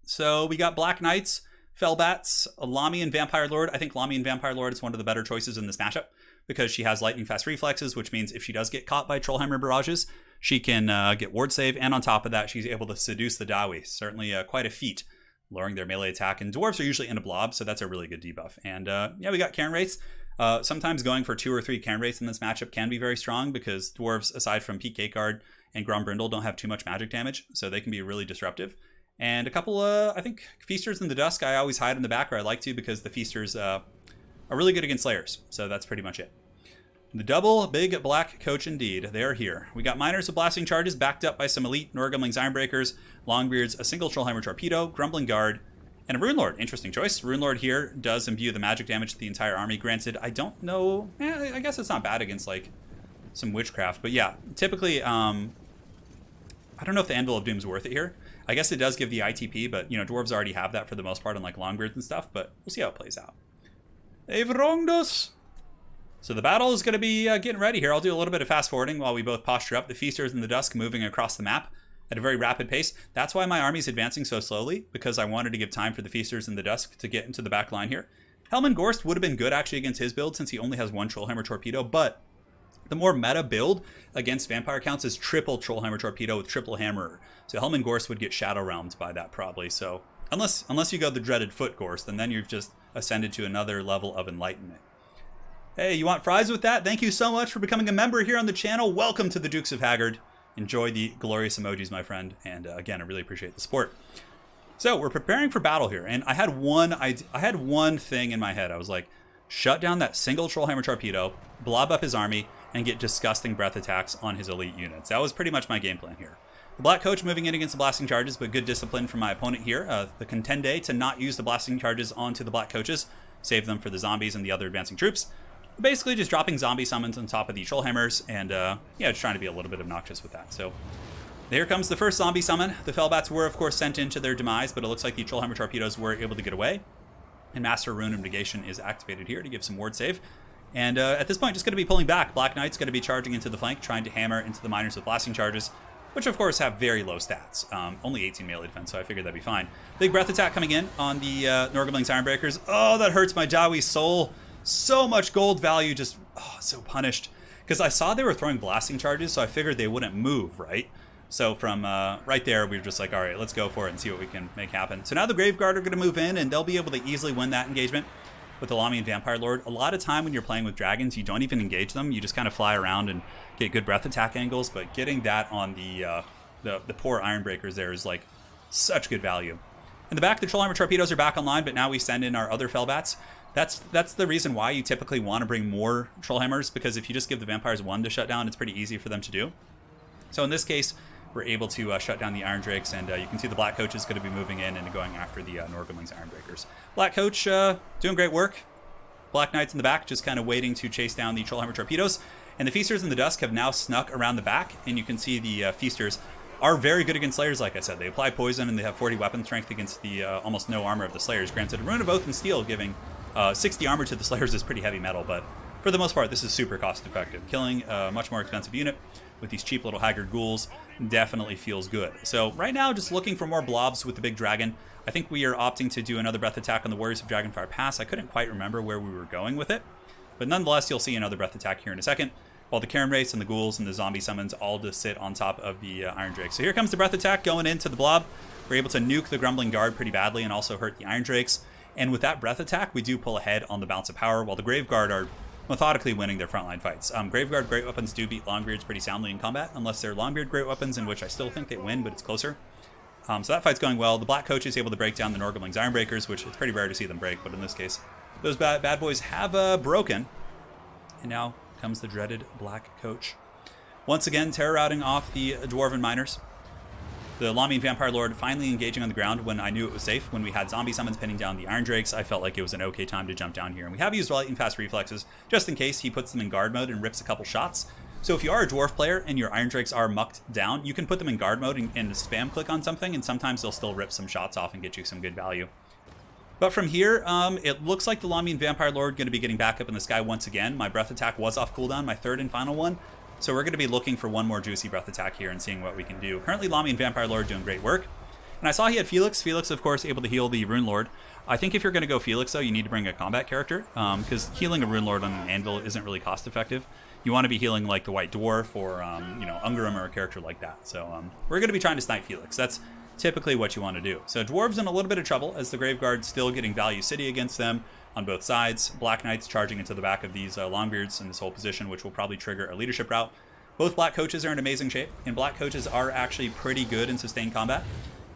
So we got Black Knights, Fellbats, Lamian Vampire Lord. I think Lamian Vampire Lord is one of the better choices in this matchup because she has lightning fast reflexes, which means if she does get caught by Trollhammer barrages, she can get ward save, and on top of that, she's able to seduce the Dowie. Certainly quite a feat, lowering their melee attack. And dwarves are usually in a blob, so that's a really good debuff. And yeah, we got Karen Wraiths. Sometimes going for 2 or 3 Cairn Wraiths in this matchup can be very strong because Dwarves, aside from PK Guard and Grombrindle, don't have too much magic damage, so they can be really disruptive. And a couple, I think, Feasters in the Dusk I always hide in the back, or I like to, because the Feasters are really good against Slayers, so that's pretty much it. The double big black coach indeed. They are here. We got Miners with Blasting Charges backed up by some elite Norgumlings Ironbreakers, Longbeards, a single Trollhammer Torpedo, Grumbling Guard, and a Rune Lord. Interesting choice. Rune Lord here does imbue the magic damage to the entire army. Granted, I don't know. I guess it's not bad against like some Witchcraft. But yeah, typically, I don't know if the Anvil of Doom is worth it here. I guess it does give the ITP, but you know, Dwarves already have that for the most part on like Longbeards and stuff. But we'll see how it plays out. They've wronged us. So the battle is going to be getting ready here. I'll do a little bit of fast forwarding while we both posture up. The Feasters in the Dusk moving across the map at a very rapid pace. That's why my army's advancing so slowly, because I wanted to give time for the Feasters in the Dusk to get into the back line here. Helman Gorst would have been good actually against his build since he only has 1 Trollhammer Torpedo, but the more meta build against Vampire counts is triple Trollhammer Torpedo with triple Hammerer. So Helman Gorst would get Shadow Realmed by that probably. So unless you go the dreaded Foot Gorst, and then you've just ascended to another level of enlightenment. Hey, you want fries with that? Thank you so much for becoming a member here on the channel. Welcome to the Dukes of Haggard. Enjoy the glorious emojis, my friend. And again, I really appreciate the support. So we're preparing for battle here. And I had one thing in my head. I was like, shut down that single Trollhammer Torpedo, blob up his army, and get disgusting breath attacks on his elite units. That was pretty much my game plan here. The Black Coach moving in against the Blasting Charges, but good discipline from my opponent here. The Contende to not use the Blasting Charges onto the Black Coaches, save them for the zombies and the other advancing troops. Basically just dropping zombie summons on top of the Trollhammers and yeah, just trying to be a little bit obnoxious with that. So here comes the first zombie summon. The Fellbats were of course sent into their demise, but it looks like the Trollhammer Torpedoes were able to get away. And Master Rune of Negation is activated here to give some ward save. And at this point, just going to be pulling back. Black Knight's going to be charging into the flank, trying to hammer into the Miners with Blasting Charges, which of course have very low stats. Only 18 melee defense, so I figured that'd be fine. Big breath attack coming in on the Norgumlings Ironbreakers. Oh, that hurts my Dawi's soul. So much gold value, just so punished. Because I saw they were throwing Blasting Charges, so I figured they wouldn't move, right? So from right there, we were just like, all right, let's go for it and see what we can make happen. So now the Graveguard are going to move in, and they'll be able to easily win that engagement with the Lamian Vampire Lord. A lot of time when you're playing with dragons, you don't even engage them. You just kind of fly around and get good breath attack angles, but getting that on the poor Ironbreakers there is like such good value. In the back, the Trollhammer Torpedoes are back online, but now we send in our other Fellbats. That's the reason why you typically want to bring more Trollhammers, because if you just give the Vampires 1 to shut down, it's pretty easy for them to do. So in this case, we're able to shut down the Iron Drakes, and you can see the Black Coach is going to be moving in and going after the Norgumlings Ironbreakers. Black Coach doing great work. Black Knights in the back just kind of waiting to chase down the Trollhammer Torpedoes. And the Feasters in the Dusk have now snuck around the back, and you can see the Feasters are very good against Slayers, like I said. They apply poison, and they have 40 weapon strength against the almost no armor of the Slayers. Granted, Rune of Oath and Steel giving 60 armor to the Slayers is pretty heavy metal, but for the most part, this is super cost effective. Killing a much more expensive unit with these cheap little Haggard ghouls definitely feels good. So right now, just looking for more blobs with the big dragon. I think we are opting to do another breath attack on the Warriors of Dragonfire Pass. I couldn't quite remember where we were going with it, but nonetheless, you'll see another breath attack here in a second, while the Cairn Wraiths and the ghouls and the zombie summons all just sit on top of the Iron Drake. So here comes the breath attack going into the blob. We're able to nuke the Grumbling Guard pretty badly and also hurt the Iron Drakes. And with that breath attack, we do pull ahead on the Bounce of Power, while the Graveguard are methodically winning their frontline fights. Graveguard Great Weapons do beat Longbeards pretty soundly in combat, unless they're Longbeard Great Weapons, in which I still think they win, but it's closer. So that fight's going well. The Black Coach is able to break down the Norgumlings Ironbreakers, which it's pretty rare to see them break, but in this case, those bad boys have broken. And now comes the dreaded Black Coach. Once again, terror routing off the Dwarven Miners. The Lamian Vampire Lord finally engaging on the ground when I knew it was safe. When we had zombie summons pinning down the Iron Drakes, I felt like it was an okay time to jump down here. And we have used lightning fast reflexes just in case he puts them in guard mode and rips a couple shots. So if you are a Dwarf player and your Iron Drakes are mucked down, you can put them in guard mode and spam click on something, and sometimes they'll still rip some shots off and get you some good value. But from here, it looks like the Lamian Vampire Lord going to be getting back up in the sky once again. My breath attack was off cooldown, my third and final one. So we're going to be looking for one more juicy breath attack here and seeing what we can do. Currently, Lamian Vampire Lord doing great work. And I saw he had Felix. Felix, of course, able to heal the Rune Lord. I think if you're going to go Felix, though, you need to bring a combat character, because healing a Rune Lord on an Anvil isn't really cost effective. You want to be healing like the White Dwarf or, you know, Ungarum or a character like that. So we're going to be trying to snipe Felix. That's typically what you want to do. So Dwarves in a little bit of trouble as the Graveguard's still getting Value City against them on both sides. Black Knights charging into the back of these Longbeards in this whole position, which will probably trigger a leadership route. Both Black Coaches are in amazing shape, and Black Coaches are actually pretty good in sustained combat,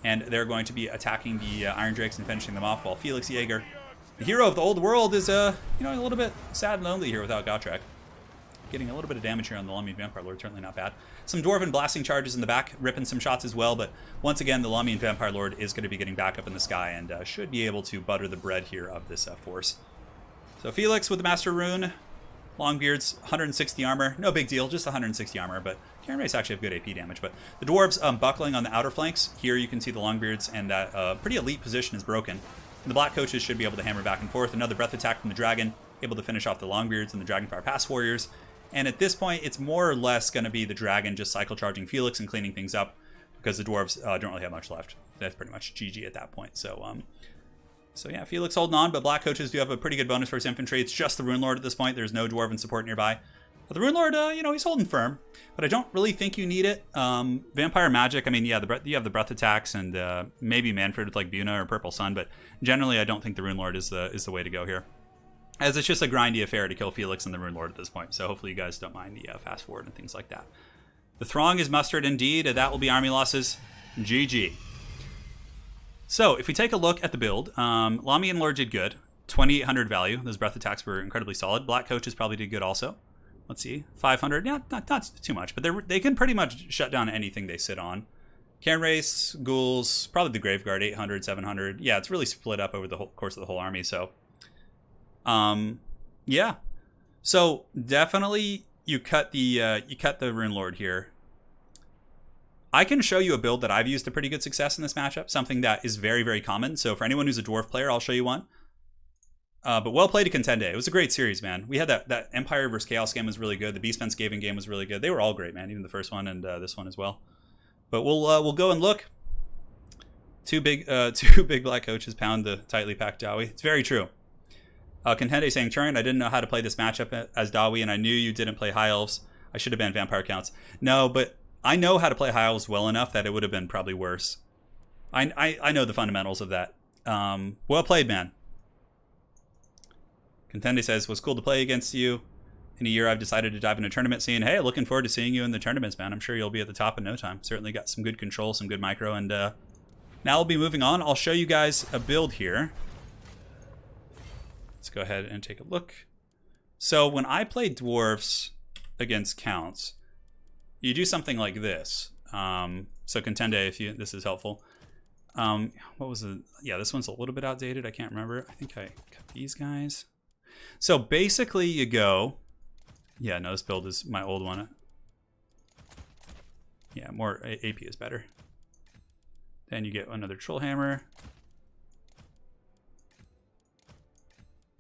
and they're going to be attacking the Iron Drakes and finishing them off, while Felix Jaeger, the hero of the old world, is a little bit sad and lonely here without Gotrek. Getting a little bit of damage here on the Lamian Vampire Lord, certainly not bad. Some Dwarven blasting charges in the back, ripping some shots as well, but once again, the Lamian Vampire Lord is going to be getting back up in the sky and should be able to butter the bread here of this force. So Felix with the Master Rune, Longbeards, 160 armor, no big deal, just 160 armor, but Karen Race actually have good AP damage. But the Dwarves buckling on the outer flanks. Here you can see the Longbeards, and that pretty elite position is broken. And the Black Coaches should be able to hammer back and forth. Another breath attack from the Dragon, able to finish off the Longbeards and the Dragonfire Pass Warriors. And at this point, it's more or less going to be the Dragon just cycle charging Felix and cleaning things up, because the Dwarves don't really have much left. That's pretty much GG at that point. So yeah, Felix holding on, but Black Coaches do have a pretty good bonus for his infantry. It's just the Rune Lord at this point. There's no Dwarven support nearby. But the Rune Lord, he's holding firm, but I don't really think you need it. Vampire Magic, I mean, yeah, you have the breath attacks and maybe Manfred with like Buna or Purple Sun, but generally I don't think the Rune Lord is the way to go here, as it's just a grindy affair to kill Felix and the Rune Lord at this point. So hopefully you guys don't mind the fast forward and things like that. The Throng is mustered indeed. That will be army losses. GG. So if we take a look at the build, Lamian Lord did good. 2,800 value. Those breath attacks were incredibly solid. Black Coaches probably did good also. Let's see, 500. Yeah, not too much, but they can pretty much shut down anything they sit on. Cairn Race, Ghouls, probably the Graveguard, 800, 700. Yeah, it's really split up over the whole course of the whole army. So, yeah. So definitely you cut the Rune Lord here. I can show you a build that I've used to pretty good success in this matchup, something that is very, very common. So for anyone who's a Dwarf player, I'll show you one. But well played to Contende. It was a great series, man. We had that Empire versus Chaos game was really good. The Beastmen Skaven game was really good. They were all great, man. Even the first one and this one as well. But we'll go and look. Two big Black Coaches pound the tightly packed Dawi. It's very true. Contende saying, Turin, I didn't know how to play this matchup as Dawi, and I knew you didn't play High Elves. I should have banned Vampire Counts. No, but I know how to play High Elves well enough that it would have been probably worse. I know the fundamentals of that. Well played, man. Contende says, was cool to play against you. In a year, I've decided to dive into tournament scene. Hey, looking forward to seeing you in the tournaments, man. I'm sure you'll be at the top in no time. Certainly got some good control, some good micro, and now we'll be moving on. I'll show you guys a build here. Let's go ahead and take a look. So when I play Dwarfs against Counts, you do something like this. So Contende, this is helpful. What was it? Yeah, this one's a little bit outdated. I can't remember. I think I cut these guys. So basically you go, yeah, no, this build is my old one. Yeah, more AP is better. Then you get another Troll Hammer.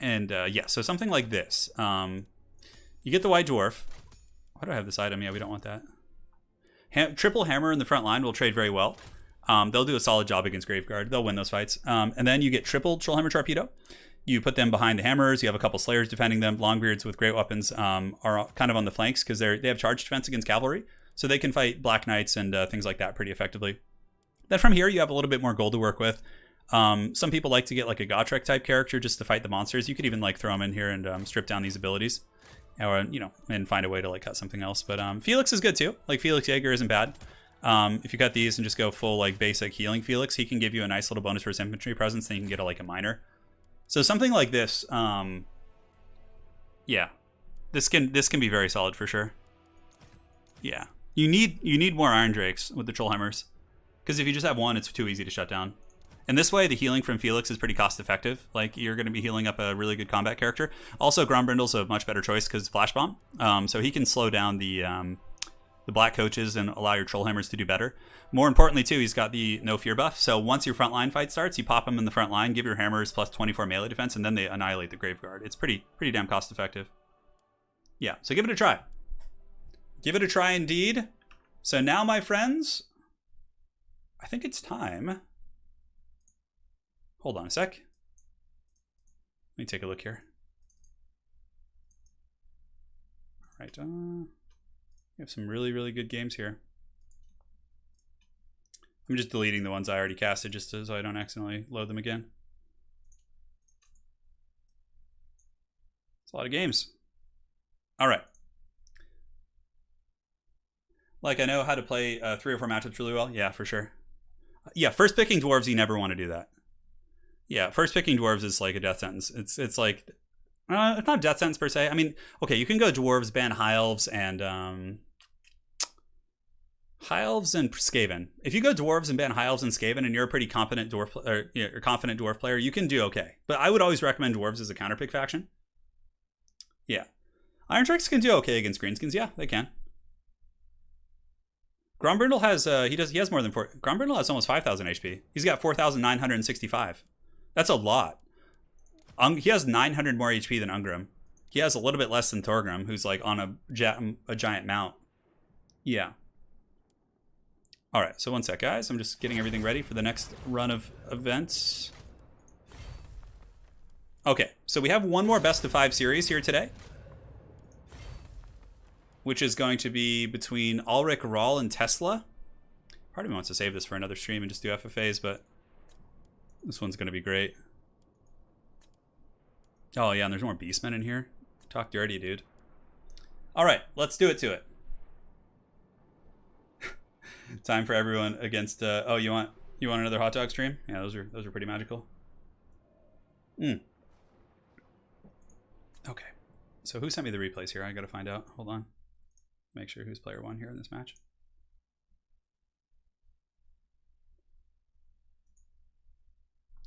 And yeah, so something like this. You get the White Dwarf. Why do I have this item? Yeah, we don't want that. Triple Hammer in the front line will trade very well. They'll do a solid job against Graveguard. They'll win those fights. And then you get triple Troll Hammer Torpedo. You put them behind the hammers. You have a couple Slayers defending them. Longbeards with great weapons are kind of on the flanks because they have charge defense against cavalry. So they can fight Black Knights and things like that pretty effectively. Then from here, you have a little bit more gold to work with. Some people like to get like a Gotrek type character just to fight the monsters. You could even like throw them in here and strip down these abilities. Or, and find a way to like cut something else. But Felix is good too. Like Felix Jaeger isn't bad. If you cut these and just go full like basic healing Felix, he can give you a nice little bonus for his infantry presence. Then you can get a minor. So something like this, yeah, this can be very solid for sure. Yeah, you need more Iron Drakes with the Troll Hammers, because if you just have one, it's too easy to shut down. And this way, the healing from Felix is pretty cost effective. Like you're going to be healing up a really good combat character. Also, Grombrindle's a much better choice because Flash Bomb, so he can slow down the Black Coaches and allow your Troll Hammers to do better. More importantly, too, he's got the No Fear buff. So once your frontline fight starts, you pop him in the front line, give your hammers plus 24 melee defense, and then they annihilate the Graveguard. It's pretty damn cost effective. Yeah, so give it a try. Give it a try indeed. So now, my friends, I think it's time. Hold on a sec. Let me take a look here. All right, we have some really, really good games here. I'm just deleting the ones I already casted just so I don't accidentally load them again. It's a lot of games. All right. Like, I know how to play 3 or 4 matchups really well. Yeah, for sure. Yeah, first picking dwarves, you never want to do that. Yeah, first picking dwarves is like a death sentence. It's like, it's not a death sentence per se. I mean, okay, you can go dwarves, ban high elves, and Skaven. If you go dwarves and ban high elves and Skaven, and you're a pretty competent dwarf player, you can do okay. But I would always recommend dwarves as a counterpick faction. Yeah, Iron Tricks can do okay against Greenskins. Yeah, they can. Grombrindle has he has more than 4. Grombrindle has almost 5,000 HP. He's got 4,965. That's a lot. He has 900 more HP than Ungrim. He has a little bit less than Thorgrim, who's like on a giant mount. Yeah. All right, so one sec, guys. I'm just getting everything ready for the next run of events. Okay, so we have one more best of 5 series here today, which is going to be between Ulrich Rahl and Tesla. Part of me wants to save this for another stream and just do FFAs, but this one's going to be great. Oh, yeah, and there's more Beastmen in here. Talk dirty, dude. All right, let's do it to it. Time for everyone against... oh, you want another hot dog stream? Yeah, those are pretty magical. Okay. So who sent me the replays here? I got to find out. Hold on. Make sure who's player 1 here in this match.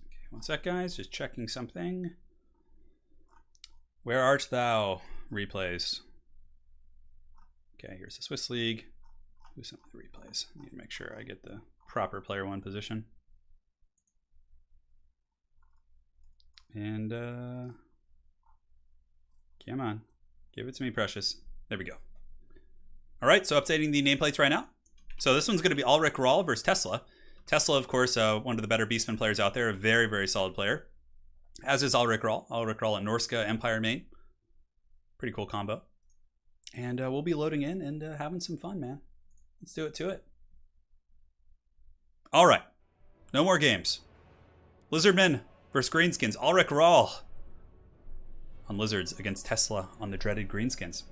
Okay, one sec, guys. Just checking something. Where art thou? Replays. Okay, here's the Swiss League. Who sent me the replays? I need to make sure I get the proper player 1 position. And come on. Give it to me, precious. There we go. All right, so updating the nameplates right now. So this one's going to be Ulrich Rahl versus Tesla. Tesla, of course, one of the better Beastmen players out there. A very, very solid player. As is Ulrich Rahl. Ulrich Rahl at Norska, Empire main. Pretty cool combo. And we'll be loading in and having some fun, man. Let's do it to it. All right. No more games. Lizardmen versus Greenskins. Ulrich Rahl on Lizards against Tesla on the dreaded Greenskins.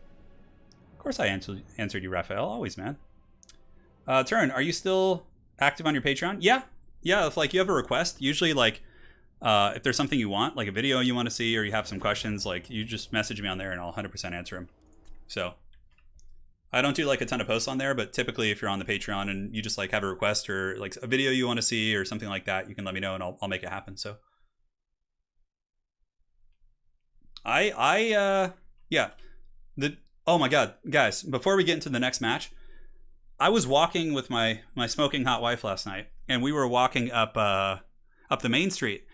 Of course I answered you, Raphael. Always, man. Turin, are you still active on your Patreon? Yeah. Yeah, if like you have a request, usually like if there's something you want, like a video you want to see or you have some questions, like you just message me on there and I'll 100% answer them. So I don't do like a ton of posts on there, but typically if you're on the Patreon and you just like have a request or like a video you want to see or something like that, you can let me know and I'll make it happen. So yeah. Oh my God, guys, before we get into the next match, I was walking with my smoking hot wife last night and we were walking up the main street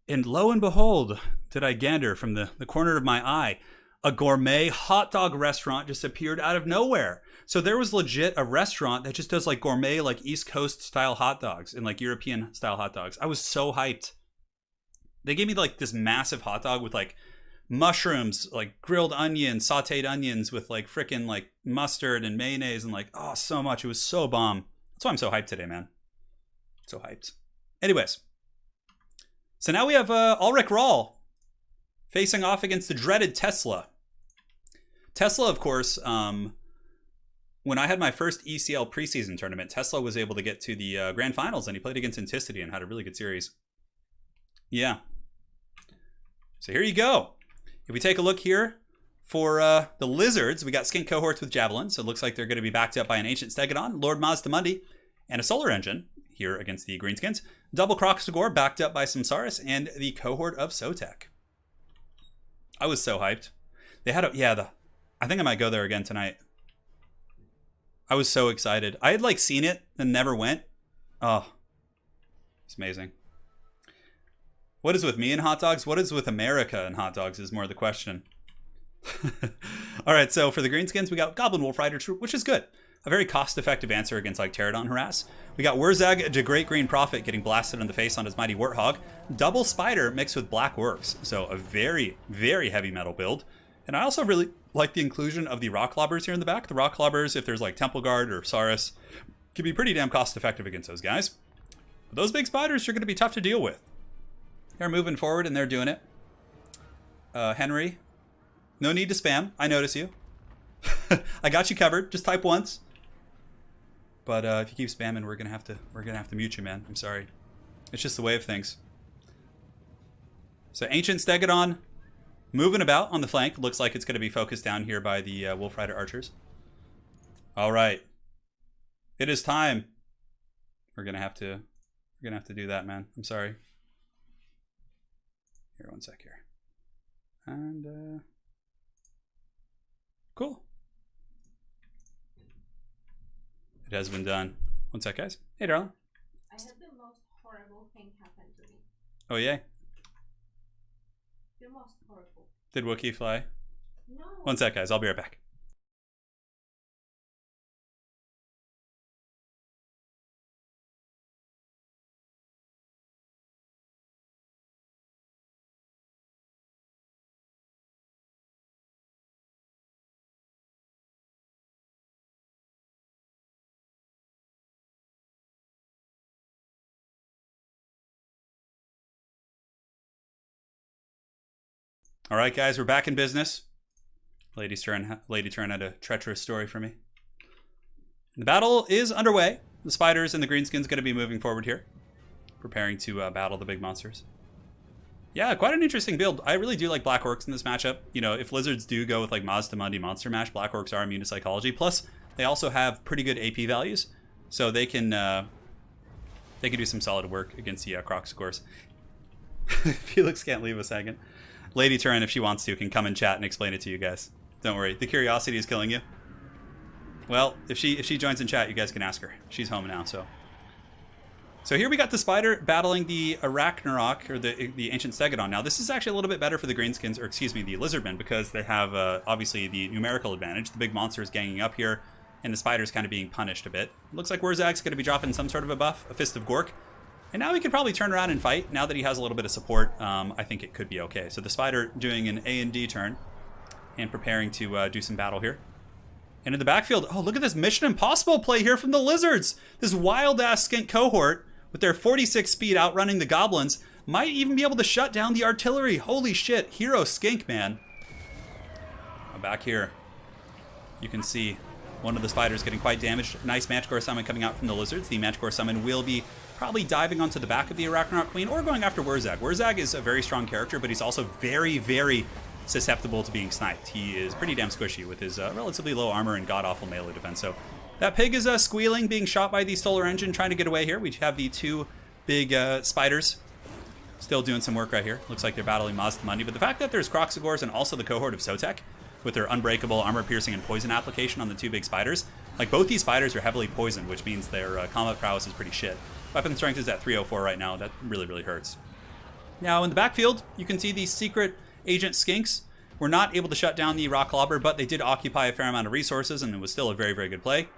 and lo and behold, did I gander from the corner of my eye, a gourmet hot dog restaurant just appeared out of nowhere. So there was legit a restaurant that just does like gourmet, like East Coast style hot dogs and like European style hot dogs. I was so hyped. They gave me like this massive hot dog with like mushrooms, like grilled onions, sauteed onions with like freaking like mustard and mayonnaise and like, oh, so much. It was so bomb. That's why I'm so hyped today, man. So hyped. Anyways. So now we have Ulrich Rahl facing off against the dreaded Tesla. Tesla, of course, when I had my first ECL preseason tournament, Tesla was able to get to the grand finals and he played against Anticity and had a really good series. Yeah. So here you go. If we take a look here for the Lizards, we got skink cohorts with javelins. So it looks like they're going to be backed up by an Ancient Stegodon, Lord Mazdamundi, and a Solar Engine here against the Greenskins. Double Kroxigor backed up by Samsaris and the cohort of Sotek. I was so hyped. They had I think I might go there again tonight. I was so excited. I had like seen it and never went. Oh, it's amazing. What is with me and hot dogs? What is with America and hot dogs is more the question. All right, so for the Greenskins, we got Goblin Wolf Rider Troop, which is good. A very cost-effective answer against like Pterodon Harass. We got Wurzag, the Great Green Prophet, getting blasted in the face on his Mighty Warthog. Double Spider mixed with Black Works. So a very, very heavy metal build. And I also really like the inclusion of the Rock Lobbers here in the back. The Rock Lobbers, if there's like Temple Guard or Saurus, can be pretty damn cost effective against those guys. But those big spiders are going to be tough to deal with. They're moving forward and they're doing it. Henry, no need to spam. I notice you. I got you covered. Just type once. But if you keep spamming, we're gonna have to mute you, man. I'm sorry. It's just the way of things. So Ancient Stegodon moving about on the flank. Looks like it's gonna be focused down here by the Wolf Rider archers. All right, it is time. We're gonna have to do that, man. I'm sorry. Here, one sec here. And cool. It has been done. One sec, guys. Hey, darling. I had the most horrible thing happen to me. Oh, yeah? The most horrible. Did Wookiee fly? No. One sec, guys. I'll be right back. All right, guys, we're back in business. Lady Turin had a treacherous story for me. The battle is underway. The spiders and the greenskins going to be moving forward here, preparing to battle the big monsters. Yeah, quite an interesting build. I really do like Black Orcs in this matchup. You know, if lizards do go with like Mazda Mundi Monster Mash, Black Orcs are immune to psychology. Plus, they also have pretty good AP values, so they can do some solid work against the Croxicors. Felix can't leave a second. Lady Turin, if she wants to, can come and chat and explain it to you guys. Don't worry. The curiosity is killing you. Well, if she joins in chat, you guys can ask her. She's home now, so. So here we got the spider battling the Arachnarok, or the Ancient Stegodon. Now, this is actually a little bit better for the Greenskins, or excuse me, the Lizardmen, because they have, obviously, the numerical advantage. The big monster is ganging up here, and the spider's kind of being punished a bit. Looks like Wurzag's going to be dropping some sort of a buff, a Fist of Gork. And now he can probably turn around and fight. Now that he has a little bit of support, I think it could be okay. So the spider doing an A and D turn and preparing to do some battle here. And in the backfield, oh, look at this Mission Impossible play here from the Lizards. This wild-ass skink cohort with their 46 speed outrunning the goblins might even be able to shut down the artillery. Holy shit, hero skink, man. Back here, you can see one of the spiders getting quite damaged. Nice Manticore Summon coming out from the Lizards. The Manticore Summon will be probably diving onto the back of the Arachnarok Queen or going after Wurzag. Wurzag is a very strong character, but he's also very, very susceptible to being sniped. He is pretty damn squishy with his relatively low armor and god-awful melee defense. So that pig is squealing, being shot by the Solar Engine, trying to get away here. We have the two big spiders still doing some work right here. Looks like they're battling Mazda Mundi, but the fact that there's Croxigors and also the cohort of Sotek with their unbreakable armor piercing and poison application on the two big spiders, like both these spiders are heavily poisoned, which means their combat prowess is pretty shit. Weapon strength is at 304 right now. That really, really hurts. Now, in the backfield, you can see these secret agent skinks were not able to shut down the Rock Lobber, but they did occupy a fair amount of resources, and it was still a very, very good play.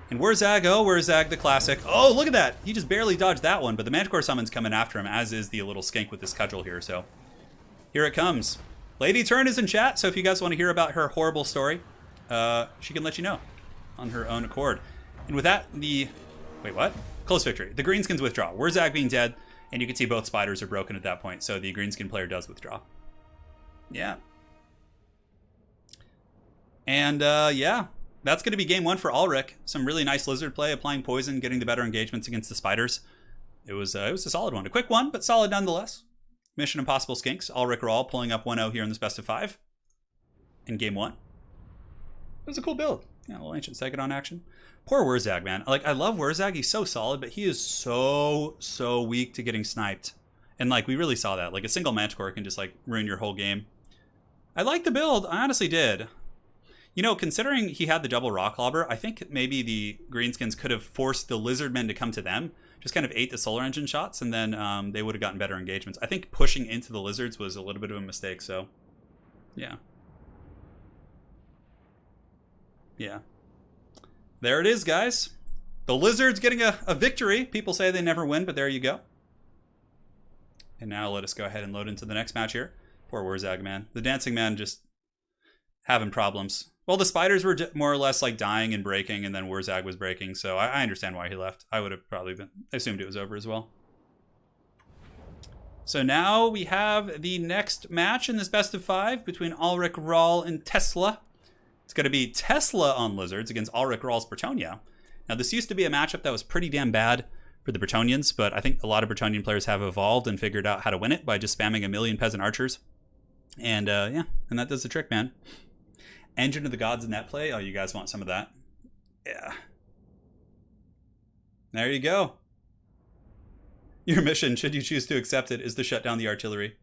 And Wurzag, oh, Wurzag, the classic. Oh, look at that. He just barely dodged that one, but the Manticore Summon's coming after him, as is the little skink with this cudgel here. So here it comes. Lady Turin is in chat, so if you guys want to hear about her horrible story, she can let you know on her own accord. And with that, wait, what? Close victory. The Greenskins withdraw. Wurzag being dead, and you can see both spiders are broken at that point, so the Greenskin player does withdraw. Yeah. And, yeah, that's going to be game one for Ulrich. Some really nice lizard play, applying poison, getting the better engagements against the spiders. It was a solid one. A quick one, but solid nonetheless. Mission Impossible Skinks. Ulrich Rawl pulling up 1-0 here in this best of 5 in game one. It was a cool build. Yeah, a little Ancient Stegodon action. Poor Wurzag, man. Like, I love Wurzag. He's so solid, but he is so weak to getting sniped. And, like, we really saw that. Like, a single Manticore can just, like, ruin your whole game. I liked the build. I honestly did. You know, considering he had the double Rock Lobber, I think maybe the Greenskins could have forced the Lizardmen to come to them. Just kind of ate the Solar Engine shots, and then they would have gotten better engagements. I think pushing into the Lizards was a little bit of a mistake, so... yeah. Yeah. There it is, guys. The Lizards getting a victory. People say they never win, but there you go. And now let us go ahead and load into the next match here. Poor Wurzag, man. The Dancing Man just having problems. Well, the spiders were more or less like dying and breaking, and then Warzag was breaking, so I understand why he left. I would have probably assumed it was over as well. So now we have the next match in this best of 5 between Ulrich Rahl and Tesla. It's going to be Tesla on Lizards against Ulrich Rahl's Bretonnia. Now, this used to be a matchup that was pretty damn bad for the Bretonians, but I think a lot of Bretonnian players have evolved and figured out how to win it by just spamming a million peasant archers. And yeah, and that does the trick, man. Engine of the Gods in that play. Oh, you guys want some of that? Yeah. There you go. Your mission, should you choose to accept it, is to shut down the artillery.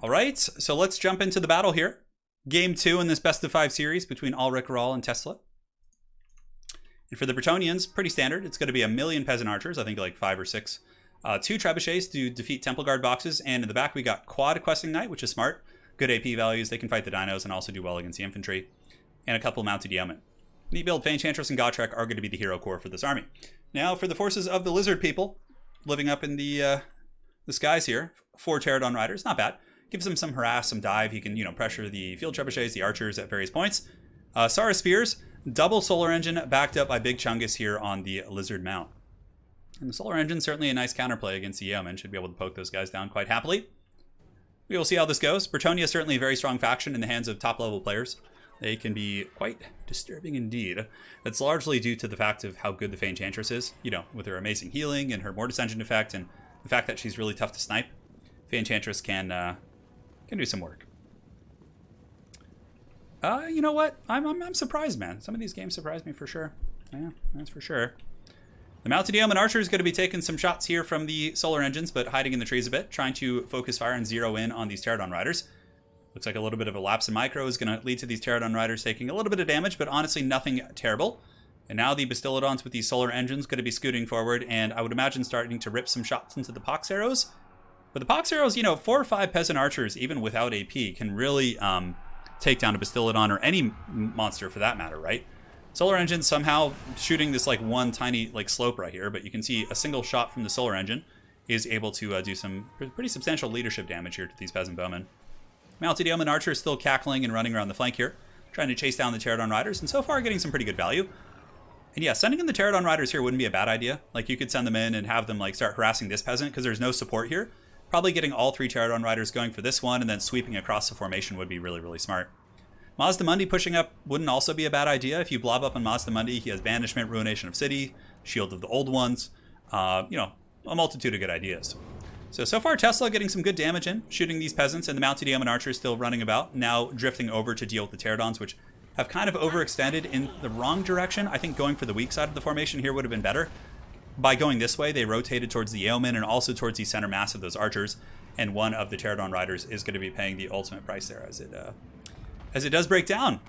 All right, so let's jump into the battle here. Game 2 in this best of 5 series between Ulrich Rahl and Tesla. And for the Bretonians, pretty standard. It's going to be a million peasant archers, I think like 5 or 6. 2 trebuchets to defeat Temple Guard boxes, and in the back we got Quad Questing Knight, which is smart. Good AP values, they can fight the dinos and also do well against the infantry. And a couple mounted yeomen. Neat build, Enchantress and Gotrek are going to be the hero core for this army. Now for the forces of the lizard people, living up in the skies here, 4 Pterodon Riders, not bad. Gives him some harass, some dive. He can, pressure the field trebuchets, the archers at various points. Sara Spears, double solar engine backed up by Big Chungus here on the lizard mount. And the solar engine, certainly a nice counterplay against the yeomen. Should be able to poke those guys down quite happily. We will see how this goes. Bretonnia is certainly a very strong faction in the hands of top-level players. They can be quite disturbing indeed. That's largely due to the fact of how good the Enchantress is, with her amazing healing and her Mortis Engine effect, and the fact that she's really tough to snipe. Enchantress can do some work. You know what? I'm surprised, man. Some of these games surprise me for sure. Yeah, that's for sure. The mounted yeoman archer is going to be taking some shots here from the solar engines, but hiding in the trees a bit, trying to focus fire and zero in on these Pterodon Riders. Looks like a little bit of a lapse in micro is going to lead to these Pterodon Riders taking a little bit of damage, but honestly nothing terrible. And now the Bastillodons with these solar engines going to be scooting forward, and I would imagine starting to rip some shots into the pox arrows. But the pox arrows, 4 or 5 peasant archers, even without AP, can really take down a Bastillodon or any monster for that matter, right? Solar engine somehow shooting this one tiny slope right here, but you can see a single shot from the solar engine is able to do some pretty substantial leadership damage here to these peasant bowmen. Mounted yeoman archer is still cackling and running around the flank here, trying to chase down the Pterodon Riders, and so far getting some pretty good value. And yeah, sending in the Pterodon Riders here wouldn't be a bad idea. You could send them in and have them start harassing this peasant because there's no support here. Probably getting all 3 Pterodon Riders going for this one and then sweeping across the formation would be really, really smart. Mazdamundi pushing up wouldn't also be a bad idea. If you blob up on Mazdamundi, he has Banishment, Ruination of City, Shield of the Old Ones, a multitude of good ideas. So far Tesla getting some good damage in, shooting these peasants, and the mounted yeoman archers still running about, now drifting over to deal with the Pterodons, which have kind of overextended in the wrong direction. I think going for the weak side of the formation here would have been better. By going this way, they rotated towards the yeomen and also towards the center mass of those archers, and one of the Pterodon Riders is going to be paying the ultimate price there as it does break down.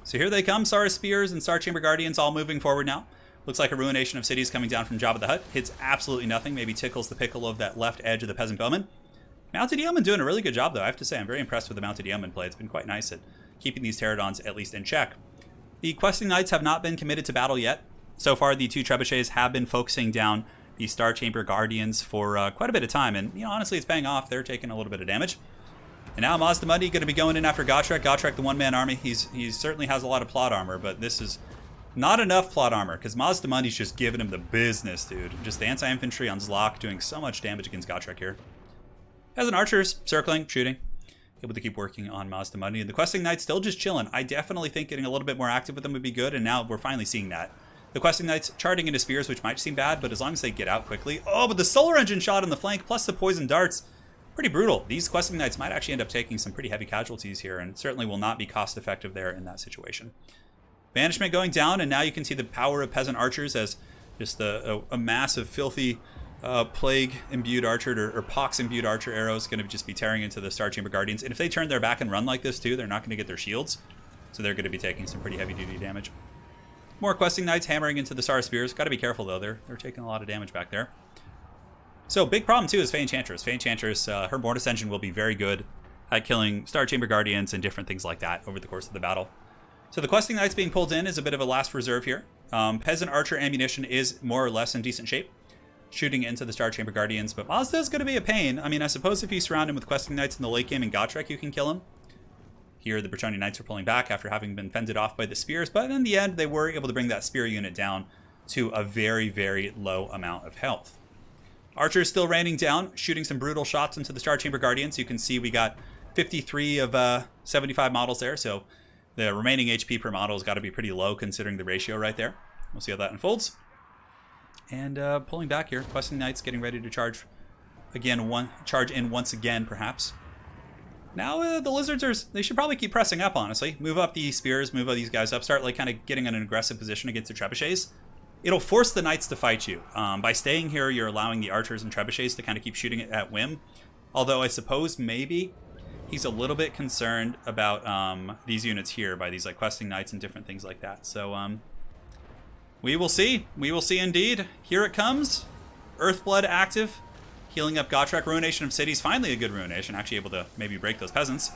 So here they come, Sara Spears and Star Chamber Guardians all moving forward now. Looks like a Ruination of Cities coming down from Jabba the Hutt. Hits absolutely nothing, maybe tickles the pickle of that left edge of the Peasant Bowman. Mounted Yeoman doing a really good job though, I have to say. I'm very impressed with the Mounted Yeoman play. It's been quite nice at keeping these Pterodons at least in check. The Questing Knights have not been committed to battle yet. So far, the 2 Trebuchets have been focusing down the Star Chamber Guardians for quite a bit of time, and honestly, it's paying off. They're taking a little bit of damage. And now Mazdamundi going to be going in after Gotrek. Gotrek, the one-man army, he certainly has a lot of plot armor, but this is not enough plot armor, because Mazdamundi's just giving him the business, dude. Just the anti-infantry on Zlok doing so much damage against Gotrek here. Peasant archers, circling, shooting. Able to keep working on Mazdamundi. And the Questing Knights still just chilling. I definitely think getting a little bit more active with them would be good, and now we're finally seeing that. The Questing Knights charging into spears, which might seem bad, but as long as they get out quickly. Oh, but the solar engine shot on the flank, plus the poison darts. Pretty brutal. These Questing Knights might actually end up taking some pretty heavy casualties here, and certainly will not be cost effective there in that situation. Banishment going down, and now you can see the power of Peasant Archers as just a massive, filthy, plague-imbued archer or pox-imbued archer arrows going to just be tearing into the Star Chamber Guardians. And if they turn their back and run like this too, they're not going to get their shields, so they're going to be taking some pretty heavy-duty damage. More Questing Knights hammering into the Star Spears. Got to be careful though. They're taking a lot of damage back there. So big problem too is Enchantress. Enchantress, her Mortis Engine will be very good at killing Star Chamber Guardians and different things like that over the course of the battle. So the Questing Knights being pulled in is a bit of a last reserve here. Peasant Archer ammunition is more or less in decent shape, shooting into the Star Chamber Guardians, but Mazda's going to be a pain. I mean, I suppose if you surround him with Questing Knights in the late game and Gotrek, you can kill him. Here, the Bretonnia Knights are pulling back after having been fended off by the spears, but in the end, they were able to bring that spear unit down to a very, very low amount of health. Archers still raining down, shooting some brutal shots into the Star Chamber Guardians. You can see we got 53 of 75 models there, so the remaining HP per model has got to be pretty low considering the ratio right there. We'll see how that unfolds. And pulling back here, Questing Knights getting ready to charge again, charge in once again, perhaps. Now the Lizards they should probably keep pressing up, honestly. Move up the spears, move these guys up, start like kind of getting in an aggressive position against the trebuchets. It'll force the Knights to fight you. By staying here, you're allowing the archers and trebuchets to kind of keep shooting it at whim. Although I suppose maybe he's a little bit concerned about these units here by these like Questing Knights and different things like that. So we will see. We will see indeed. Here it comes. Earthblood active. Healing up Gotrek. Ruination of Cities. Finally a good ruination. Actually able to maybe break those peasants.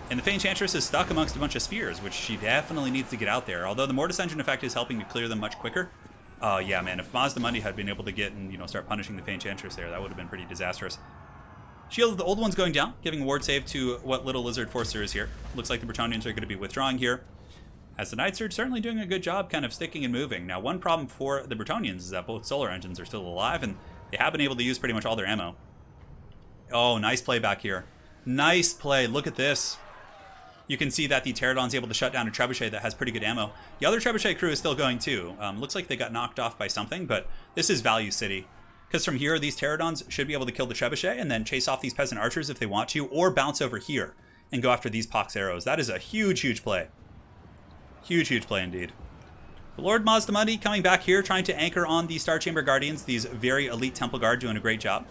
And the Fey Enchantress is stuck amongst a bunch of spears, which she definitely needs to get out there. Although the Mortis Engine effect is helping to clear them much quicker. Yeah, man. If Mazda Mundi had been able to get and start punishing the Fey Enchantress there, that would have been pretty disastrous. Shield of the Old One's going down, giving a ward save to what little lizard force there is here. Looks like the Bretonnians are going to be withdrawing here. As the Knights are certainly doing a good job kind of sticking and moving. Now, one problem for the Bretonnians is that both solar engines are still alive, and they have been able to use pretty much all their ammo. Oh, nice play back here. Nice play. Look at this. You can see that the Pterodon's able to shut down a trebuchet that has pretty good ammo. The other trebuchet crew is still going too. Looks like they got knocked off by something, but this is Value City. Because from here, these Pterodons should be able to kill the trebuchet and then chase off these peasant archers if they want to, or bounce over here and go after these pox arrows. That is a huge, huge play. Huge, huge play indeed. The Lord Mazda Mundi coming back here, trying to anchor on the Star Chamber Guardians. These very elite Temple Guard doing a great job.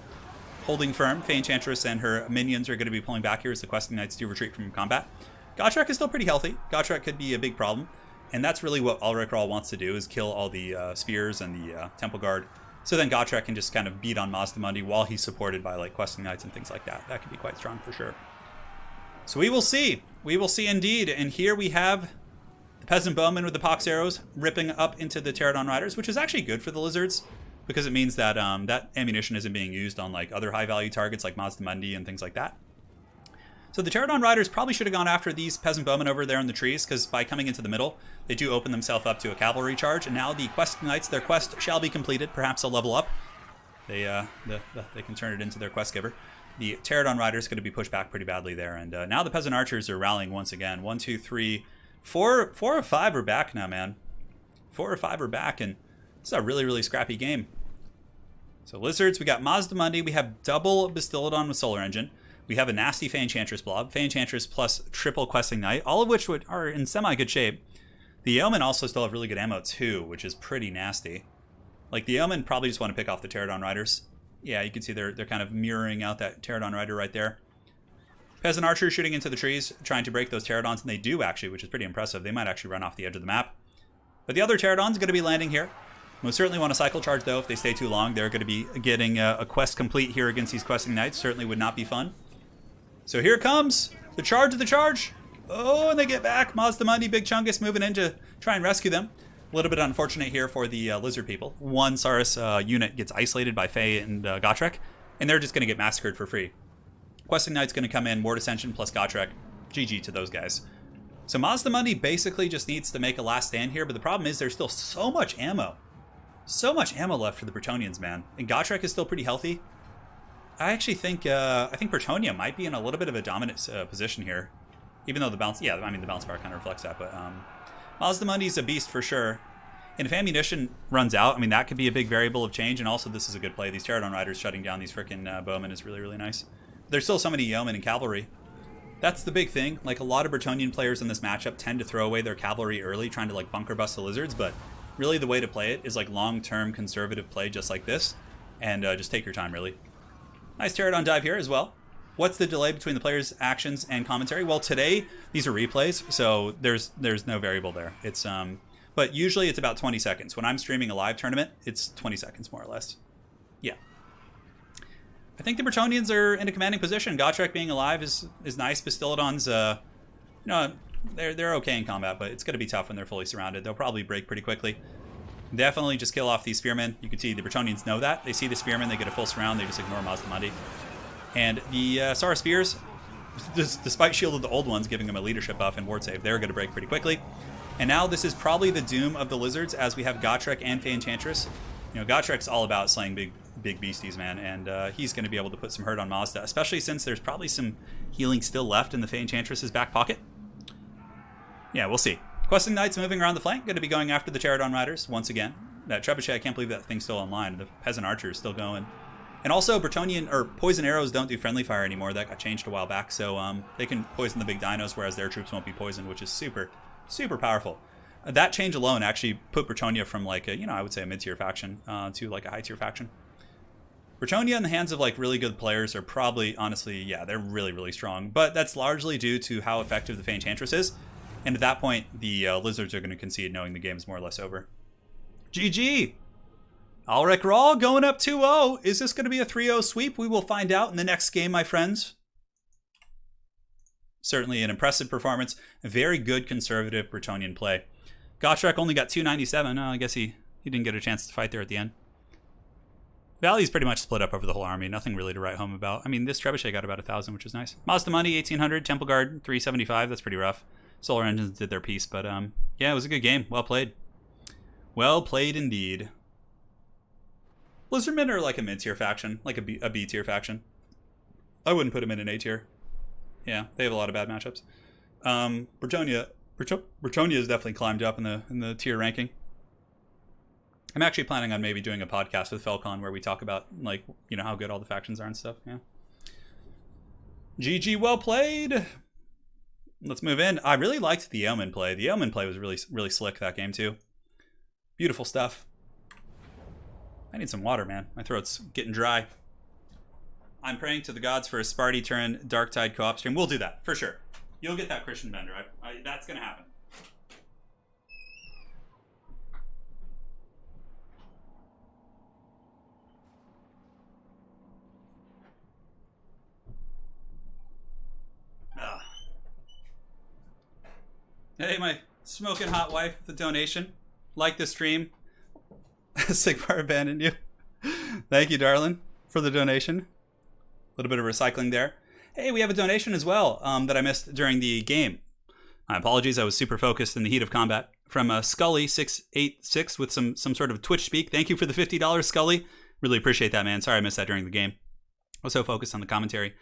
Holding firm. Fey Enchantress and her minions are going to be pulling back here as the Questing Knights do retreat from combat. Gotrek is still pretty healthy. Gotrek could be a big problem. And that's really what Ulrich Rahl wants to do, is kill all the spears and the Temple Guard. So then Gotrek can just kind of beat on Mazda Mundi while he's supported by like Questing Knights and things like that. That could be quite strong for sure. So we will see. We will see indeed. And here we have the Peasant Bowmen with the pox arrows ripping up into the Pterodon Riders, which is actually good for the Lizards because it means that that ammunition isn't being used on like other high value targets like Mazda Mundi and things like that. So the Pterodon Riders probably should have gone after these Peasant Bowmen over there in the trees, because by coming into the middle, they do open themselves up to a cavalry charge. And now the Questing Knights, their quest shall be completed. Perhaps they'll level up. They can turn it into their quest giver. The Pterodon Riders going to be pushed back pretty badly there. And now the Peasant Archers are rallying once again. 1, 2, 3, 4 or 5 are back now, man. 4 or 5 are back, and this is a really, really scrappy game. So Lizards, we got Mazda Mundi. We have double Bastiladon with Solar Engine. We have a nasty Fey Enchantress blob, Fey Enchantress plus triple Questing Knight, all of which are in semi-good shape. The Yeomen also still have really good ammo too, which is pretty nasty. Like the Yeomen probably just want to pick off the Pterodon Riders. Yeah, you can see they're kind of mirroring out that Pterodon Rider right there. Peasant Archers shooting into the trees, trying to break those Pterodons, and they do actually, which is pretty impressive. They might actually run off the edge of the map. But the other Pterodon's going to be landing here. Most certainly want to cycle charge though. If they stay too long, they're going to be getting a quest complete here against these Questing Knights. Certainly would not be fun. So here comes the charge of the charge. Oh, and they get back. Mazda Mundi, Big Chungus moving in to try and rescue them. A little bit unfortunate here for the lizard people. One Saurus unit gets isolated by Fey and Gotrek, and they're just going to get massacred for free. Questing Knight's going to come in, Mortis Engine plus Gotrek. GG to those guys. So Mazda Mundi basically just needs to make a last stand here, but the problem is there's still so much ammo. So much ammo left for the Bretonnians, man. And Gotrek is still pretty healthy. I actually think Bretonnia might be in a little bit of a dominant position here, even though the bounce, yeah, I mean the bounce bar kind of reflects that. But Mazda Mundi's a beast for sure. And if ammunition runs out, I mean that could be a big variable of change. And also this is a good play. These Pterodon Riders shutting down these frickin' bowmen is really, really nice. There's still so many yeomen and cavalry. That's the big thing. Like a lot of Bretonnian players in this matchup tend to throw away their cavalry early, trying to like bunker bust the lizards. But really the way to play it is like long-term conservative play, just like this, and just take your time really. Nice Pterodon dive here as well. What's the delay between the players' actions and commentary? Well, today these are replays, so there's no variable there. It's but usually it's about 20 seconds. When I'm streaming a live tournament, it's 20 seconds more or less. Yeah. I think the Bretonnians are in a commanding position. Gotrek being alive is nice. Bastiladon's they're okay in combat, but it's going to be tough when they're fully surrounded. They'll probably break pretty quickly. Definitely just kill off these spearmen. You can see the Bretonnians know that. They see the spearmen, they get a full surround, they just ignore Mazda Mundi. And the Saurus spears, despite Shield of the Old Ones giving them a leadership buff and ward save, they're going to break pretty quickly. And now this is probably the doom of the Lizards as we have Gotrek and Fey Enchantress. You know, Gotrek's all about slaying big beasties, man, and he's going to be able to put some hurt on Mazda, especially since there's probably some healing still left in the Fey Enchantress's back pocket. Yeah, we'll see. Questing Knights moving around the flank, going to be going after the Pterodon Riders once again. That Trebuchet, I can't believe that thing's still online. The Peasant Archer is still going. And also, Bretonnian, or Poison Arrows don't do friendly fire anymore. That got changed a while back, so they can poison the big dinos, whereas their troops won't be poisoned, which is super, super powerful. That change alone actually put Bretonnia from like a, I would say a mid-tier faction to like a high-tier faction. Bretonnia in the hands of like really good players are probably, honestly, yeah, they're really, really strong. But that's largely due to how effective the Fey Enchantress is. And at that point, the Lizards are going to concede knowing the game is more or less over. GG! Alrek Rawl going up 2-0. Is this going to be a 3-0 sweep? We will find out in the next game, my friends. Certainly an impressive performance. A very good conservative Bretonnian play. Gotrek only got 297. I guess he didn't get a chance to fight there at the end. Valley's pretty much split up over the whole army. Nothing really to write home about. I mean, this Trebuchet got about 1,000, which is nice. Mazda Money, 1,800. Temple Guard, 375. That's pretty rough. Solar Engines did their piece, but yeah, it was a good game. Well played. Well played indeed. Lizardmen are like a mid-tier faction, like a B-tier faction. I wouldn't put them in an A-tier. Yeah, they have a lot of bad matchups. Bretonnia has definitely climbed up in the tier ranking. I'm actually planning on maybe doing a podcast with Felcon where we talk about like how good all the factions are and stuff. Yeah. GG, well played. Let's move in. I really liked the Yeoman play. The Yeoman play was really, really slick that game too. Beautiful stuff. I need some water, man. My throat's getting dry. I'm praying to the gods for a Sparty Turin Darktide co-op stream. We'll do that, for sure. You'll get that, Christian Bender. That's going to happen. Hey, my smoking hot wife, the donation. Like the stream. Sigmar abandoned you. Thank you, darling, for the donation. A little bit of recycling there. Hey, we have a donation as well that I missed during the game. My apologies, I was super focused in the heat of combat. From Scully686 with some sort of Twitch speak. Thank you for the $50, Scully. Really appreciate that, man. Sorry I missed that during the game. I was so focused on the commentary.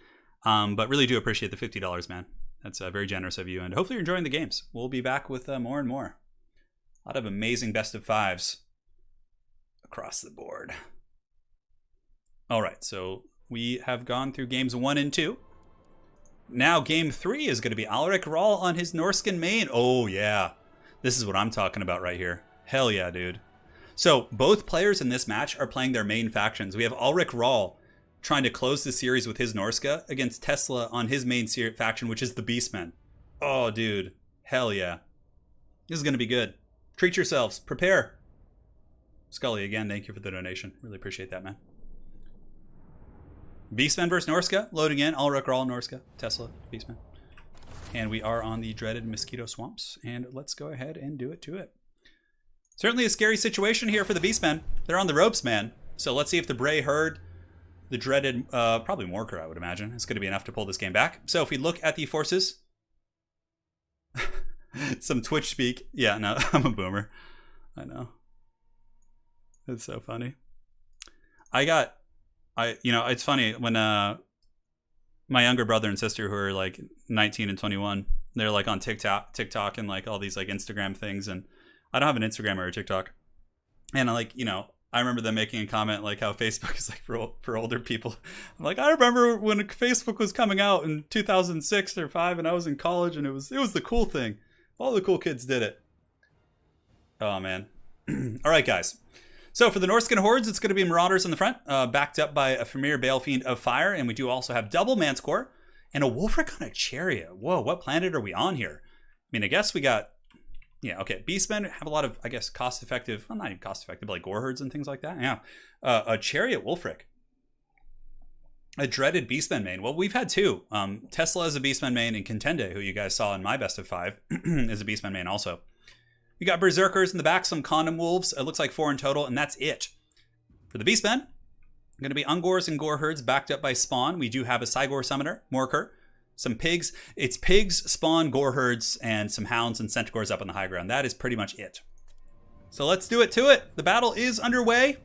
But really do appreciate the $50, man. That's very generous of you. And hopefully you're enjoying the games. We'll be back with more and more. A lot of amazing best of fives across the board. All right, so we have gone through games 1 and 2. Now game 3 is going to be Alrik Rahl on his Norskan main. Oh yeah, this is what I'm talking about right here. Hell yeah, dude. So both players in this match are playing their main factions. We have Alrik Rahl trying to close the series with his Norska against Tesla on his main faction, which is the Beastmen. Oh, dude. Hell yeah. This is going to be good. Treat yourselves. Prepare. Scully, again, thank you for the donation. Really appreciate that, man. Beastmen versus Norska. Loading in. Alrik Rahl, Norska. Tesla, Beastmen. And we are on the dreaded Mosquito Swamps. And let's go ahead and do it to it. Certainly a scary situation here for the Beastmen. They're on the ropes, man. So let's see if the Bray Herd, the dreaded, probably Morker, I would imagine, is going to be enough to pull this game back. So if we look at the forces, some Twitch speak. Yeah, no, I'm a boomer. I know. It's so funny. It's funny when my younger brother and sister who are like 19 and 21, they're like on TikTok and like all these like Instagram things, and I don't have an Instagram or a TikTok, and I remember them making a comment like how Facebook is like for older people. I'm like, I remember when Facebook was coming out in 2006 or 5, and I was in college, and it was the cool thing. All the cool kids did it. Oh man. All right, guys. So for the Norskan hordes, it's going to be Marauders in the front, backed up by a Famir Balefiend of Fire, and we do also have double Manscore and a Wolfric on a Chariot. Whoa, what planet are we on here? I mean, I guess we got. Yeah, okay. Beastmen have a lot of, I guess, cost-effective, well, not even cost-effective, but like gore herds and things like that. Yeah. A Chariot Wolfric. A dreaded Beastmen main. Well, we've had two. Tesla is a Beastmen main, and Contende, who you guys saw in my best of 5, is a Beastmen main also. We got Berserkers in the back, some Condom Wolves. It looks like 4 in total, and that's it. For the Beastmen, going to be Ungors and Gore herds backed up by Spawn. We do have a Cygor Summoner, Morker, some pigs. It's pigs, spawn, gore herds, and some hounds and centaurs up on the high ground. That is pretty much it. So let's do it to it. The battle is underway.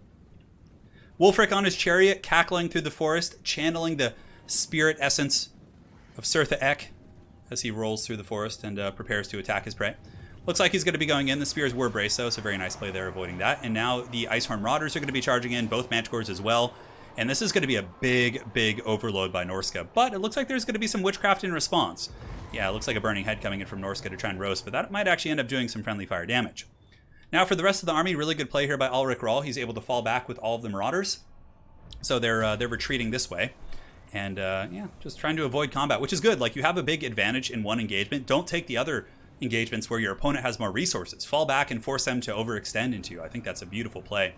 Wulfric on his chariot, cackling through the forest, channeling the spirit essence of Surtha Ek as he rolls through the forest and prepares to attack his prey. Looks like he's going to be going in. The spears were braced, though, so very nice play there, avoiding that. And now the Icehorn Marauders are going to be charging in, both Manticores as well. And this is going to be a big, big overload by Norska. But it looks like there's going to be some witchcraft in response. Yeah, it looks like a burning head coming in from Norska to try and roast, but that might actually end up doing some friendly fire damage. Now for the rest of the army, really good play here by Ulrich Rahl. He's able to fall back with all of the Marauders. So they're retreating this way. And yeah, just trying to avoid combat, which is good. Like, you have a big advantage in one engagement. Don't take the other engagements where your opponent has more resources. Fall back and force them to overextend into you. I think that's a beautiful play.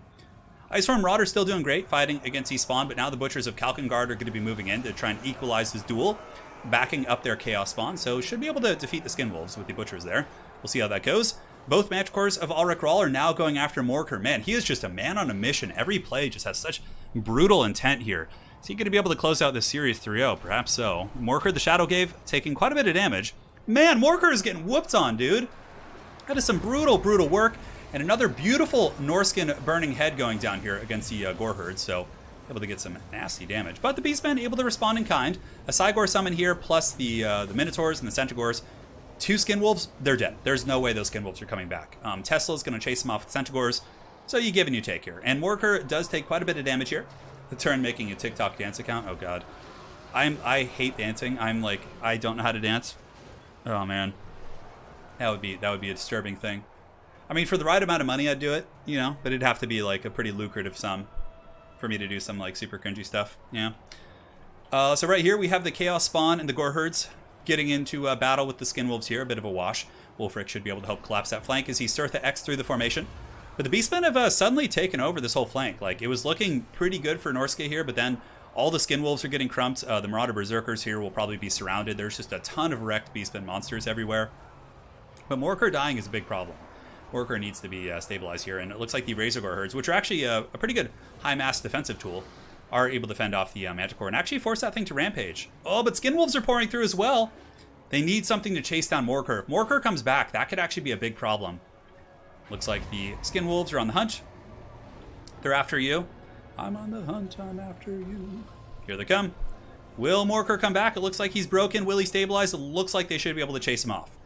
Icehorn Marauder's still doing great, fighting against Spawn, but now the Butchers of Kalkengard are going to be moving in to try and equalize this duel, backing up their Chaos Spawn, so should be able to defeat the Skinwolves with the Butchers there. We'll see how that goes. Both Manticores of Ulrich Rahl are now going after Morkr. Man, he is just a man on a mission. Every play just has such brutal intent here. Is he going to be able to close out this series 3-0? Perhaps so. Morkr the Shadowgave taking quite a bit of damage. Man, Morkr is getting whooped on, dude. That is some brutal, brutal work. And another beautiful Norskin burning head going down here against the Gore Herd, so able to get some nasty damage. But the Beastmen able to respond in kind. A Cygor summon here, plus the Minotaurs and the Centaurs. 2 Skinwolves, they're dead. There's no way those Skinwolves are coming back. Tesla's going to chase them off with Centaurs, so you give and you take here. And Morkr does take quite a bit of damage here. The turn making a TikTok dance account, oh god. I hate dancing. I'm like, I don't know how to dance. Oh man. That would be a disturbing thing. I mean, for the right amount of money, I'd do it, you know, but it'd have to be like a pretty lucrative sum for me to do some like super cringy stuff, yeah. So right here we have the Chaos Spawn and the Gore Herds getting into a battle with the Skinwolves here, a bit of a wash. Wulfric should be able to help collapse that flank as he Surtha X through the formation. But the Beastmen have suddenly taken over this whole flank. Like, it was looking pretty good for Norska here, but then all the Skinwolves are getting crumped. The Marauder Berserkers here will probably be surrounded. There's just a ton of wrecked Beastmen monsters everywhere. But Morkr dying is a big problem. Morkr needs to be stabilized here, and it looks like the Razorgore Herds, which are actually a pretty good high-mass defensive tool, are able to fend off the Manticore and actually force that thing to rampage. Oh, but Skinwolves are pouring through as well. They need something to chase down Morkr. If Morkr comes back, that could actually be a big problem. Looks like the Skinwolves are on the hunt. They're after you. I'm on the hunt, I'm after you. Here they come. Will Morkr come back? It looks like he's broken. Will he stabilize? It looks like they should be able to chase him off.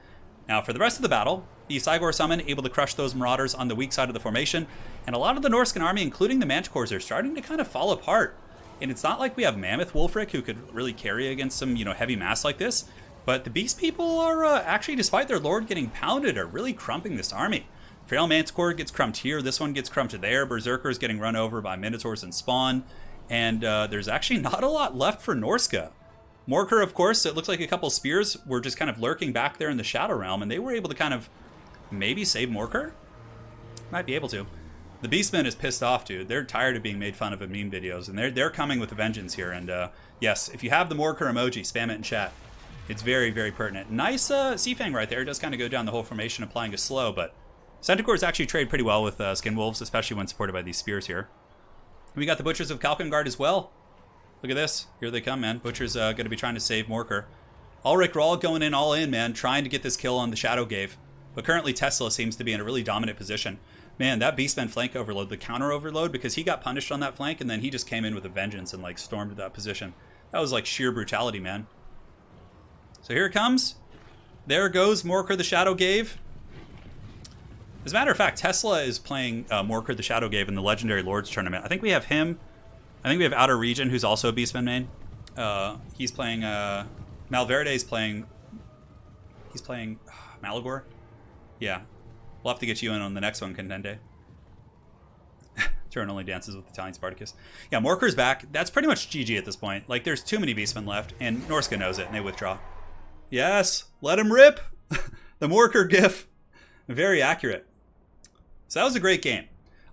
Now, for the rest of the battle, the Cygor summon able to crush those Marauders on the weak side of the formation, and a lot of the Norskan army, including the Manticores, are starting to kind of fall apart. And it's not like we have Mammoth Wulfric who could really carry against some, heavy mass like this, but the Beast people are actually, despite their lord getting pounded, are really crumping this army. Frail Manticore gets crumped here, this one gets crumped there, Berserkers getting run over by Minotaurs and Spawn, and there's actually not a lot left for Norska. Morkr, of course, it looks like a couple spears were just kind of lurking back there in the Shadow Realm, and they were able to kind of maybe save Morkr? Might be able to. The Beastmen is pissed off, dude. They're tired of being made fun of in meme videos, and they're coming with a vengeance here. And yes, if you have the Morkr emoji, spam it in chat. It's very, very pertinent. Nice Seafang right there. It does kind of go down the whole formation, applying a slow, but Centaurs actually trade pretty well with Skinwolves, especially when supported by these spears here. We got the Butchers of Kalkengard as well. Look at this. Here they come, man. Butcher's going to be trying to save Morkr. Ulrich Rahl going in all in, man, trying to get this kill on the Shadowgave. But currently Tesla seems to be in a really dominant position. Man, that Beastman flank overload, the counter overload, because he got punished on that flank, and then he just came in with a vengeance and, like, stormed that position. That was, like, sheer brutality, man. So here it comes. There goes Morkr the Shadowgave. As a matter of fact, Tesla is playing Morkr the Shadowgave in the Legendary Lords tournament. I think we have him. I think we have Outer Region, who's also a Beastman main. He's playing... Malverde's playing... He's playing... Malagor? Yeah. We'll have to get you in on the next one, Contende. Turin only dances with Italian Spartacus. Yeah, Morkr's back. That's pretty much GG at this point. Like, there's too many Beastmen left, and Norska knows it, and they withdraw. Yes! Let him rip! The Morkr gif. Very accurate. So that was a great game.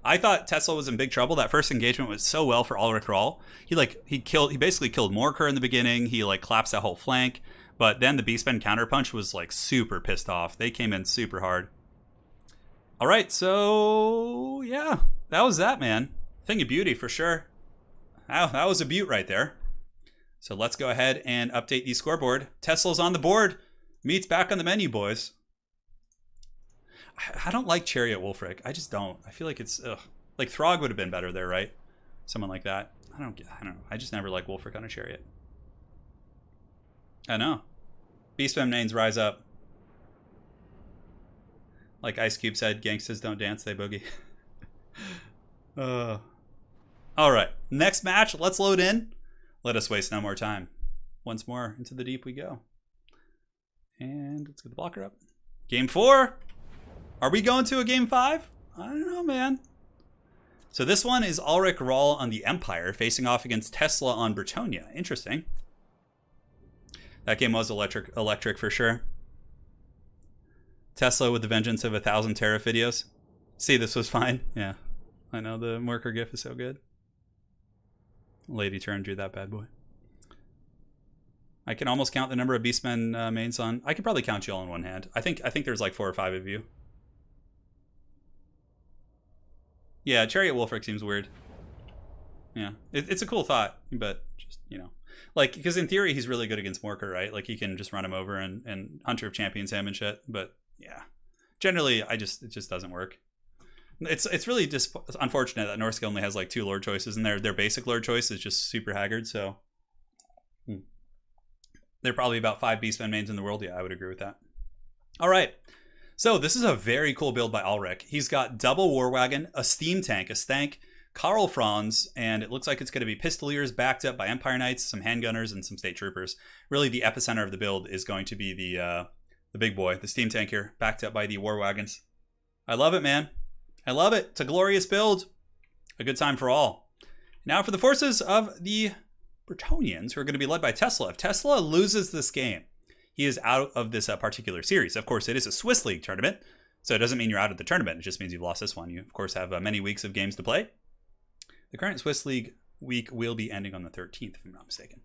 I thought Tesla was in big trouble. That first engagement was so well for Ulrich Rahl. He basically killed Morkr in the beginning. He like collapsed that whole flank. But then the Beastmen counterpunch was like super pissed off. They came in super hard. All right, so yeah, that was that, man. Thing of beauty for sure. That was a beaut right there. So let's go ahead and update the scoreboard. Tesla's on the board. Meat's back on the menu, boys. I don't like Chariot Wolfric. I just don't. I feel like it's... Ugh. Like Throg would have been better there, right? Someone like that. I don't know. I just never like Wolfric on a Chariot. I know. Beastmen mains rise up. Like Ice Cube said, gangsters don't dance, they boogie. Alright, next match. Let's load in. Let us waste no more time. Once more, into the deep we go. And let's get the blocker up. Game 4. Are we going to a game 5? I don't know, man. So this one is Ulrich Rahl on the Empire, facing off against Tesla on Bretonnia. Interesting. That game was electric for sure. Tesla with the vengeance of 1,000 tariff videos. See, this was fine. Yeah, I know the Merker gif is so good. Lady Turn drew that bad boy. I can almost count the number of Beastmen mains on. I could probably count you all in one hand. I think there's like 4 or 5 of you. Yeah, Chariot Wolfric seems weird. Yeah, it's a cool thought, but just, you know. Like, because in theory, he's really good against Morker, right? Like, he can just run him over and Hunter of Champions him and shit. But, yeah. Generally, it just doesn't work. It's really just unfortunate that Norska only has, like, 2 Lord choices, and their basic Lord choice is just super haggard, so... There are probably about 5 Beastmen mains in the world. Yeah, I would agree with that. All right. So, this is a very cool build by Ulrich. He's got double War Wagon, a Steam Tank, a Stank, Karl Franz, and it looks like it's going to be Pistoliers backed up by Empire Knights, some Handgunners, and some State Troopers. Really, the epicenter of the build is going to be the big boy, the Steam Tank here, backed up by the War Wagons. I love it, man. I love it. It's a glorious build. A good time for all. Now for the forces of the Bretonnians, who are going to be led by Tesla. If Tesla loses this game, he is out of this particular series. Of course, it is a Swiss League tournament, so it doesn't mean you're out of the tournament. It just means you've lost this one. You, of course, have many weeks of games to play. The current Swiss League week will be ending on the 13th, if I'm not mistaken.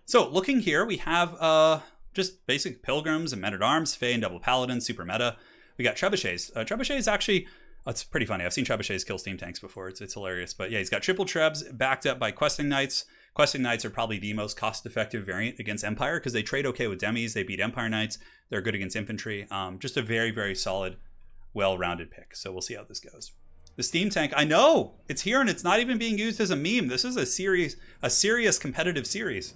So, looking here, we have just basic Pilgrims and Men-at-Arms, Fey and Double Paladins, super meta. We got Trebuchets. Trebuchets actually, it's pretty funny. I've seen Trebuchets kill Steam Tanks before. It's hilarious. But yeah, he's got triple Trebs backed up by Questing Knights. Questing Knights are probably the most cost-effective variant against Empire because they trade okay with Demis. They beat Empire Knights. They're good against infantry. Just a very, very solid, well-rounded pick. So we'll see how this goes. The Steam Tank, I know it's here and it's not even being used as a meme. This is a serious competitive series.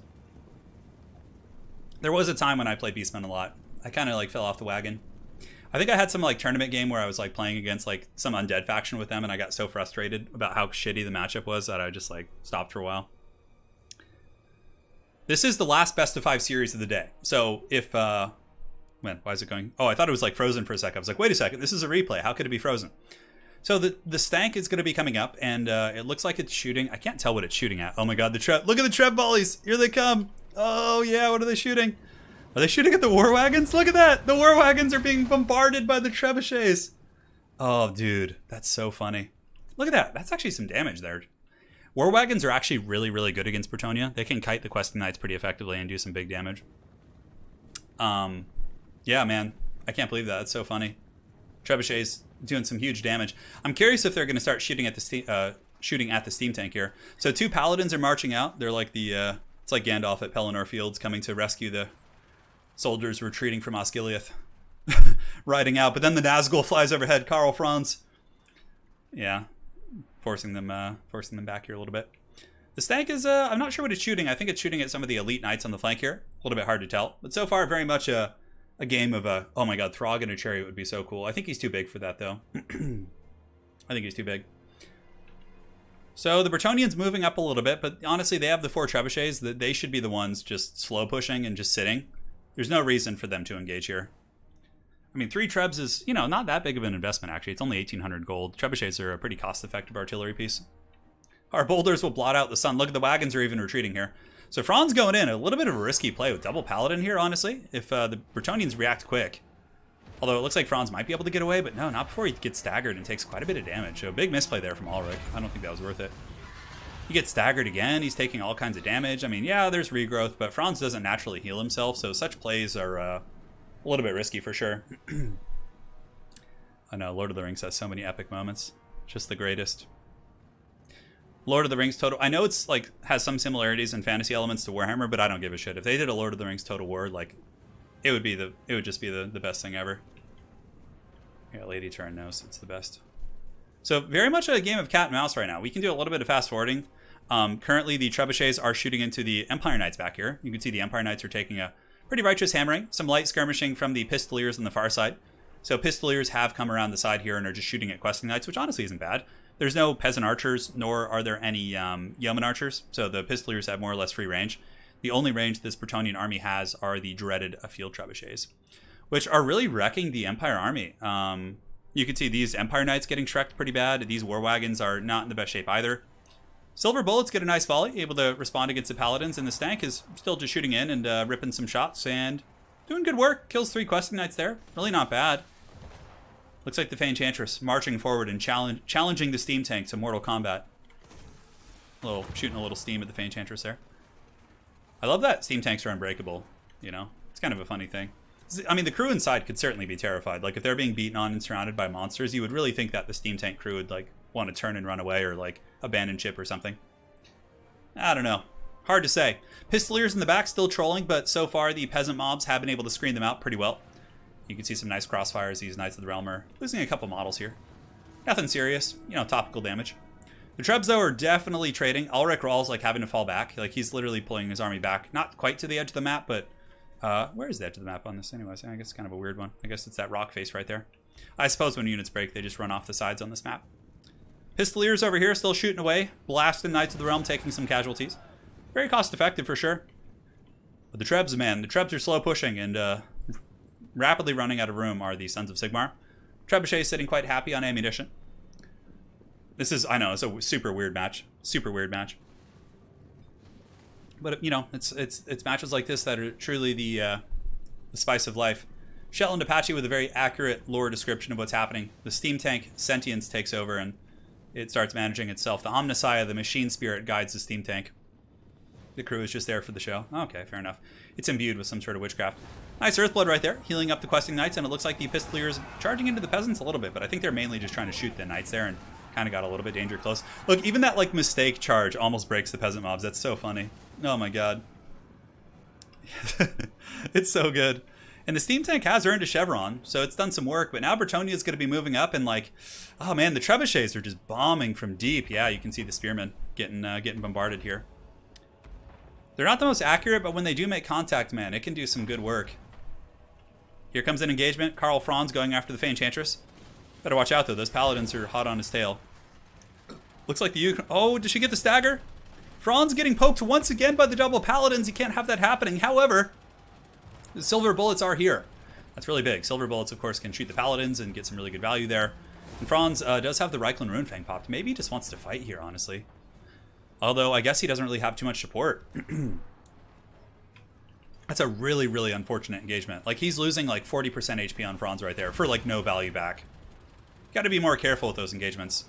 There was a time when I played Beastmen a lot. I kind of like fell off the wagon. I think I had some like tournament game where I was like playing against like some undead faction with them, and I got so frustrated about how shitty the matchup was that I just like stopped for a while. This is the last best of 5 series of the day. So if why is it going? Oh, I thought it was like frozen for a second. I was like, wait a second, this is a replay. How could it be frozen? So the Stank is going to be coming up, and it looks like it's shooting. I can't tell what it's shooting at. Oh my god, the Treb! Look at the Treb volleys! Here they come! Oh yeah, what are they shooting? Are they shooting at the War Wagons? Look at that! The War Wagons are being bombarded by the Trebuchets! Oh dude, that's so funny. Look at that, that's actually some damage there. War Wagons are actually really, really good against Bretonnia. They can kite the Questing Knights pretty effectively and do some big damage. Yeah man, I can't believe that, that's so funny. Trebuchets doing some huge damage. I'm curious if they're going to start shooting at the Steam Tank here. So 2 Paladins are marching out. They're like the it's like Gandalf at Pelennor Fields coming to rescue the soldiers retreating from Osgiliath, riding out. But then the Nazgul flies overhead. Karl Franz, yeah, forcing them back here a little bit. The Stank is I'm not sure what it's shooting. I think it's shooting at some of the elite knights on the flank here. A little bit hard to tell, but so far very much a game of oh my god, Throg in a chariot would be so cool. I think he's too big for that though. I think he's too big. So the Bretonnians moving up a little bit, but honestly they have the 4 Trebuchets. That they should be the ones just slow pushing and just sitting. There's no reason for them to engage here. I mean, 3 Trebs is, you know, not that big of an investment actually. It's only 1,800 gold. Trebuchets are a pretty cost-effective artillery piece. Our boulders will blot out the sun. Look, the wagons are even retreating here. So Franz going in, a little bit of a risky play with double Paladin here, honestly, if the Bretonnians react quick. Although it looks like Franz might be able to get away, but no, not before he gets staggered and takes quite a bit of damage. So big misplay there from Ulrich. I don't think that was worth it. He gets staggered again. He's taking all kinds of damage. I mean, yeah, there's regrowth, but Franz doesn't naturally heal himself, so such plays are a little bit risky for sure. I know, Lord of the Rings has so many epic moments. Just the greatest. Lord of the Rings Total. I know it's like has some similarities and fantasy elements to Warhammer, but I don't give a shit. If they did a Lord of the Rings Total War, like it would just be the best thing ever. Yeah, Lady Turin knows it's the best. So very much a game of cat and mouse right now. We can do a little bit of fast forwarding. Currently, the trebuchets are shooting into the Empire Knights back here. You can see the Empire Knights are taking a pretty righteous hammering. Some light skirmishing from the Pistoliers on the far side. So Pistoliers have come around the side here and are just shooting at Questing Knights, which honestly isn't bad. There's no Peasant Archers, nor are there any Yeoman Archers. So the Pistoliers have more or less free range. The only range this Bretonnian army has are the dreaded Field Trebuchets, which are really wrecking the Empire army. You can see these Empire Knights getting shreked pretty bad. These War Wagons are not in the best shape either. Silver Bullets get a nice volley, able to respond against the Paladins, and the Stank is still just shooting in and ripping some shots and doing good work. Kills 3 Questing Knights there. Really not bad. Looks like the Enchantress marching forward and challenging the Steam Tank to mortal combat. Shooting a little steam at the Enchantress there. I love that Steam Tanks are unbreakable, you know? It's kind of a funny thing. I mean, the crew inside could certainly be terrified. Like, if they're being beaten on and surrounded by monsters, you would really think that the Steam Tank crew would, like, want to turn and run away or, like, abandon ship or something. I don't know. Hard to say. Pistoliers in the back still trolling, but so far the peasant mobs have been able to screen them out pretty well. You can see some nice crossfires. These Knights of the Realm are losing a couple models here. Nothing serious. You know, topical damage. The Trebs, though, are definitely trading. Ulrich Rawl's, like, having to fall back. Like, he's literally pulling his army back. Not quite to the edge of the map, but... where is the edge of the map on this anyways? I guess it's kind of a weird one. I guess it's that rock face right there. I suppose when units break, they just run off the sides on this map. Pistoliers over here still shooting away. Blasting Knights of the Realm, taking some casualties. Very cost effective for sure. But the Trebs, man, the Trebs are slow pushing and rapidly running out of room are the Sons of Sigmar. Trebuchet sitting quite happy on ammunition. This is, I know, it's a super weird match. Super weird match. But, you know, it's matches like this that are truly the spice of life. Shetland Apache with a very accurate lore description of what's happening. The Steam Tank Sentience takes over and it starts managing itself. The Omnissiah, the Machine Spirit, guides the Steam Tank. The crew is just there for the show. Okay, fair enough. It's imbued with some sort of witchcraft. Nice Earthblood right there, healing up the Questing Knights, and it looks like the Pistoliers charging into the Peasants a little bit, but I think they're mainly just trying to shoot the Knights there and kind of got a little bit danger close. Look, even that, like, mistake charge almost breaks the Peasant mobs. That's so funny. Oh my god. It's so good. And the Steam Tank has earned a Chevron, so it's done some work, but now Bretonnia is going to be moving up, and, like, oh man, the Trebuchets are just bombing from deep. Yeah, you can see the Spearmen getting bombarded here. They're not the most accurate, but when they do make contact, man, it can do some good work. Here comes an engagement. Karl Franz going after the Enchantress. Better watch out, though. Those Paladins are hot on his tail. Looks like the... Oh, did she get the stagger? Franz getting poked once again by the double Paladins. You can't have that happening. However, the Silver Bullets are here. That's really big. Silver Bullets, of course, can shoot the Paladins and get some really good value there. And Franz does have the Reikland Runefang popped. Maybe he just wants to fight here, honestly. Although, I guess he doesn't really have too much support. That's a really, really unfortunate engagement. Like, he's losing, like, 40% HP on Franz right there for, like, no value back. Got to be more careful with those engagements.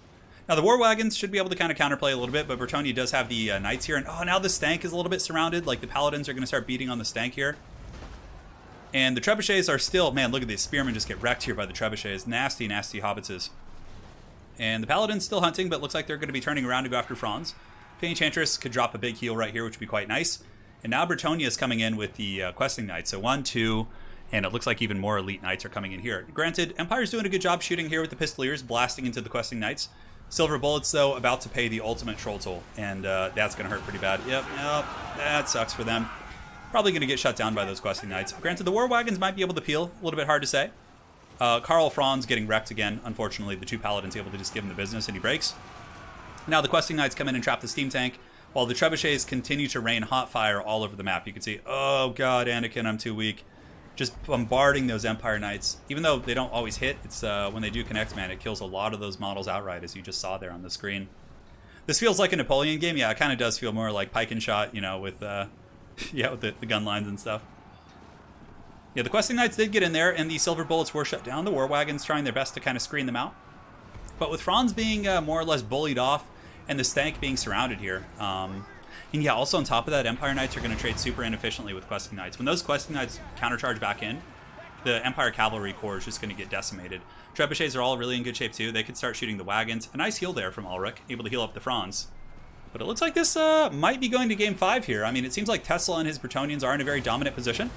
Now, the War Wagons should be able to kind of counterplay a little bit, but Bretonnia does have the Knights here. And, oh, now the Stank is a little bit surrounded. Like, the Paladins are going to start beating on the Stank here. And the Trebuchets are still... Man, look at these Spearmen just get wrecked here by the Trebuchets. Nasty, nasty Hobbitses. And the Paladins still hunting, but looks like they're going to be turning around to go after Franz. Enchantress could drop a big heal right here, which would be quite nice. And now Bretonnia is coming in with the Questing Knights. So 1, 2, and it looks like even more elite Knights are coming in here. Granted, Empire's doing a good job shooting here with the Pistoliers, blasting into the Questing Knights. Silver Bullets, though, about to pay the ultimate troll toll, and that's going to hurt pretty bad. Yep, that sucks for them. Probably going to get shut down by those Questing Knights. Granted, the War Wagons might be able to peel. A little bit hard to say. Karl Franz getting wrecked again. Unfortunately, the 2 Paladins able to just give him the business, and he breaks. Now the Questing Knights come in and trap the Steam Tank, while the Trebuchets continue to rain hot fire all over the map. You can see, oh god, Anakin, I'm too weak. Just bombarding those Empire Knights. Even though they don't always hit, it's when they do connect, man, it kills a lot of those models outright, as you just saw there on the screen. This feels like a Napoleon game. Yeah, it kind of does feel more like Pike and Shot, you know, with, yeah, with the gun lines and stuff. Yeah, the Questing Knights did get in there, and the Silver Bullets were shut down. The War Wagons trying their best to kind of screen them out. But with Franz being more or less bullied off, and the Stank being surrounded here. And yeah, also on top of that, Empire Knights are going to trade super inefficiently with Questing Knights. When those Questing Knights countercharge back in, the Empire Cavalry Corps is just going to get decimated. Trebuchets are all really in good shape too. They could start shooting the wagons. A nice heal there from Ulrich, able to heal up the Franz. But it looks like this might be going to game 5 here. I mean, it seems like Tesla and his Bretonnians are in a very dominant position.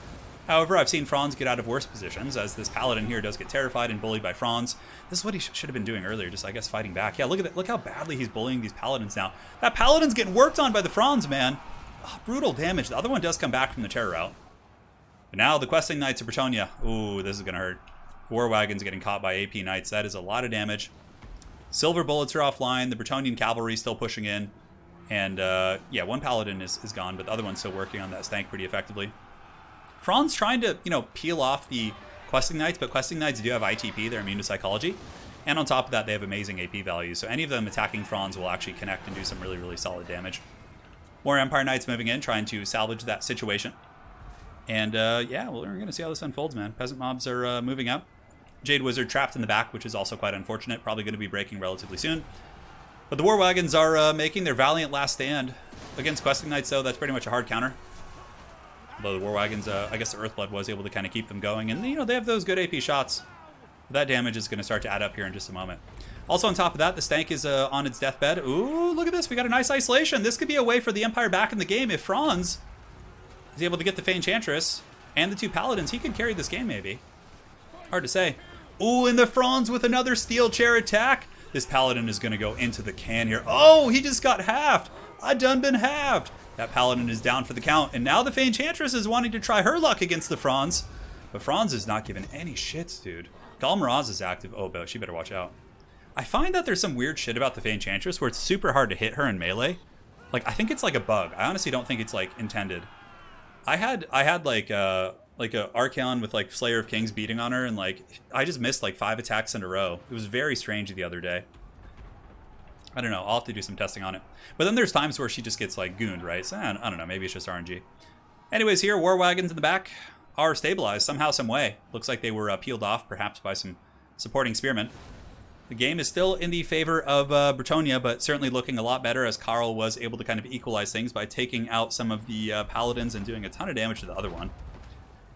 However, I've seen Franz get out of worse positions, as this Paladin here does get terrified and bullied by Franz. This is what he should have been doing earlier, just, I guess, fighting back. Yeah, look at that. Look how badly he's bullying these Paladins now. That Paladin's getting worked on by the Franz, man. Oh, brutal damage. The other one does come back from the terror route. But now the Questing Knights of Bretonnia. Ooh, this is going to hurt. War Wagons getting caught by AP Knights. That is a lot of damage. Silver bullets are offline. The Bretonnian cavalry still pushing in. And, yeah, one Paladin is gone, but the other one's still working on that stank pretty effectively. Franz trying to, you know, peel off the Questing Knights, but Questing Knights do have ITP. They're immune to psychology. And on top of that, they have amazing AP values. So any of them attacking Franz will actually connect and do some really, really solid damage. More Empire Knights moving in, trying to salvage that situation. And, yeah, well, we're going to see how this unfolds, man. Peasant mobs are moving up. Jade Wizard trapped in the back, which is also quite unfortunate. Probably going to be breaking relatively soon. But the War Wagons are making their valiant last stand. Against Questing Knights, though, that's pretty much a hard counter. Although the War Wagons, I guess the Earthblood was able to kind of keep them going. And, you know, they have those good AP shots. But that damage is going to start to add up here in just a moment. Also on top of that, the Stank is on its deathbed. Ooh, look at this. We got a nice isolation. This could be a way for the Empire back in the game. If Franz is able to get the Fey Enchantress and the 2 Paladins, he could carry this game maybe. Hard to say. Ooh, and the Franz with another steel chair attack. This Paladin is going to go into the can here. Oh, he just got halved. I done been halved. That Paladin is down for the count. And now the Fey Enchantress is wanting to try her luck against the Franz. But Franz is not giving any shits, dude. Galmaraz is active. Oh, but she better watch out. I find that there's some weird shit about the Fey Enchantress where it's super hard to hit her in melee. Like, I think it's like a bug. I honestly don't think it's like intended. I had like a Archaon with like Slayer of Kings beating on her, and like I just missed like 5 attacks in a row. It was very strange the other day. I don't know. I'll have to do some testing on it. But then there's times where she just gets like gooned, right? So I don't know. Maybe it's just RNG. Anyways, here War Wagons in the back are stabilized somehow, some way. Looks like they were peeled off, perhaps by some supporting spearmen. The game is still in the favor of Bretonnia, but certainly looking a lot better as Karl was able to kind of equalize things by taking out some of the Paladins and doing a ton of damage to the other one.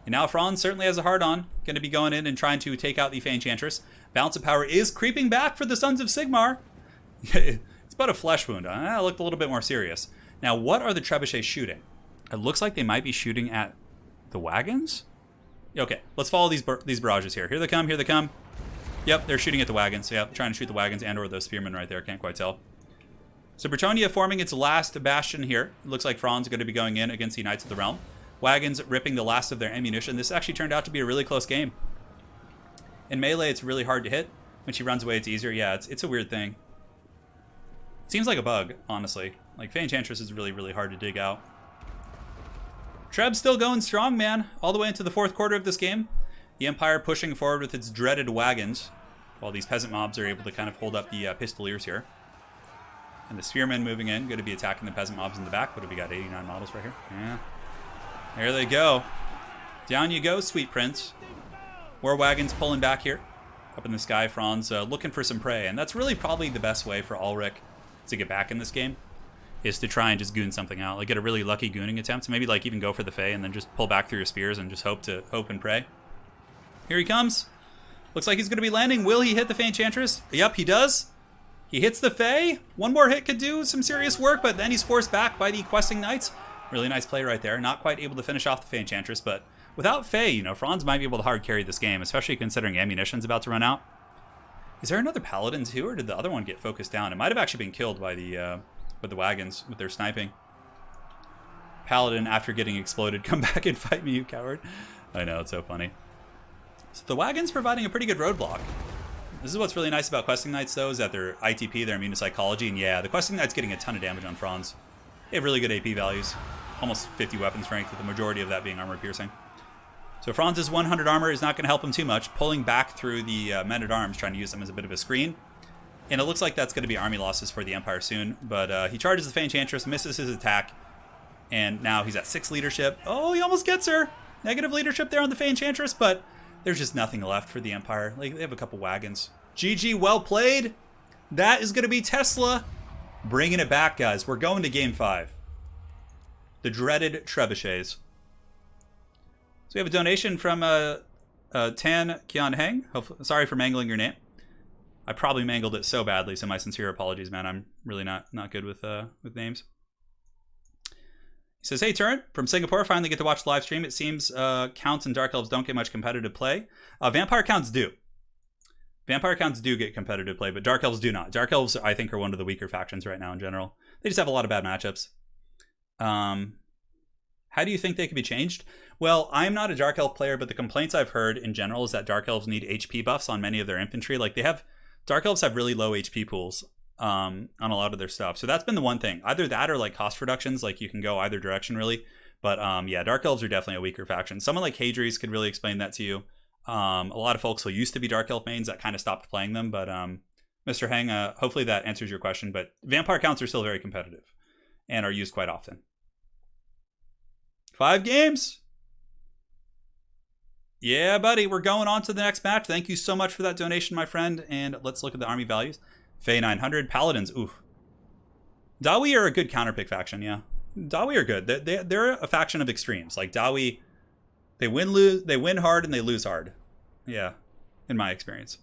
And now Franz certainly has a hard-on. Going to be going in and trying to take out the Fey Enchantress. Balance of power is creeping back for the Sons of Sigmar. It's about a flesh wound. That looked a little bit more serious. Now, what are the trebuchets shooting? It looks like they might be shooting at the wagons? Okay, let's follow these barrages here. Here they come, here they come. Yep, they're shooting at the wagons. Yep, trying to shoot the wagons and or those spearmen right there. Can't quite tell. So Bretonnia forming its last bastion here. It looks like Franz is going to be going in against the Knights of the Realm. Wagons ripping the last of their ammunition. This actually turned out to be a really close game. In melee, it's really hard to hit. When she runs away, it's easier. Yeah, it's a weird thing. It seems like a bug, honestly. Like, Fey Enchantress is really, really hard to dig out. Treb's still going strong, man. All the way into the 4th quarter of this game. The Empire pushing forward with its dreaded wagons, while these peasant mobs are able to kind of hold up the pistoliers here. And the spearmen moving in, going to be attacking the peasant mobs in the back. What have we got? 89 models right here. Yeah. There they go. Down you go, sweet prince. War wagons pulling back here. Up in the sky, Franz looking for some prey. And that's really probably the best way for Ulrich to get back in this game, is to try and just goon something out. Like, get a really lucky gooning attempt. Maybe, like, even go for the Fey and then just pull back through your spears and just hope and pray. Here he comes. Looks like he's going to be landing. Will he hit the Fey Enchantress? Yep, he does. He hits the Fey. One more hit could do some serious work, but then he's forced back by the Questing Knights. Really nice play right there. Not quite able to finish off the Fey Enchantress, but without Fey, you know, Franz might be able to hard carry this game, especially considering ammunition's about to run out. Is there another Paladin too, or did the other one get focused down? It might have actually been killed by the wagons with their sniping. Paladin, after getting exploded, come back and fight me, you coward. I know, it's so funny. So the wagon's providing a pretty good roadblock. This is what's really nice about Questing Knights, though, is that they're ITP, they're immune to psychology, and yeah, the Questing Knight's getting a ton of damage on Franz. They have really good AP values. Almost 50 weapon strength, with the majority of that being armor piercing. So Franz's 100 armor is not going to help him too much, pulling back through the men-at-arms, trying to use them as a bit of a screen. And it looks like that's going to be army losses for the Empire soon, but he charges the Fey Enchantress, misses his attack, and now he's at 6 leadership. Oh, he almost gets her! Negative leadership there on the Fey Enchantress, but there's just nothing left for the Empire. Like, they have a couple wagons. GG, well played! That is going to be Tesla bringing it back, guys. We're going to Game 5. The dreaded trebuchets. So we have a donation from Tan Kian Heng. Sorry for mangling your name. I probably mangled it so badly, so my sincere apologies, man. I'm really not good with names. He says, hey, Turin, from Singapore, finally get to watch the live stream. It seems counts and Dark Elves don't get much competitive play. Vampire counts do. Vampire counts do get competitive play, but Dark Elves do not. Dark Elves, I think, are one of the weaker factions right now in general. They just have a lot of bad matchups. How do you think they could be changed? Well, I'm not a Dark Elf player, but the complaints I've heard in general is that Dark Elves need HP buffs on many of their infantry. Like, Dark Elves have really low HP pools on a lot of their stuff. So that's been the one thing. Either that or like cost reductions. Like, you can go either direction, really. But yeah, Dark Elves are definitely a weaker faction. Someone like Hadries could really explain that to you. A lot of folks who used to be Dark Elf mains that kind of stopped playing them. But Mr. Hang, hopefully that answers your question. But Vampire counts are still very competitive and are used quite often. 5 games. Yeah, buddy, we're going on to the next match. Thank you so much for that donation, my friend. And let's look at the army values. Fey 900, Paladins, oof. Dawi are a good counterpick faction, yeah. Dawi are good. They're a faction of extremes. Like, Dawi, they win hard and they lose hard. Yeah, in my experience.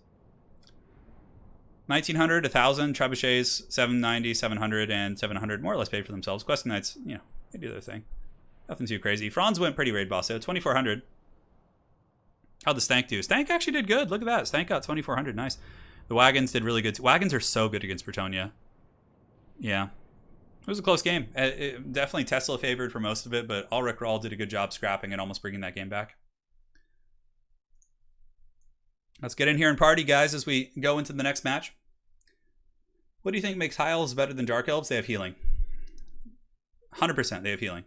1900, 1000, Trebuchets, 790, 700, and 700 more or less paid for themselves. Quest Knights, you know, they do their thing. Nothing too crazy. Franz went pretty raid boss, though. 2400. How'd the Stank do? Stank actually did good. Look at that. Stank got 2400. Nice. The Wagons did really good. Wagons are so good against Bretonnia. Yeah. It was a close game. Definitely Tesla favored for most of it, but Ulrich Rahl did a good job scrapping and almost bringing that game back. Let's get in here and party, guys, as we go into the next match. What do you think makes High Elves better than Dark Elves? They have healing. 100% they have healing.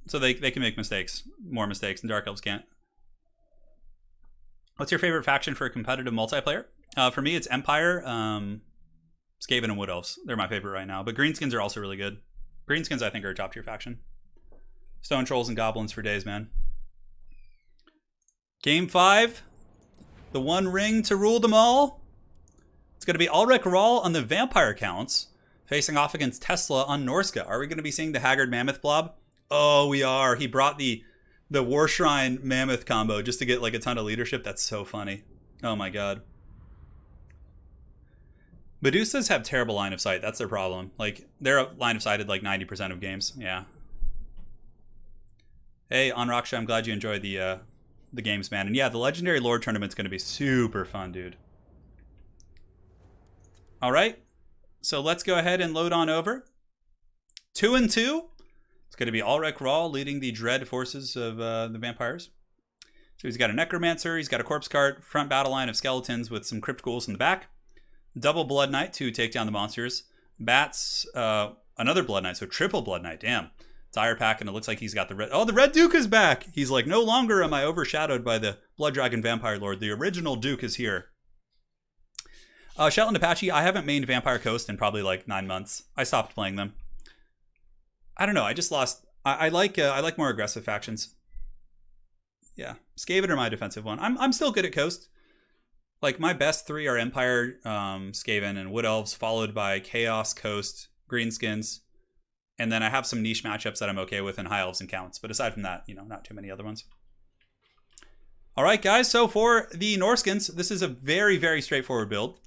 So they can make mistakes, more mistakes, and Dark Elves can't. What's your favorite faction for a competitive multiplayer? For me, it's Empire, Skaven, and Wood Elves. They're my favorite right now. But Greenskins are also really good. Greenskins, I think, are a top tier faction. Stone Trolls and Goblins for days, man. Game 5. The one ring to rule them all. It's going to be Ulrich Rahl on the Vampire counts, facing off against Tesla on Norska. Are we going to be seeing the Haggard Mammoth Blob? Oh, we are. He brought the War Shrine Mammoth combo just to get like a ton of leadership. That's so funny. Oh my god. Medusas have terrible line of sight. That's their problem. Like, they're line of sighted like 90% of games. Yeah. Hey, Onraksha, I'm glad you enjoyed the games, man. And yeah, the Legendary Lord Tournament's going to be super fun, dude. All right. So let's go ahead and load on over. 2-2. It's going to be Ulrich Rahl leading the dread forces of the vampires. So he's got a Necromancer, he's got a Corpse Cart, front battle line of skeletons with some Crypt Ghouls in the back. Double Blood Knight to take down the monsters. Bats, another Blood Knight, so triple Blood Knight, damn. Tire pack, and it looks like he's got the red... Oh, the Red Duke is back! He's like, no longer am I overshadowed by the Blood Dragon Vampire Lord. The original Duke is here. Shetland Apache, I haven't mained Vampire Coast in probably like 9 months. I stopped playing them. I don't know. I just lost. I like more aggressive factions. Yeah, Skaven are my defensive one. I'm still good at Coast. Like, my best 3 are Empire, Skaven, and Wood Elves, followed by Chaos, Coast, Greenskins, and then I have some niche matchups that I'm okay with in High Elves and Counts. But aside from that, you know, not too many other ones. All right, guys. So for the Norskins, this is a very, very straightforward build.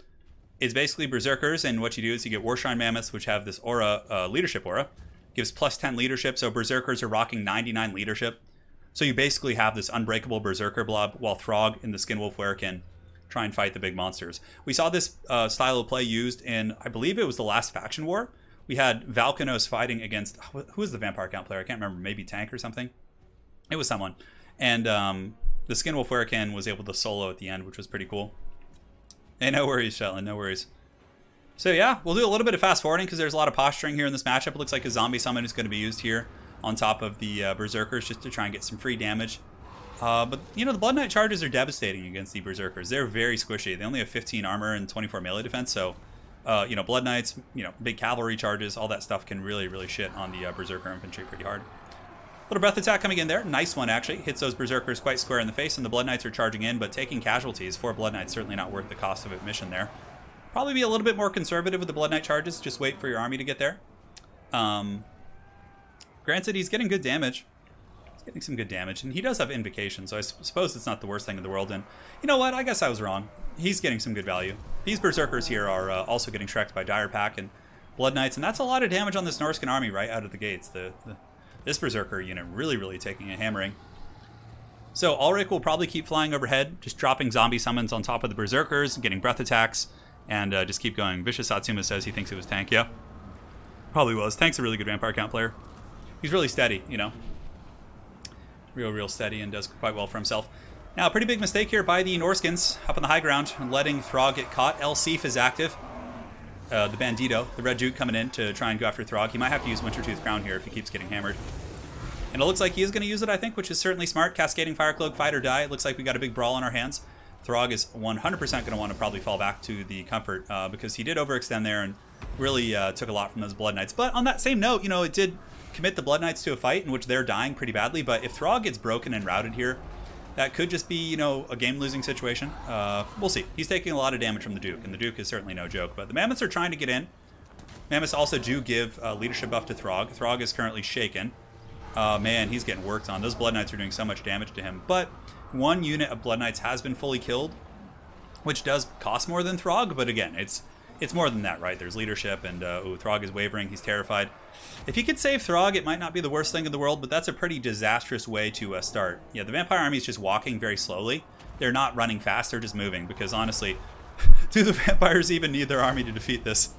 It's basically Berserkers, and what you do is you get War Shrine Mammoths, which have this aura, leadership aura. Gives plus 10 leadership, so Berserkers are rocking 99 leadership. So you basically have this unbreakable Berserker blob, while Throg and the Skinwolf Were can try and fight the big monsters. We saw this style of play used in, I believe it was the last faction war. We had Valkynos fighting against, who was the Vampire Count player? I can't remember, maybe Tank or something. It was someone. And the Skinwolf Were was able to solo at the end, which was pretty cool. Hey, no worries, Shetland, no worries. So yeah, we'll do a little bit of fast forwarding because there's a lot of posturing here in this matchup. It looks like a zombie summon is going to be used here on top of the Berserkers just to try and get some free damage. But, you know, the Blood Knight charges are devastating against the Berserkers. They're very squishy. They only have 15 armor and 24 melee defense. So, you know, Blood Knights, you know, big cavalry charges, all that stuff can really, really shit on the Berserker infantry pretty hard. Little breath attack coming in there. Nice one, actually. Hits those Berserkers quite square in the face, and the Blood Knights are charging in, but taking casualties for Blood Knights certainly not worth the cost of admission there. Probably be a little bit more conservative with the Blood Knight charges. Just wait for your army to get there. Granted, he's getting good damage. Getting some good damage. And he does have Invocation, so I suppose it's not the worst thing in the world. And you know what? I guess I was wrong. He's getting some good value. These Berserkers here are also getting Shrek'd by Dire Pack and Blood Knights, and that's a lot of damage on this Norskan army right out of the gates. This Berserker unit really taking a hammering. So Ulrich will probably keep flying overhead, just dropping zombie summons on top of the Berserkers, getting breath attacks, and just keep going. Vicious Satsuma says he thinks it was Tank. Yeah, probably was. Tank's a really good Vampire Count player. He's really steady, you know. Real steady and does quite well for himself. Now, a pretty big mistake here by the Norskins up on the high ground, letting Throg get caught. El Sif is active. The Bandito, the Red Duke, coming in to try and go after Throg. He might have to use Wintertooth Crown here if he keeps getting hammered. And it looks like he is going to use it, I think, which is certainly smart. Cascading Fire Cloak, fight or die. It looks like we got a big brawl on our hands. Throg is 100% going to want to probably fall back to the Comfort because he did overextend there and really took a lot from those Blood Knights. But on that same note, you know, it did commit the Blood Knights to a fight in which they're dying pretty badly. But if Throg gets broken and routed here, that could just be, you know, a game-losing situation. We'll see. He's taking a lot of damage from the Duke, and the Duke is certainly no joke. But the Mammoths are trying to get in. Mammoths also do give leadership buff to Throg. Throg is currently shaken. Man, he's getting worked on. Those Blood Knights are doing so much damage to him. But one unit of Blood Knights has been fully killed, which does cost more than Throg. But again, it's more than that, right? There's leadership, and Throg is wavering. He's terrified. If he could save Throg, it might not be the worst thing in the world, but that's a pretty disastrous way to start. Yeah, the Vampire army is just walking very slowly. They're not running fast. They're just moving because, honestly, do the Vampires even need their army to defeat this?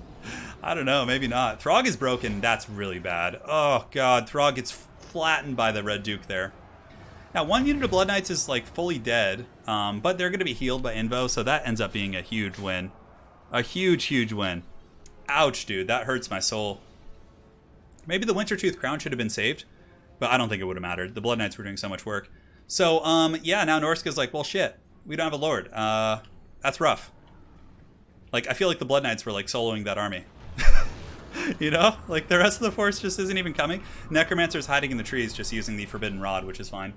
I don't know. Maybe not. Throg is broken. That's really bad. Oh, God. Throg gets flattened by the Red Duke there. Now, one unit of Blood Knights is, like, fully dead, but they're going to be healed by Invo, so that ends up being a huge win. A huge win. Ouch, dude. That hurts my soul. Maybe the Wintertooth Crown should have been saved, but I don't think it would have mattered. The Blood Knights were doing so much work. So, yeah, now Norska's like, well, shit. We don't have a Lord. That's rough. Like, I feel like the Blood Knights were, like, soloing that army. You know? Like, the rest of the force just isn't even coming. Necromancer's hiding in the trees just using the Forbidden Rod, which is fine.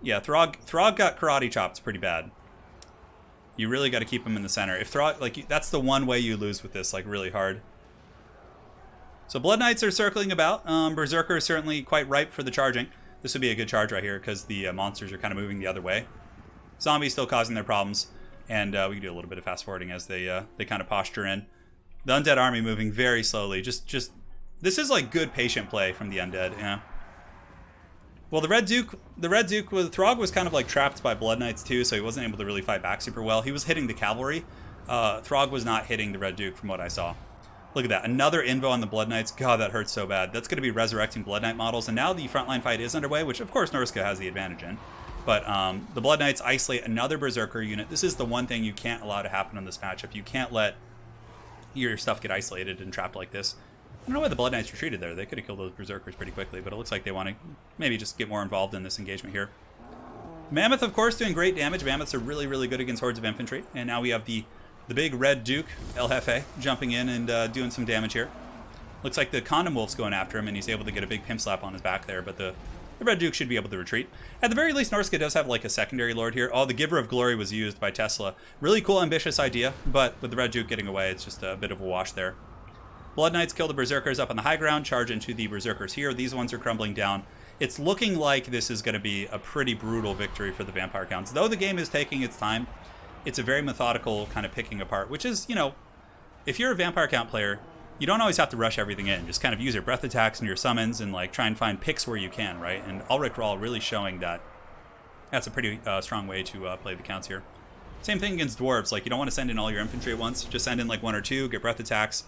Yeah, Throg got karate chopped pretty bad. You really got to keep him in the center. If Throg, like, that's the one way you lose with this, like, really hard. So Blood Knights are circling about. Berserker is certainly quite ripe for the charging. This would be a good charge right here because the monsters are kind of moving the other way. Zombies still causing their problems. And we can do a little bit of fast forwarding as they kind of posture in. The Undead army moving very slowly. Just this is like good patient play from the Undead, yeah. Well, the Red Duke Throg was kind of like trapped by Blood Knights too, so he wasn't able to really fight back super well. He was hitting the cavalry. Throg was not hitting the Red Duke from what I saw. Look at that. Another Invo on the Blood Knights. God, that hurts so bad. That's going to be resurrecting Blood Knight models. And now the frontline fight is underway, which of course Norska has the advantage in. But the Blood Knights isolate another Berserker unit. This is the one thing you can't allow to happen in this matchup. You can't let your stuff get isolated and trapped like this. I don't know why the Blood Knights retreated there. They could have killed those Berserkers pretty quickly, but it looks like they want to maybe just get more involved in this engagement here. Mammoth, of course, doing great damage. Mammoths are really good against hordes of infantry. And now we have the big Red Duke, El Jefe, jumping in and doing some damage here. Looks like the Condom Wolf's going after him, and he's able to get a big pimp slap on his back there, but the Red Duke should be able to retreat. At the very least, Norska does have like a secondary lord here. Oh, the Giver of Glory was used by Tesla. Really cool, ambitious idea, but with the Red Duke getting away, it's just a bit of a wash there. Blood Knights kill the Berserkers up on the high ground, charge into the Berserkers here. These ones are crumbling down. It's looking like this is going to be a pretty brutal victory for the Vampire Counts. Though the game is taking its time, it's a very methodical kind of picking apart, which is, you know, if you're a Vampire Count player, you don't always have to rush everything in. Just kind of use your breath attacks and your summons and like try and find picks where you can, right? And Ulrich Rahl really showing that that's a pretty strong way to play the counts here. Same thing against Dwarves. Like, you don't want to send in all your infantry at once. Just send in like one or two, get breath attacks.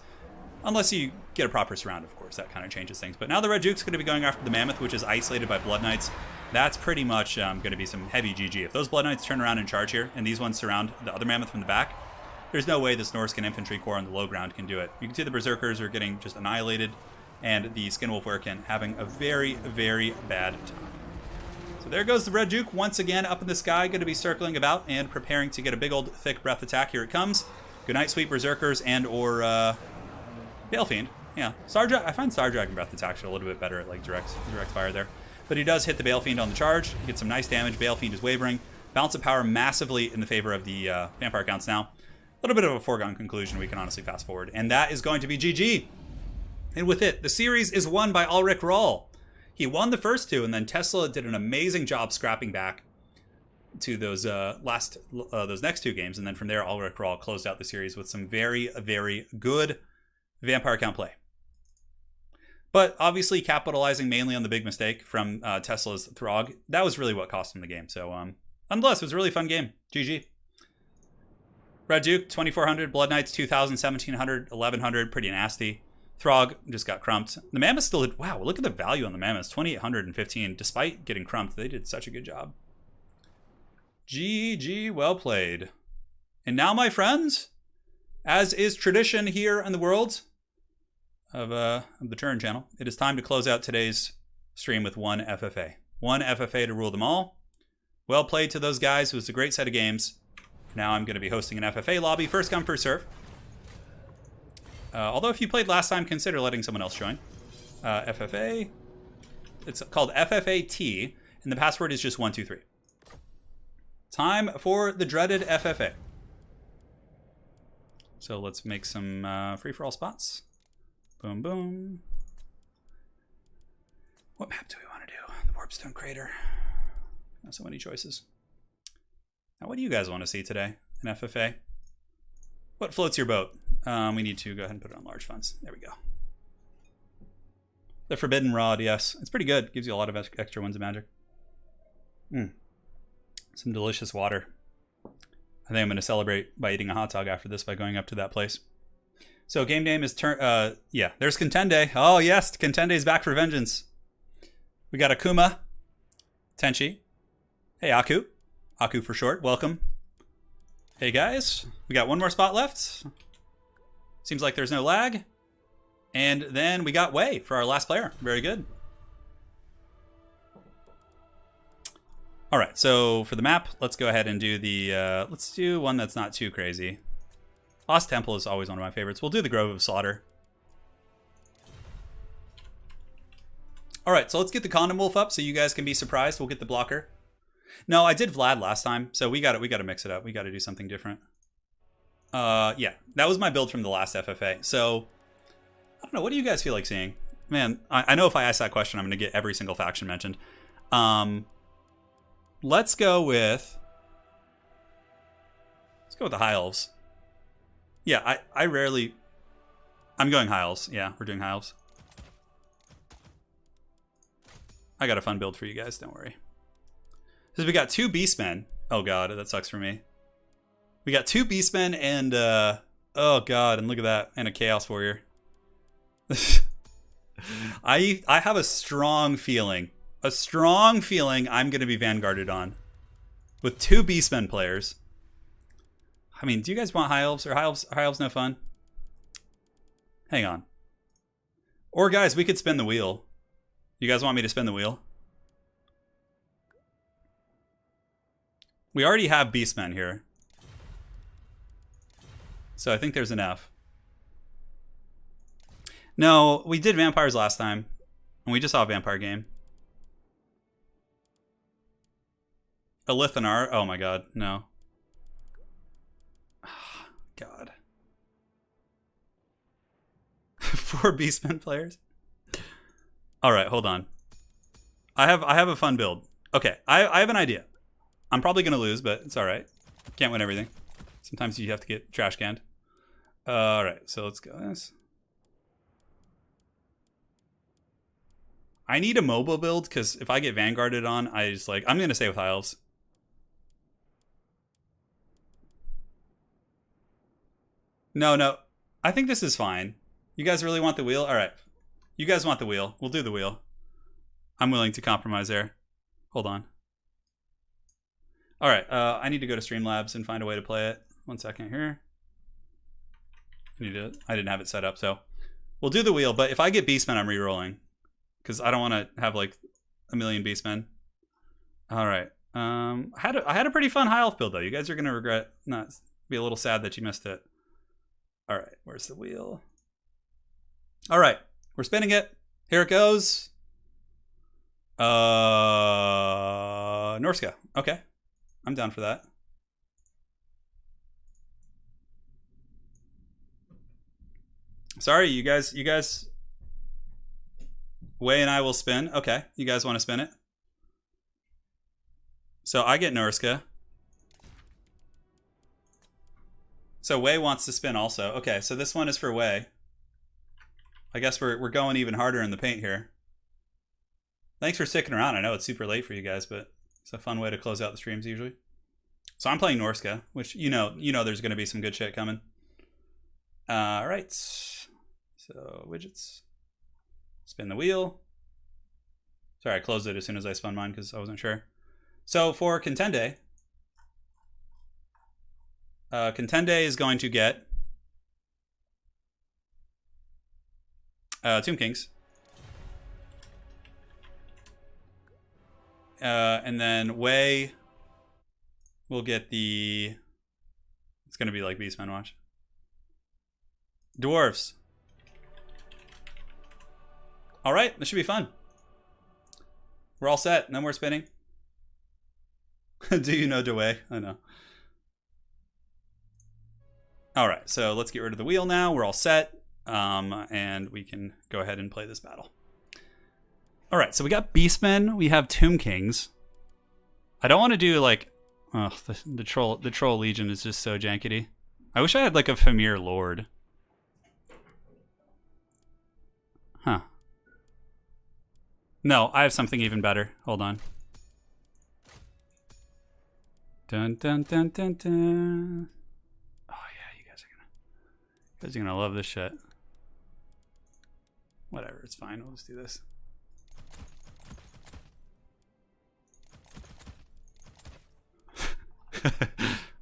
Unless you get a proper surround, of course. That kind of changes things. But now the Red Duke's going to be going after the Mammoth, which is isolated by Blood Knights. That's pretty much going to be some heavy GG. If those Blood Knights turn around and charge here, and these ones surround the other Mammoth from the back, there's no way this Norskan infantry corps on the low ground can do it. You can see the Berserkers are getting just annihilated, and the Skinwolf Urkin having a very bad time. So there goes the Red Duke once again up in the sky, going to be circling about and preparing to get a big old thick breath attack. Here it comes. Good night, sweet Berserkers and or Balefiend. Yeah, I find Star Dragon breath attacks are a little bit better at like direct fire there. But he does hit the Balefiend on the charge. He gets some nice damage. Balefiend is wavering. Balance of power massively in the favor of the Vampire Counts now. A little bit of a foregone conclusion. We can honestly fast forward. And that is going to be GG. And with it, the series is won by Ulrich Rahl. He won the first two, and then Tesla did an amazing job scrapping back to those those next two games, and then from there, Ulrich Rahl closed out the series with some very, very good vampire count play. But obviously, capitalizing mainly on the big mistake from Tesla's Throg, that was really what cost him the game. So, nonetheless, it was a really fun game. GG. Red Duke, 2400. Blood Knights, 2000, 1700, 1100. Pretty nasty. Throg just got crumped. The Mammoth still did... Wow, look at the value on the Mammoths. 2815. Despite getting crumped, they did such a good job. GG, well played. And now, my friends, as is tradition here in the world of the Turin channel, it is time to close out today's stream with one FFA. One FFA to rule them all. Well played to those guys. It was a great set of games. Now I'm going to be hosting an FFA lobby. First come, first serve. Although if you played last time, consider letting someone else join. FFA. It's called FFAT, and the password is just 123. Time for the dreaded FFA. So let's make some free-for-all spots. Boom, boom. What map do we want to do? The Warpstone Crater. Not so many choices. Now, what do you guys want to see today in FFA? What floats your boat? We need to go ahead and put it on large funds. There we go. The Forbidden Rod, yes. It's pretty good. Gives you a lot of extra ones of magic. Some delicious water. I think I'm going to celebrate by eating a hot dog after this by going up to that place. So game name is yeah, there's Contende. Oh yes, Contende is back for vengeance. We got Akuma, Tenchi. Hey Aku. Aku for short, welcome. Hey guys, we got one more spot left. Seems like there's no lag. And then we got Wei for our last player. Very good. All right, so for the map, let's go ahead and do the, let's do one that's not too crazy. Lost Temple is always one of my favorites. We'll do the Grove of Slaughter. All right, so let's get the Condom Wolf up so you guys can be surprised. We'll get the blocker. No, I did Vlad last time, so we got to mix it up. We got to do something different. Yeah, that was my build from the last FFA. So I don't know. What do you guys feel like seeing? Man, I know if I ask that question, I'm going to get every single faction mentioned. Let's go with the High Elves. Yeah, I'm going High Elves. Yeah, we're doing High Elves. I got a fun build for you guys. Don't worry. Because we got two Beastmen. Oh god, that sucks for me. We got two Beastmen and oh god, and look at that, and a Chaos Warrior. I have a strong feeling I'm going to be vanguarded on with two Beastmen players. I mean, do you guys want High Elves? Or High Elves no fun? Hang on. Or guys, we could spin the wheel. You guys want me to spin the wheel? We already have Beastmen here. So I think there's enough. No, we did Vampires last time. And we just saw a Vampire game. A Lithanar. Oh my god, no. God. 4 Beastmen players? Alright, hold on. I have a fun build. Okay, I have an idea. I'm probably going to lose, but it's alright. Can't win everything. Sometimes you have to get trash canned. Alright, so let's go this. I need a mobile build, because if I get vanguarded on, I'm going to stay with High Elves. No. I think this is fine. You guys really want the wheel? Alright. You guys want the wheel. We'll do the wheel. I'm willing to compromise there. Hold on. Alright, I need to go to Streamlabs and find a way to play it. 1 second here. I didn't have it set up, so we'll do the wheel, but if I get Beastmen, I'm re-rolling. Because I don't want to have like a million Beastmen. Alright. I had a pretty fun High Elf build though. You guys are gonna be a little sad that you missed it. Alright, where's the wheel? Alright, we're spinning it. Here it goes. Norska. Okay. I'm down for that. Sorry, you guys Way and I will spin. Okay, you guys want to spin it? So I get Norska. So Way wants to spin also. Okay, so this one is for Way. I guess we're going even harder in the paint here. Thanks for sticking around. I know it's super late for you guys, but it's a fun way to close out the streams usually. So I'm playing Norska, which you know there's going to be some good shit coming. All right. So widgets. Spin the wheel. Sorry, I closed it as soon as I spun mine because I wasn't sure. So for Contende, Contende is going to get Tomb Kings. And then Way will get the... It's going to be like Beastmen, watch. Dwarfs. All right, this should be fun. We're all set. No more spinning. Do you know Dewey? I know. All right, so let's get rid of the wheel now. We're all set. And we can go ahead and play this battle. All right, so we got Beastmen. We have Tomb Kings. I don't want to do like... Oh, the Troll Legion is just so jankety. I wish I had like a Famir Lord. Huh. No, I have something even better. Hold on. Dun dun dun dun dun. Oh yeah, you guys are gonna love this shit. Whatever, it's fine. We'll just do this.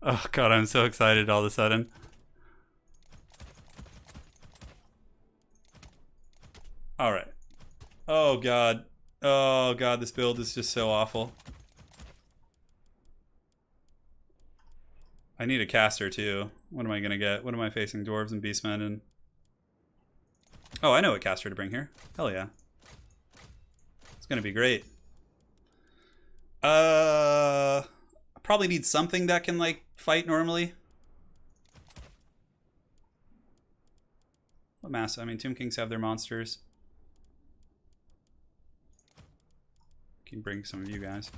Oh god, I'm so excited all of a sudden. All right. Oh god. Oh god, this build is just so awful. I need a caster too. What am I gonna get? What am I facing? Dwarves and Beastmen and... Oh, I know what caster to bring here. Hell yeah. It's gonna be great. I probably need something that can like fight normally. What mass? I mean, Tomb Kings have their monsters. Can bring some of you guys.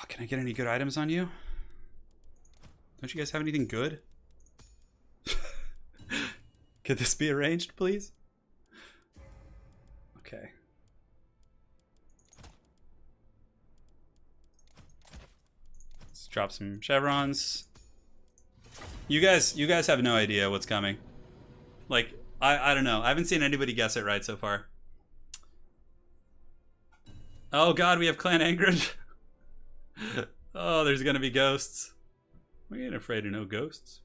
Can I get any good items on you? Don't you guys have anything good? Could this be arranged, please? Okay. Let's drop some chevrons. You guys have no idea what's coming. Like, I don't know. I haven't seen anybody guess it right so far. Oh god, we have Clan Angrid. Oh, there's gonna be ghosts. We ain't afraid of no ghosts.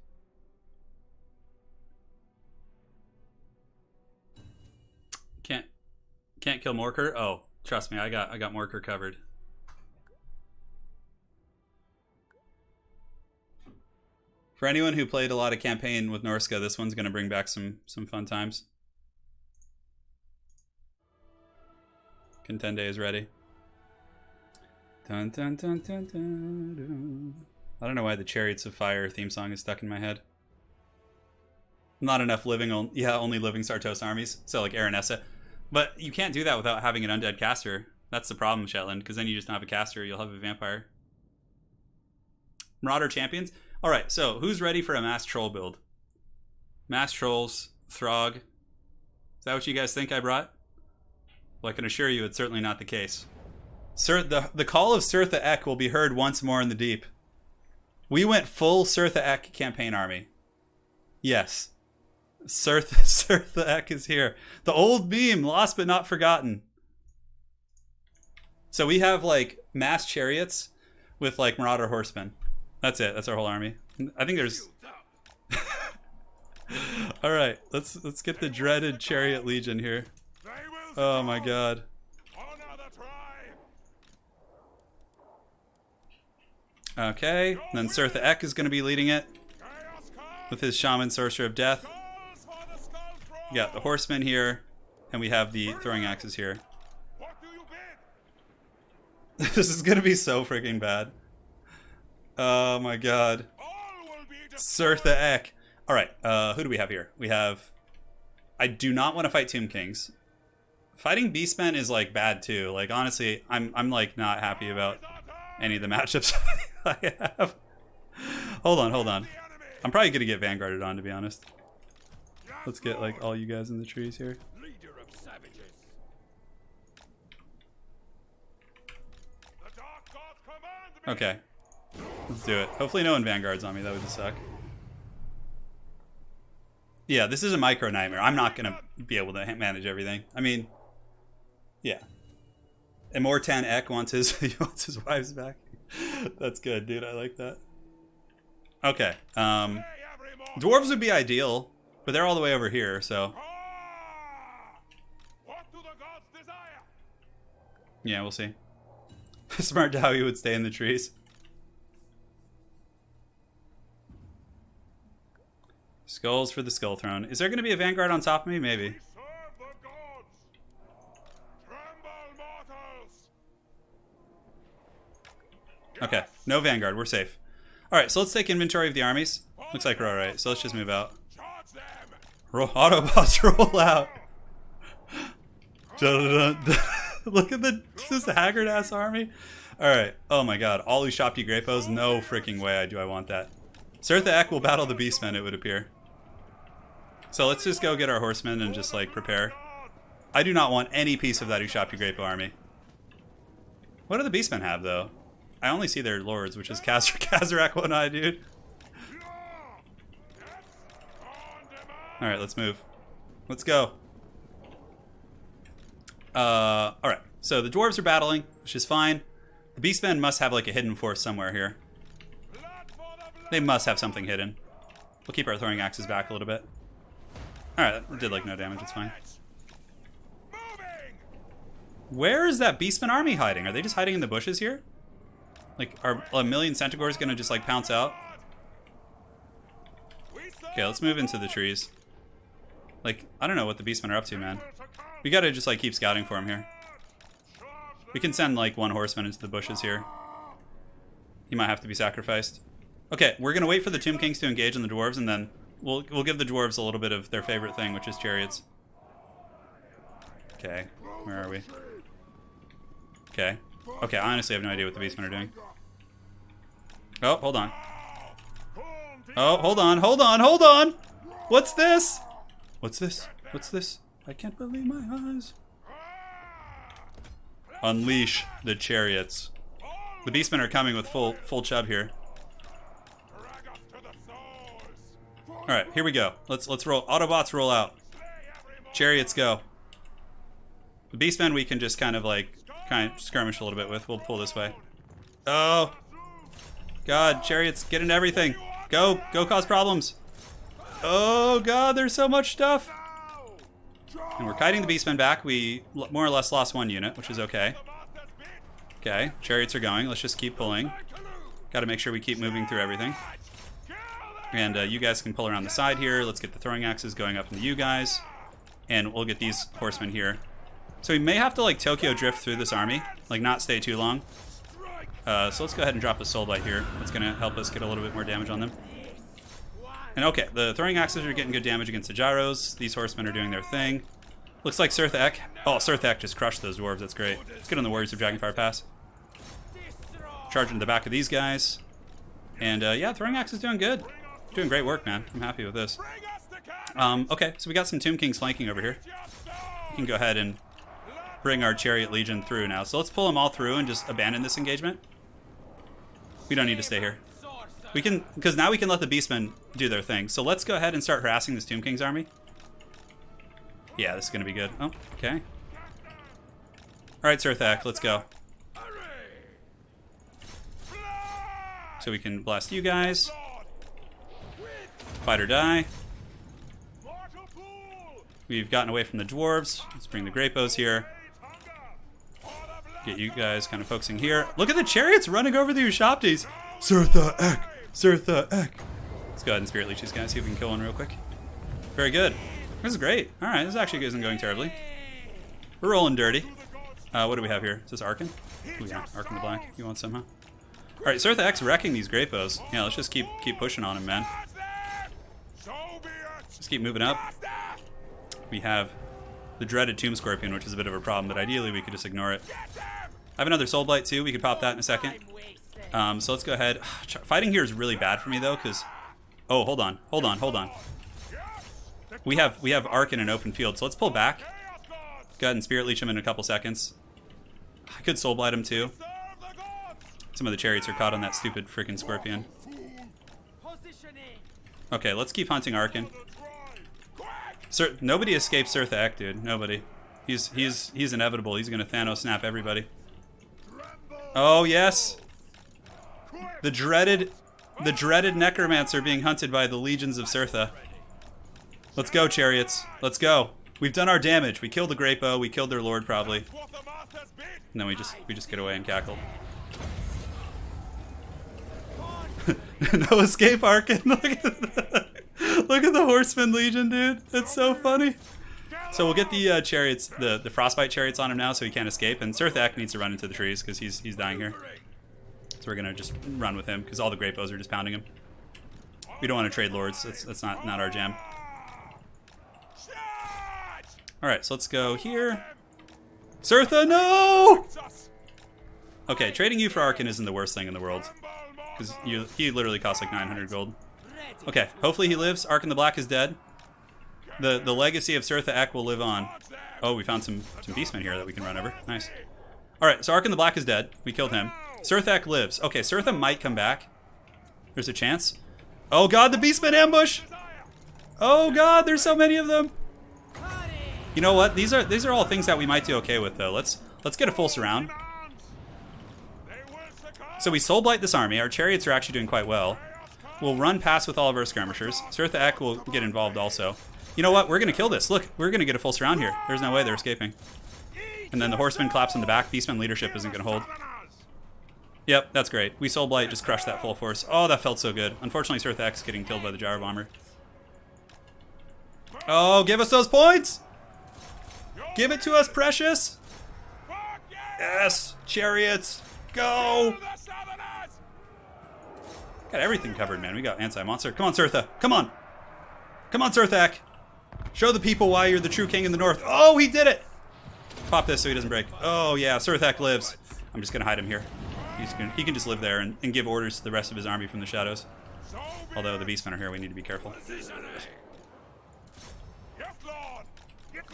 Can't kill Morker? Oh, trust me, I got Morker covered. For anyone who played a lot of campaign with Norska, this one's gonna bring back some fun times. Contende is ready. Dun, dun, dun, dun, dun, dun. I don't know why the Chariots of Fire theme song is stuck in my head. Not enough living, only living Sartos armies. So like Aranessa. But you can't do that without having an undead caster. That's the problem, Shetland, because then you just don't have a caster, you'll have a vampire. Marauder champions? Alright, so who's ready for a mass troll build? Mass trolls, Throg. Is that what you guys think I brought? Well, I can assure you it's certainly not the case. Sir, the call of Sirtha Ek will be heard once more in the deep. We went full Sirtha Ek campaign army. Yes. Sirtha Ek is here. The old meme, lost but not forgotten. So we have like mass chariots with like Marauder horsemen. That's it. That's our whole army. I think there's... All right, let's get the dreaded Chariot Legion here. Oh my god. Okay, then Sirtha Ek is going to be leading it with his Shaman Sorcerer of Death. We got the Horsemen here, and we have the Throwing Axes here. This is going to be so freaking bad. Oh my god. Surtha Ek. All right, who do we have here? We have... I do not want to fight Tomb Kings. Fighting Beastmen is like bad too. Like honestly, I'm like not happy about any of the matchups I have. Hold on. I'm probably gonna get Vanguarded on, to be honest. Let's get like all you guys in the trees here. Okay, let's do it. Hopefully no one Vanguards on me. That would just suck. Yeah, this is a micro nightmare. I'm not gonna be able to manage everything. I mean, yeah. Immortan Ek wants his he wants his wives back. That's good, dude. I like that. Okay. Dwarves would be ideal, but they're all the way over here, so. Yeah, we'll see. Smart Dowie would stay in the trees. Skulls for the Skull Throne. Is there going to be a Vanguard on top of me? Maybe. Okay, no Vanguard. We're safe. Alright, so let's take inventory of the armies. Looks like we're alright, so let's just move out. Autobots roll out. Look at this haggard-ass army. Alright, oh my god. All Ushapti Grapos? No freaking way do I want that. Surtha Ek will battle the Beastmen, it would appear. So let's just go get our horsemen and just like prepare. I do not want any piece of that Ushapti Grapo army. What do the Beastmen have though? I only see their lords, which is Kazarak one eye, dude. Alright, let's move. Let's go. Alright. So the dwarves are battling, which is fine. The Beastmen must have like a hidden force somewhere here. They must have something hidden. We'll keep our throwing axes back a little bit. Alright, that did like no damage, it's fine. Where is that Beastman army hiding? Are they just hiding in the bushes here? Like, are a million Centaurs gonna just like pounce out? Okay, let's move into the trees. Like, I don't know what the Beastmen are up to, man. We gotta just like keep scouting for them here. We can send like one horseman into the bushes here. He might have to be sacrificed. Okay, we're gonna wait for the Tomb Kings to engage on the dwarves, and then we'll give the dwarves a little bit of their favorite thing, which is chariots. Okay, where are we? Okay. Okay, I honestly have no idea what the Beastmen are doing. Oh, hold on. Oh, hold on. What's this? What's this? I can't believe my eyes. Unleash the chariots. The Beastmen are coming with full chub here. Alright, here we go. Let's roll. Autobots roll out. Chariots go. The Beastmen we can just kind of skirmish a little bit with. We'll pull this way. Oh. God, chariots, get into everything. Go cause problems. Oh god, there's so much stuff. And we're kiting the Beastmen back. We more or less lost one unit, which is okay. Okay, chariots are going. Let's just keep pulling. Got to make sure we keep moving through everything. And you guys can pull around the side here. Let's get the throwing axes going up into you guys. And we'll get these horsemen here. So we may have to like Tokyo drift through this army. Like not stay too long. So let's go ahead and drop a soul light here. That's going to help us get a little bit more damage on them. And okay, the throwing axes are getting good damage against the gyros. These horsemen are doing their thing. Looks like Surtha Ek. Oh, Surtha Ek just crushed those dwarves. That's great. Let's get on the Warriors of Dragonfire Pass. Charge into the back of these guys. And yeah, throwing axe is doing good. Doing great work, man. I'm happy with this. Okay, so we got some Tomb Kings flanking over here. We can go ahead and bring our Chariot Legion through now. So let's pull them all through and just abandon this engagement. We don't need to stay here. We can, because now we can let the Beastmen do their thing. So let's go ahead and start harassing this Tomb Kings army. Yeah, this is going to be good. Oh, okay. Alright, Surtha Ek, let's go. So we can blast you guys. Fight or die. We've gotten away from the dwarves. Let's bring the Grapos here. Get you guys kind of focusing here. Look at the chariots running over the Ushaptis. Surtha Ek! Surtha Ek! Let's go ahead and Spirit Leech these guys, see if we can kill one real quick. Very good. This is great. Alright, this actually isn't going terribly. We're rolling dirty. What do we have here? Is this Arkin? Oh yeah, Arkin the Black. You want some, huh? Alright, Sirtha X wrecking these great bows. Yeah, let's just keep pushing on him, man. Just keep moving up. We have the dreaded Tomb Scorpion, which is a bit of a problem, but ideally we could just ignore it. I have another Soul Blight too. We could pop that in a second. So let's go ahead. Fighting here is really bad for me though, because... Oh, hold on. We have Arc in an open field, so let's pull back. Go ahead and Spirit Leech him in a couple seconds. I could Soul Blight him too. Some of the chariots are caught on that stupid freaking Scorpion. Okay, let's keep hunting Arkin. Nobody escapes Sirthak, dude. Nobody. He's inevitable. He's gonna Thanos snap everybody. Oh yes. The dreaded Necromancer being hunted by the legions of Sirtha. Let's go, chariots. Let's go. We've done our damage. We killed the Great Bow. We killed their lord probably. And then we just get away and cackle. No escape, Arkin. Look at the Horseman Legion, dude. That's so funny. So we'll get the chariots, the frostbite chariots on him now, so he can't escape. And Sirthak needs to run into the trees because he's dying here. So we're gonna just run with him because all the great bows are just pounding him. We don't want to trade lords. That's not our jam. All right, so let's go here. Sirtha, no! Okay, trading you for Arkin isn't the worst thing in the world. Because he literally costs like 900 gold. Okay, hopefully he lives. Arkin the Black is dead. The legacy of Sirtha Ek will live on. Oh, we found some Beastmen here that we can run over. Nice. Alright, so Arkin the Black is dead. We killed him. Sirtha Ek lives. Okay, Sirtha might come back. There's a chance. Oh god, the Beastmen ambush! Oh god, there's so many of them! You know what? These are all things that we might do okay with though. Let's get a full surround. So we Soul Blight this army. Our chariots are actually doing quite well. We'll run past with all of our skirmishers. Sirtha Ek will get involved also. You know what? We're gonna kill this. Look, we're gonna get a full surround here. There's no way they're escaping. And then the horsemen collapse in the back. Beastman leadership isn't gonna hold. Yep, that's great. We Soul Blight just crushed that full force. Oh, that felt so good. Unfortunately, Sirtha Ek's getting killed by the Gyro Bomber. Oh, give us those points! Give it to us, precious! Yes! Chariots! Go! Got everything covered, man. We got anti-monster. Come on, Sirtha. Come on! Come on, Sirthak! Show the people why you're the true king in the north. Oh, he did it! Pop this so he doesn't break. Oh, yeah, Sirthak lives. I'm just gonna hide him here. He can just live there and give orders to the rest of his army from the shadows. Although the Beastmen are here, we need to be careful.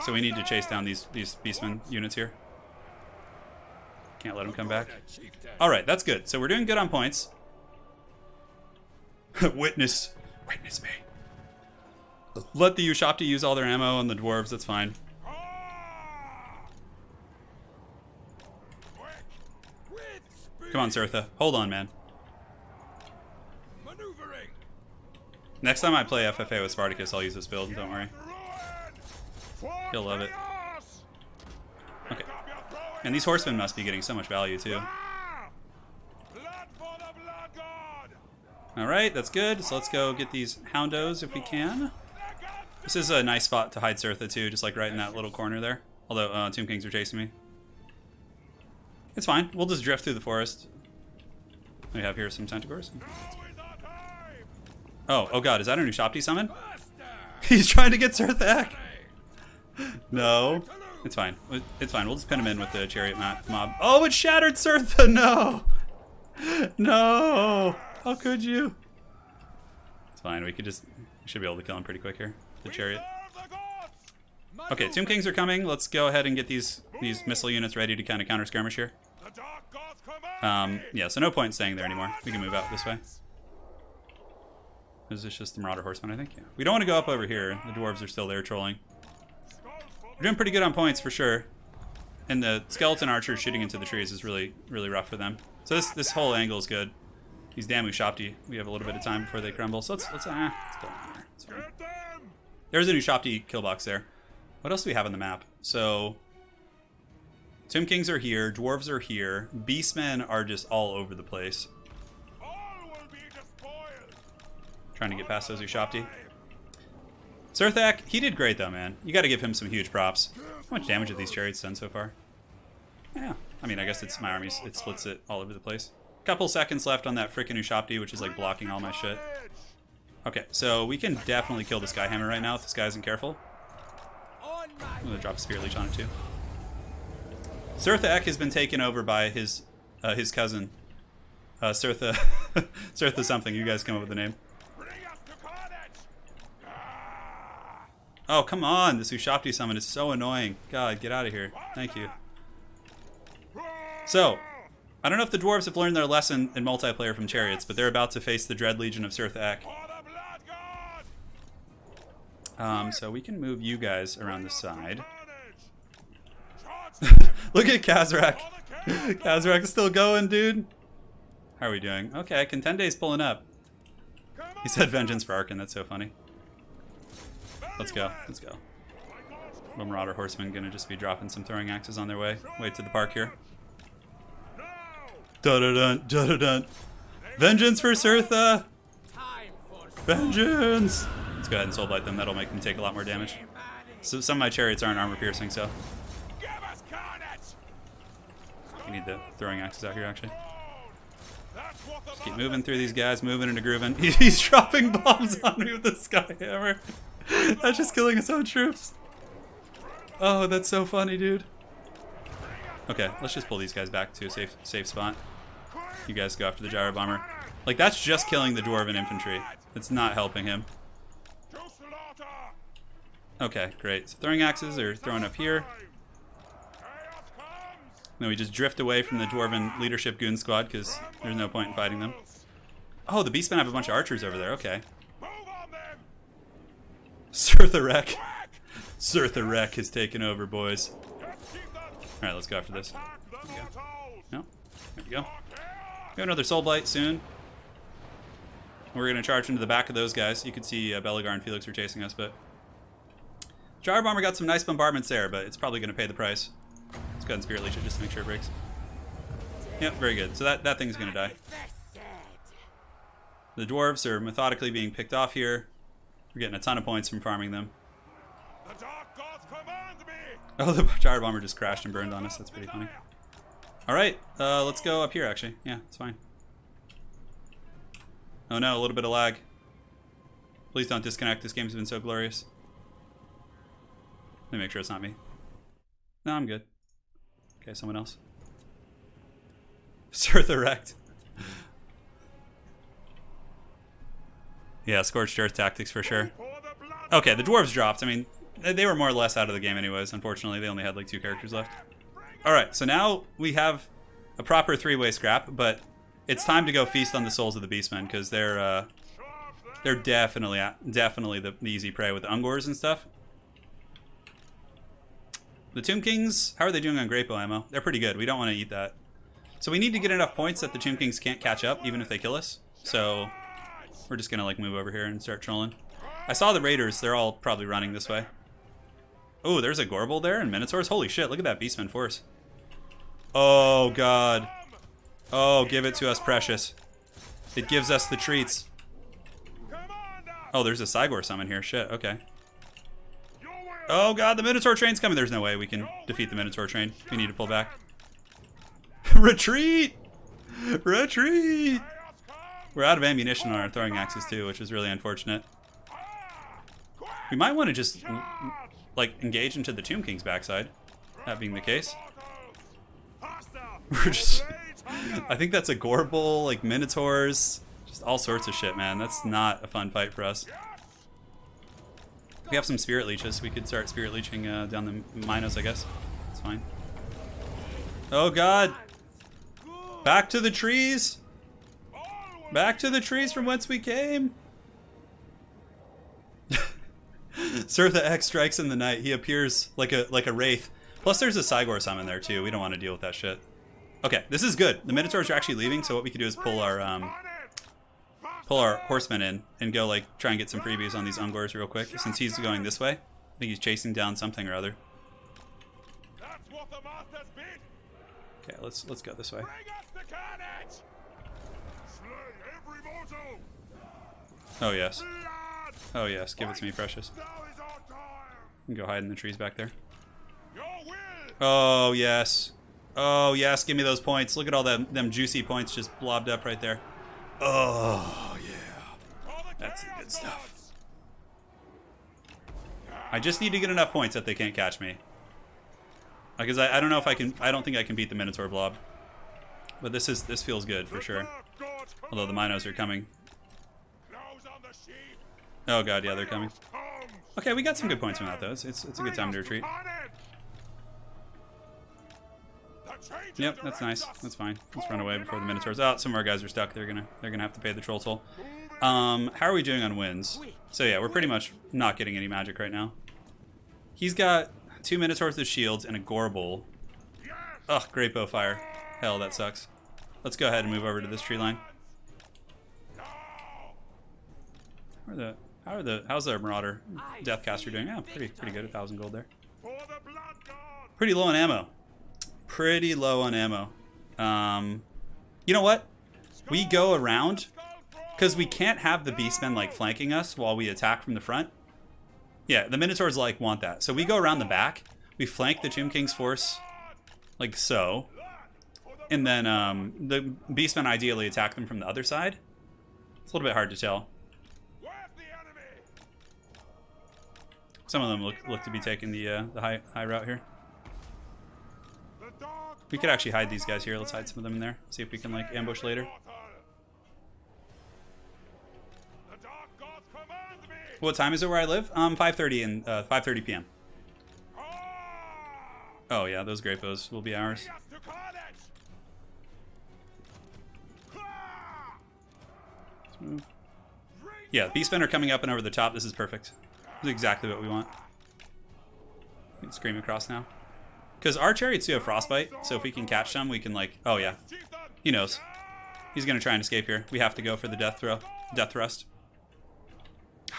So we need to chase down these Beastmen units here. Can't let them come back. Alright, that's good. So we're doing good on points. Witness me. Let the Ushopti use all their ammo on the dwarves, that's fine. Come on, Sirtha. Hold on, man. Next time I play FFA with Spartacus, I'll use this build, don't worry. He'll love it. Okay. And these horsemen must be getting so much value, too. Alright, that's good. So let's go get these Houndos if we can. This is a nice spot to hide Sirtha, too, just like right in that little corner there. Although, Tomb Kings are chasing me. It's fine. We'll just drift through the forest. We have here some Centaurs. Oh god, is that a new Shopti summon? He's trying to get Sirthak! No. It's fine. It's fine. We'll just pin him in with the chariot mob. Oh, it shattered Sirtha! No! No! How could you? It's fine. We should be able to kill him pretty quick here. The chariot. Okay, Tomb Kings are coming. Let's go ahead and get these missile units ready to kind of counter skirmish here. Yeah, so no point in staying there anymore. We can move out this way. Is this just the Marauder Horsemen, I think? Yeah. We don't want to go up over here. The dwarves are still there trolling. We're doing pretty good on points for sure. And the skeleton archers shooting into the trees is really, really rough for them. So this whole angle is good. These damn Ushopti, we have a little bit of time before they crumble. So let's go in there. It's fine. There's a Ushopti kill box there. What else do we have on the map? So Tomb Kings are here, dwarves are here, Beastmen are just all over the place. Trying to get past those Ushopti. Sirthak, he did great though, man. You gotta give him some huge props. How much damage have these chariots done so far? Yeah, I mean, I guess it's my armies. It splits it all over the place. Couple seconds left on that frickin' Ushopti, which is like blocking all my shit. Okay, so we can definitely kill the Skyhammer right now if this guy isn't careful. I'm gonna drop a Spirit Leech on it too. Surtha Ek has been taken over by his cousin. Surtha Surtha something. You guys come up with the name. Oh, come on. This Ushopti summon is so annoying. God, get out of here. Thank you. So, I don't know if the Dwarves have learned their lesson in multiplayer from Chariots, but they're about to face the Dread Legion of Surtha Ek. So we can move you guys around the side. Look at Kazrak. Kazrak is still going, dude. How are we doing? Okay, Contende's pulling up. He said vengeance for Arkan. That's so funny. Let's go. Let's go. The Marauder Horsemen gonna just be dropping some throwing axes on their way. Wait to the park here. Da-da-dun, da-da-dun. Vengeance for Surtha! Vengeance! Let's go ahead and Soul Blight them. That'll make them take a lot more damage. So some of my chariots aren't armor piercing, so we need the throwing axes out here, actually. Just keep moving through these guys, moving into grooving. He's dropping bombs on me with the Skyhammer. That's just killing his own troops. Oh, that's so funny, dude. Okay, let's just pull these guys back to a safe spot. You guys go after the Gyro Bomber. Like, that's just killing the Dwarven infantry. It's not helping him. Okay, great. So throwing axes are thrown up here. Then we just drift away from the Dwarven leadership goon squad because there's no point in fighting them. Oh, the Beastmen have a bunch of archers over there. Okay. Surtha Ek. Surtha Ek has taken over, boys. Alright, let's go after this. There we go. No, there we go. We have another Soul Blight soon. We're going to charge into the back of those guys. You can see Belagar and Felix are chasing us, but Gyro Bomber got some nice bombardments there, but it's probably going to pay the price. Let's go ahead and Spirit Leech it just to make sure it breaks. Yep, very good. So that thing's going to die. The Dwarves are methodically being picked off here. We're getting a ton of points from farming them. Oh, the Gyro Bomber just crashed and burned on us. That's pretty funny. Alright, let's go up here, actually. Yeah, it's fine. Oh no, a little bit of lag. Please don't disconnect. This game's been so glorious. Let me make sure it's not me. No, I'm good. Okay, someone else. Surtha Wrecked. Yeah, Scorched Earth tactics for sure. Okay, the Dwarves dropped. I mean, they were more or less out of the game anyways. Unfortunately, they only had like 2 characters left. Alright, so now we have a proper 3-way scrap, but it's time to go feast on the souls of the Beastmen, because they're definitely the easy prey with the Ungors and stuff. The Tomb Kings, how are they doing on Great Bow ammo? They're pretty good. We don't want to eat that. So we need to get enough points that the Tomb Kings can't catch up, even if they kill us. So we're just going to like move over here and start trolling. I saw the Raiders. They're all probably running this way. Oh, there's a Gorbel there and Minotaurs. Holy shit, look at that Beastman force. Oh, God. Oh, give it to us, precious. It gives us the treats. Oh, there's a Cygor summon here. Shit, okay. Oh, God, the Minotaur train's coming. There's no way we can defeat the Minotaur train. We need to pull back. Retreat! Retreat! We're out of ammunition on our throwing axes, too, which is really unfortunate. We might want to just, like, engage into the Tomb King's backside. That being the case. We're just... I think that's a Gorbel, like, Minotaurs. Just all sorts of shit, man. That's not a fun fight for us. We have some Spirit Leeches. We could start Spirit Leeching down the Minos, I guess. It's fine. Oh, God! Back to the trees! Back to the trees from whence we came! Surtha X strikes in the night. He appears like a wraith. Plus there's a Cygor summon there too. We don't want to deal with that shit. Okay, this is good. The Minotaurs are actually leaving, so what we could do is pull our horsemen in and go like try and get some freebies on these Ungors real quick. Since he's going this way, I think he's chasing down something or other. Okay, let's go this way. Oh yes. Oh yes, give it to me, precious. You can go hide in the trees back there. Oh yes. Oh, yes, give me those points. Look at all them juicy points just blobbed up right there. Oh, yeah. That's the good stuff. I just need to get enough points that they can't catch me. Because I don't know if I can... I don't think I can beat the Minotaur blob. But this feels good for sure. Although the Minos are coming. Oh god, yeah, they're coming. Okay, we got some good points from that though. It's a good time to retreat. Yep, that's nice. That's fine. Let's run away before the Minotaurs. Oh, some of our guys are stuck. They're gonna have to pay the troll toll. How are we doing on wins? So yeah, we're pretty much not getting any magic right now. He's got 2 Minotaurs with shields and a Gorble. Ugh, great bow fire. Hell, that sucks. Let's go ahead and move over to this tree line. How's our Marauder Deathcaster doing? Yeah, pretty good. 1,000 gold there. Pretty low on ammo. Pretty low on ammo. You know what? We go around because we can't have the Beastmen like flanking us while we attack from the front. Yeah, the Minotaurs like want that. So we go around the back. We flank the Tomb King's force like so. And then the Beastmen ideally attack them from the other side. It's a little bit hard to tell. Some of them look to be taking the high route here. We could actually hide these guys here. Let's hide some of them in there. See if we can like ambush later. What time is it where I live? 5:30 and 5:30 p.m. Oh yeah, those great bows will be ours. Let's move. Yeah, Beastmen are coming up and over the top. This is perfect. This is exactly what we want. We can scream across now. Because our chariots do have frostbite, so if we can catch some, we can like... Oh yeah, he knows. He's gonna try and escape here. We have to go for the death thrust.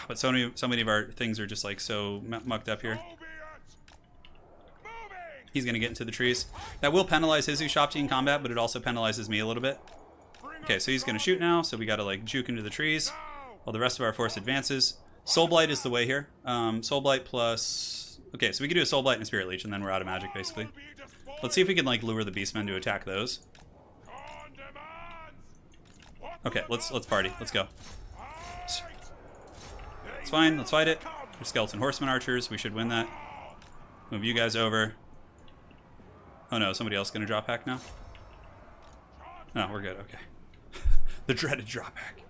But so many of our things are just like so mucked up here. He's gonna get into the trees. That will penalize his Ushopti in combat, but it also penalizes me a little bit. Okay, so he's gonna shoot now, so we gotta like juke into the trees while the rest of our force advances. Soul Blight is the way here. Soul Blight plus... Okay, so we can do a Soul Blight and a Spirit Leech, and then we're out of magic, basically. Let's see if we can like lure the Beastmen to attack those. Okay, let's party. Let's go. It's fine. Let's fight it. We're Skeleton Horseman Archers. We should win that. Move you guys over. Oh no, somebody else gonna drop hack now? No, we're good. Okay. The dreaded drop hack.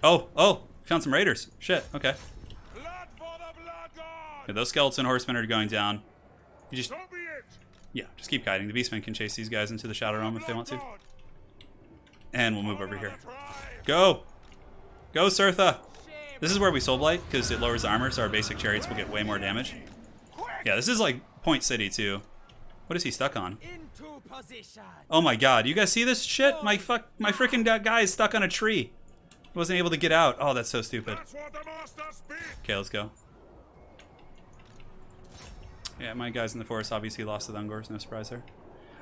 Oh, found some raiders. Shit. Okay. Yeah, those Skeleton Horsemen are going down. You just... Yeah, just keep guiding. The Beastmen can chase these guys into the Shadow Realm if they want to. And we'll move over here. Go! Go, Surtha! This is where we Soul Blight, because it lowers the armor, so our basic chariots will get way more damage. Yeah, this is like Point City, too. What is he stuck on? Oh my god, you guys see this shit? My freaking guy is stuck on a tree. He wasn't able to get out. Oh, that's so stupid. Okay, let's go. Yeah, my guys in the forest obviously lost to the Ungors, no surprise there.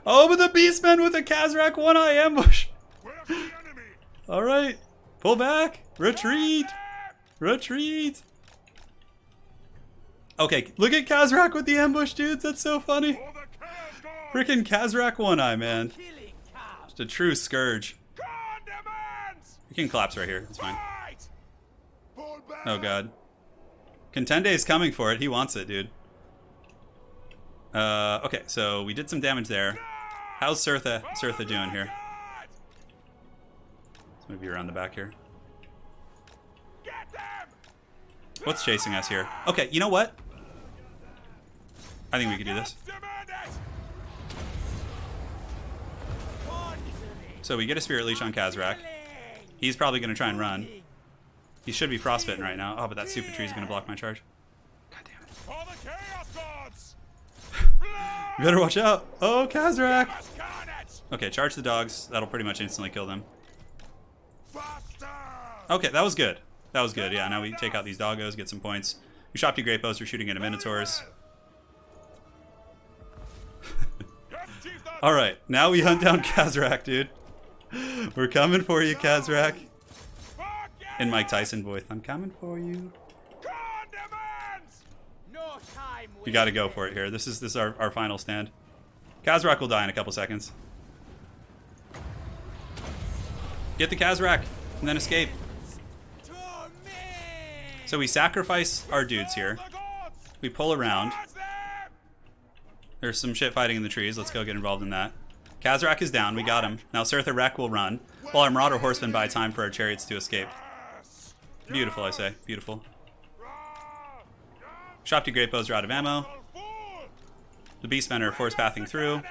Oh, but the Beastmen with a Khazrak one-eye ambush! Alright, pull back! Retreat! Retreat! Okay, look at Khazrak with the ambush, dudes, that's so funny! Freaking Khazrak one-eye, man. Just a true scourge. You can collapse right here, it's fine. Oh god. Contende is coming for it, he wants it, dude. Okay, so we did some damage there. How's Surtha doing here? Let's move you around the back here. What's chasing us here? Okay, you know what? I think we could do this. So we get a Spirit Leech on Khazrak. He's probably going to try and run. He should be frostbitten right now. Oh, but that stupid tree is going to block my charge. God damn it. You better watch out. Oh, Khazrak. Okay, charge the dogs. That'll pretty much instantly kill them. Okay, that was good. That was good. Yeah, now we take out these doggos, get some points. We shot 2 great bows. We're shooting into Minotaurs. Alright, now we hunt down Khazrak, dude. We're coming for you, Khazrak. In Mike Tyson voice, I'm coming for you. We gotta go for it here. This is our final stand. Kazrak will die in a couple seconds. Get the Kazrak and then escape. So we sacrifice our dudes here. We pull around. There's some shit fighting in the trees. Let's go get involved in that. Kazrak is down. We got him. Now Surtha Wreck will run, while our Marauder Horsemen buy time for our chariots to escape. Beautiful, I say. Beautiful. Shopty Great Bows are out of ammo. The Beastmen are force pathing through.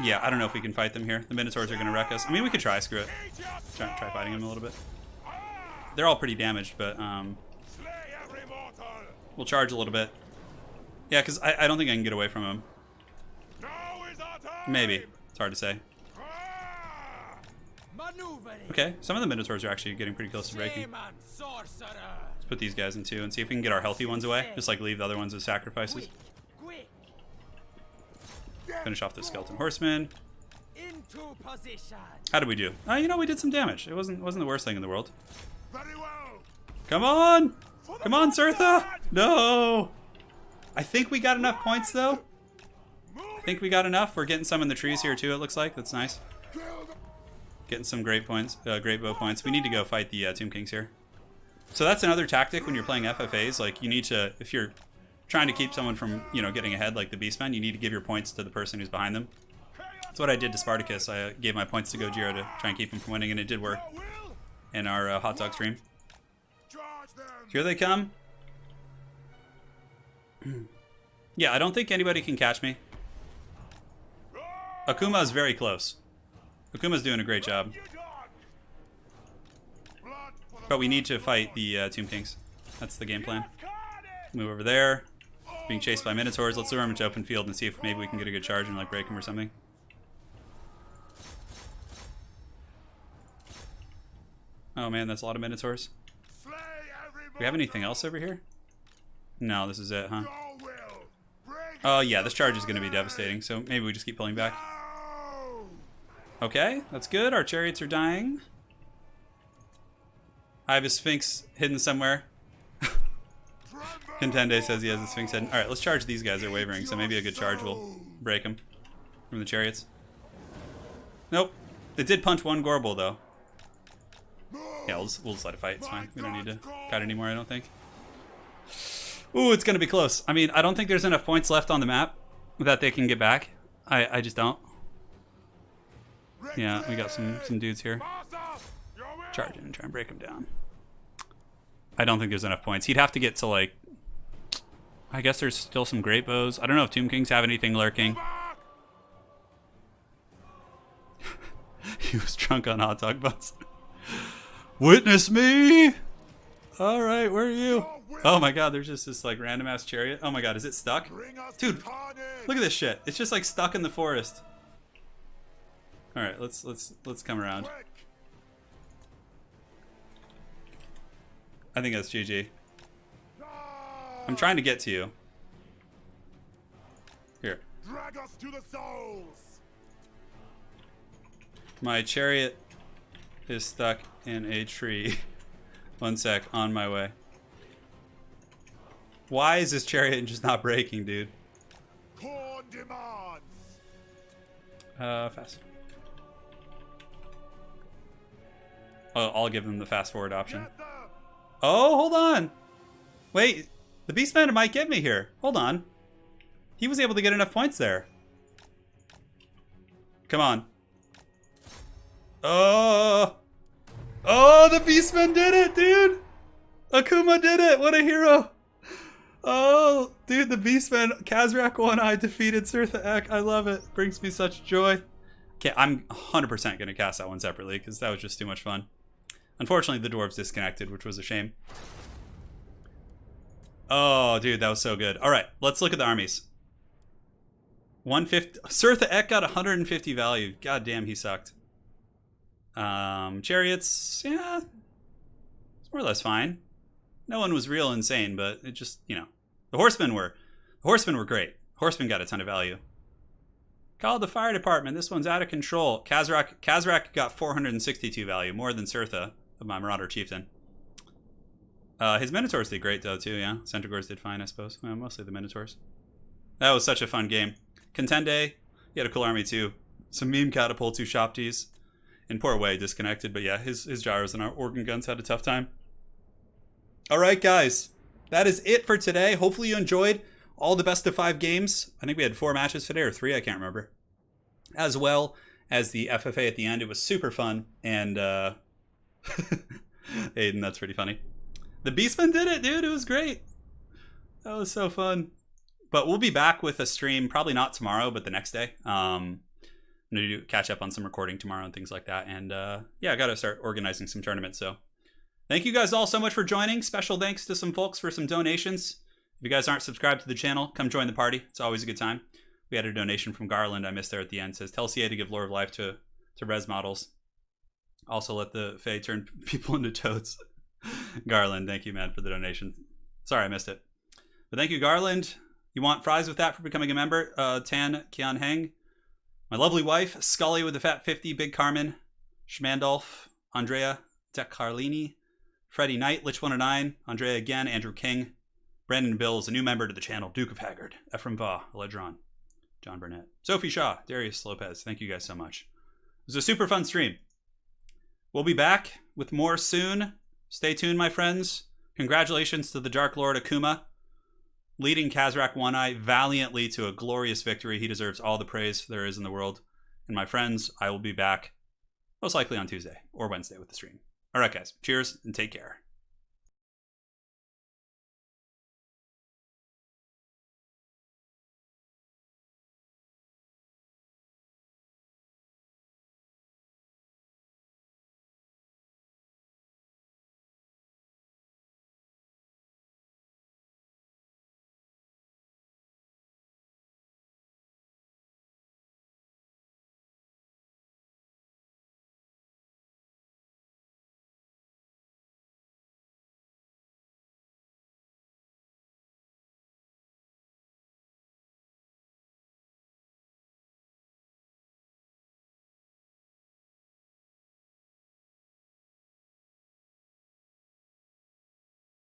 Yeah, I don't know if we can fight them here. The Minotaurs are going to wreck us. I mean, we could try. Screw it. Try fighting them a little bit. They're all pretty damaged, but we'll charge a little bit. Yeah, because I don't think I can get away from them. Maybe. It's hard to say. Okay, some of the Minotaurs are actually getting pretty close to breaking. Let's put these guys in two and see if we can get our healthy ones away. Just like leave the other ones as sacrifices. Finish off the Skeleton Horsemen. How did we do? You know, we did some damage. It wasn't the worst thing in the world. Come on! Come on, Surtha! No! I think we got enough points, though. I think we got enough. We're getting some in the trees here, too, it looks like. That's nice. Getting some great points, great bow points. We need to go fight the Tomb Kings here. So that's another tactic when you're playing FFAs. Like, you need to, if you're trying to keep someone from, you know, getting ahead like the Beastmen, you need to give your points to the person who's behind them. That's what I did to Spartacus. I gave my points to Gojira to try and keep him from winning, and it did work in our hot dog stream. Here they come. Yeah, I don't think anybody can catch me. Akuma is very close. Akuma's doing a great job. But we need to fight the Tomb Kings. That's the game plan. Move over there. Being chased by Minotaurs. Let's lure him into open field and see if maybe we can get a good charge and like break him or something. Oh man, that's a lot of Minotaurs. Do we have anything else over here? No, this is it, huh? Oh yeah, this charge is going to be devastating, so maybe we just keep pulling back. Okay, that's good. Our chariots are dying. I have a Sphinx hidden somewhere. Contende says he has a Sphinx hidden. Alright, let's charge these guys. They're wavering, so maybe a good charge will break them from the chariots. Nope. It did punch one Gorbel, though. Yeah, we'll just let it fight. It's fine. We don't need to fight anymore, I don't think. Ooh, it's going to be close. I mean, I don't think there's enough points left on the map that they can get back. I just don't. Yeah, we got some dudes here. Charge in and try and break him down. I don't think there's enough points. He'd have to get to, like... I guess there's still some great bows. I don't know if Tomb Kings have anything lurking. He was drunk on hot dog buns. Witness me! Alright, where are you? Oh my god, there's just this like random ass chariot. Oh my god, is it stuck? Dude, look at this shit. It's just like stuck in the forest. Alright, let's come around. I think that's GG. I'm trying to get to you. Here. Drag us to the souls. My chariot is stuck in a tree. One sec, on my way. Why is this chariot just not breaking, dude? Corn demands. Fast. Oh, I'll give them the fast forward option. Oh, hold on. Wait, the Beastman might get me here. Hold on. He was able to get enough points there. Come on. Oh, the Beastman did it, dude. Akuma did it. What a hero. Oh, dude, the Beastman, Kazrak One-Eye defeated Surtha Ek. I love it. Brings me such joy. Okay, I'm 100% going to cast that one separately because that was just too much fun. Unfortunately, the Dwarves disconnected, which was a shame. Oh, dude, that was so good. All right, let's look at the armies. 150. Surtha Ek got 150 value. God damn, he sucked. Chariots, yeah, it's more or less fine. No one was real insane, but it just, you know, the horsemen were great. Horsemen got a ton of value. Call the fire department. This one's out of control. Kazrak got 462 value, more than Surtha, of my Marauder Chieftain. His Minotaurs did great though too, yeah. Centaurs did fine, I suppose. Well, mostly the Minotaurs. That was such a fun game. Contende, he had a cool army too. Some meme catapult, 2 Shopties. In poor way, disconnected. But yeah, his gyros and our organ guns had a tough time. All right, guys. That is it for today. Hopefully you enjoyed all the best of 5 games. I think we had 4 matches today, or 3, I can't remember. As well as the FFA at the end. It was super fun. And Aiden, that's pretty funny. The Beastmen did it, dude. It was great. That was so fun. But we'll be back with a stream, probably not tomorrow, but the next day. I'm going to catch up on some recording tomorrow and things like that. And yeah, I got to start organizing some tournaments. So thank you guys all so much for joining. Special thanks to some folks for some donations. If you guys aren't subscribed to the channel, come join the party. It's always a good time. We had a donation from Garland I missed there at the end. It says, tell CA to give Lore of Life to res models. Also let the Fae turn people into toads. Garland, thank you, man, for the donation. Sorry, I missed it. But thank you, Garland. You want fries with that for becoming a member? Tan Kian Heng. My lovely wife, Scully with the Fat 50, Big Carmen, Schmandolf, Andrea Decarlini, Freddie Knight, Lich109, Andrea again, Andrew King, Brandon Bill is a new member to the channel, Duke of Haggard, Ephraim Va, Eledron, John Burnett, Sophie Shaw, Darius Lopez. Thank you guys so much. It was a super fun stream. We'll be back with more soon. Stay tuned, my friends. Congratulations to the Dark Lord Akuma, leading Kazrak One-Eye valiantly to a glorious victory. He deserves all the praise there is in the world. And my friends, I will be back most likely on Tuesday or Wednesday with the stream. All right, guys. Cheers and take care.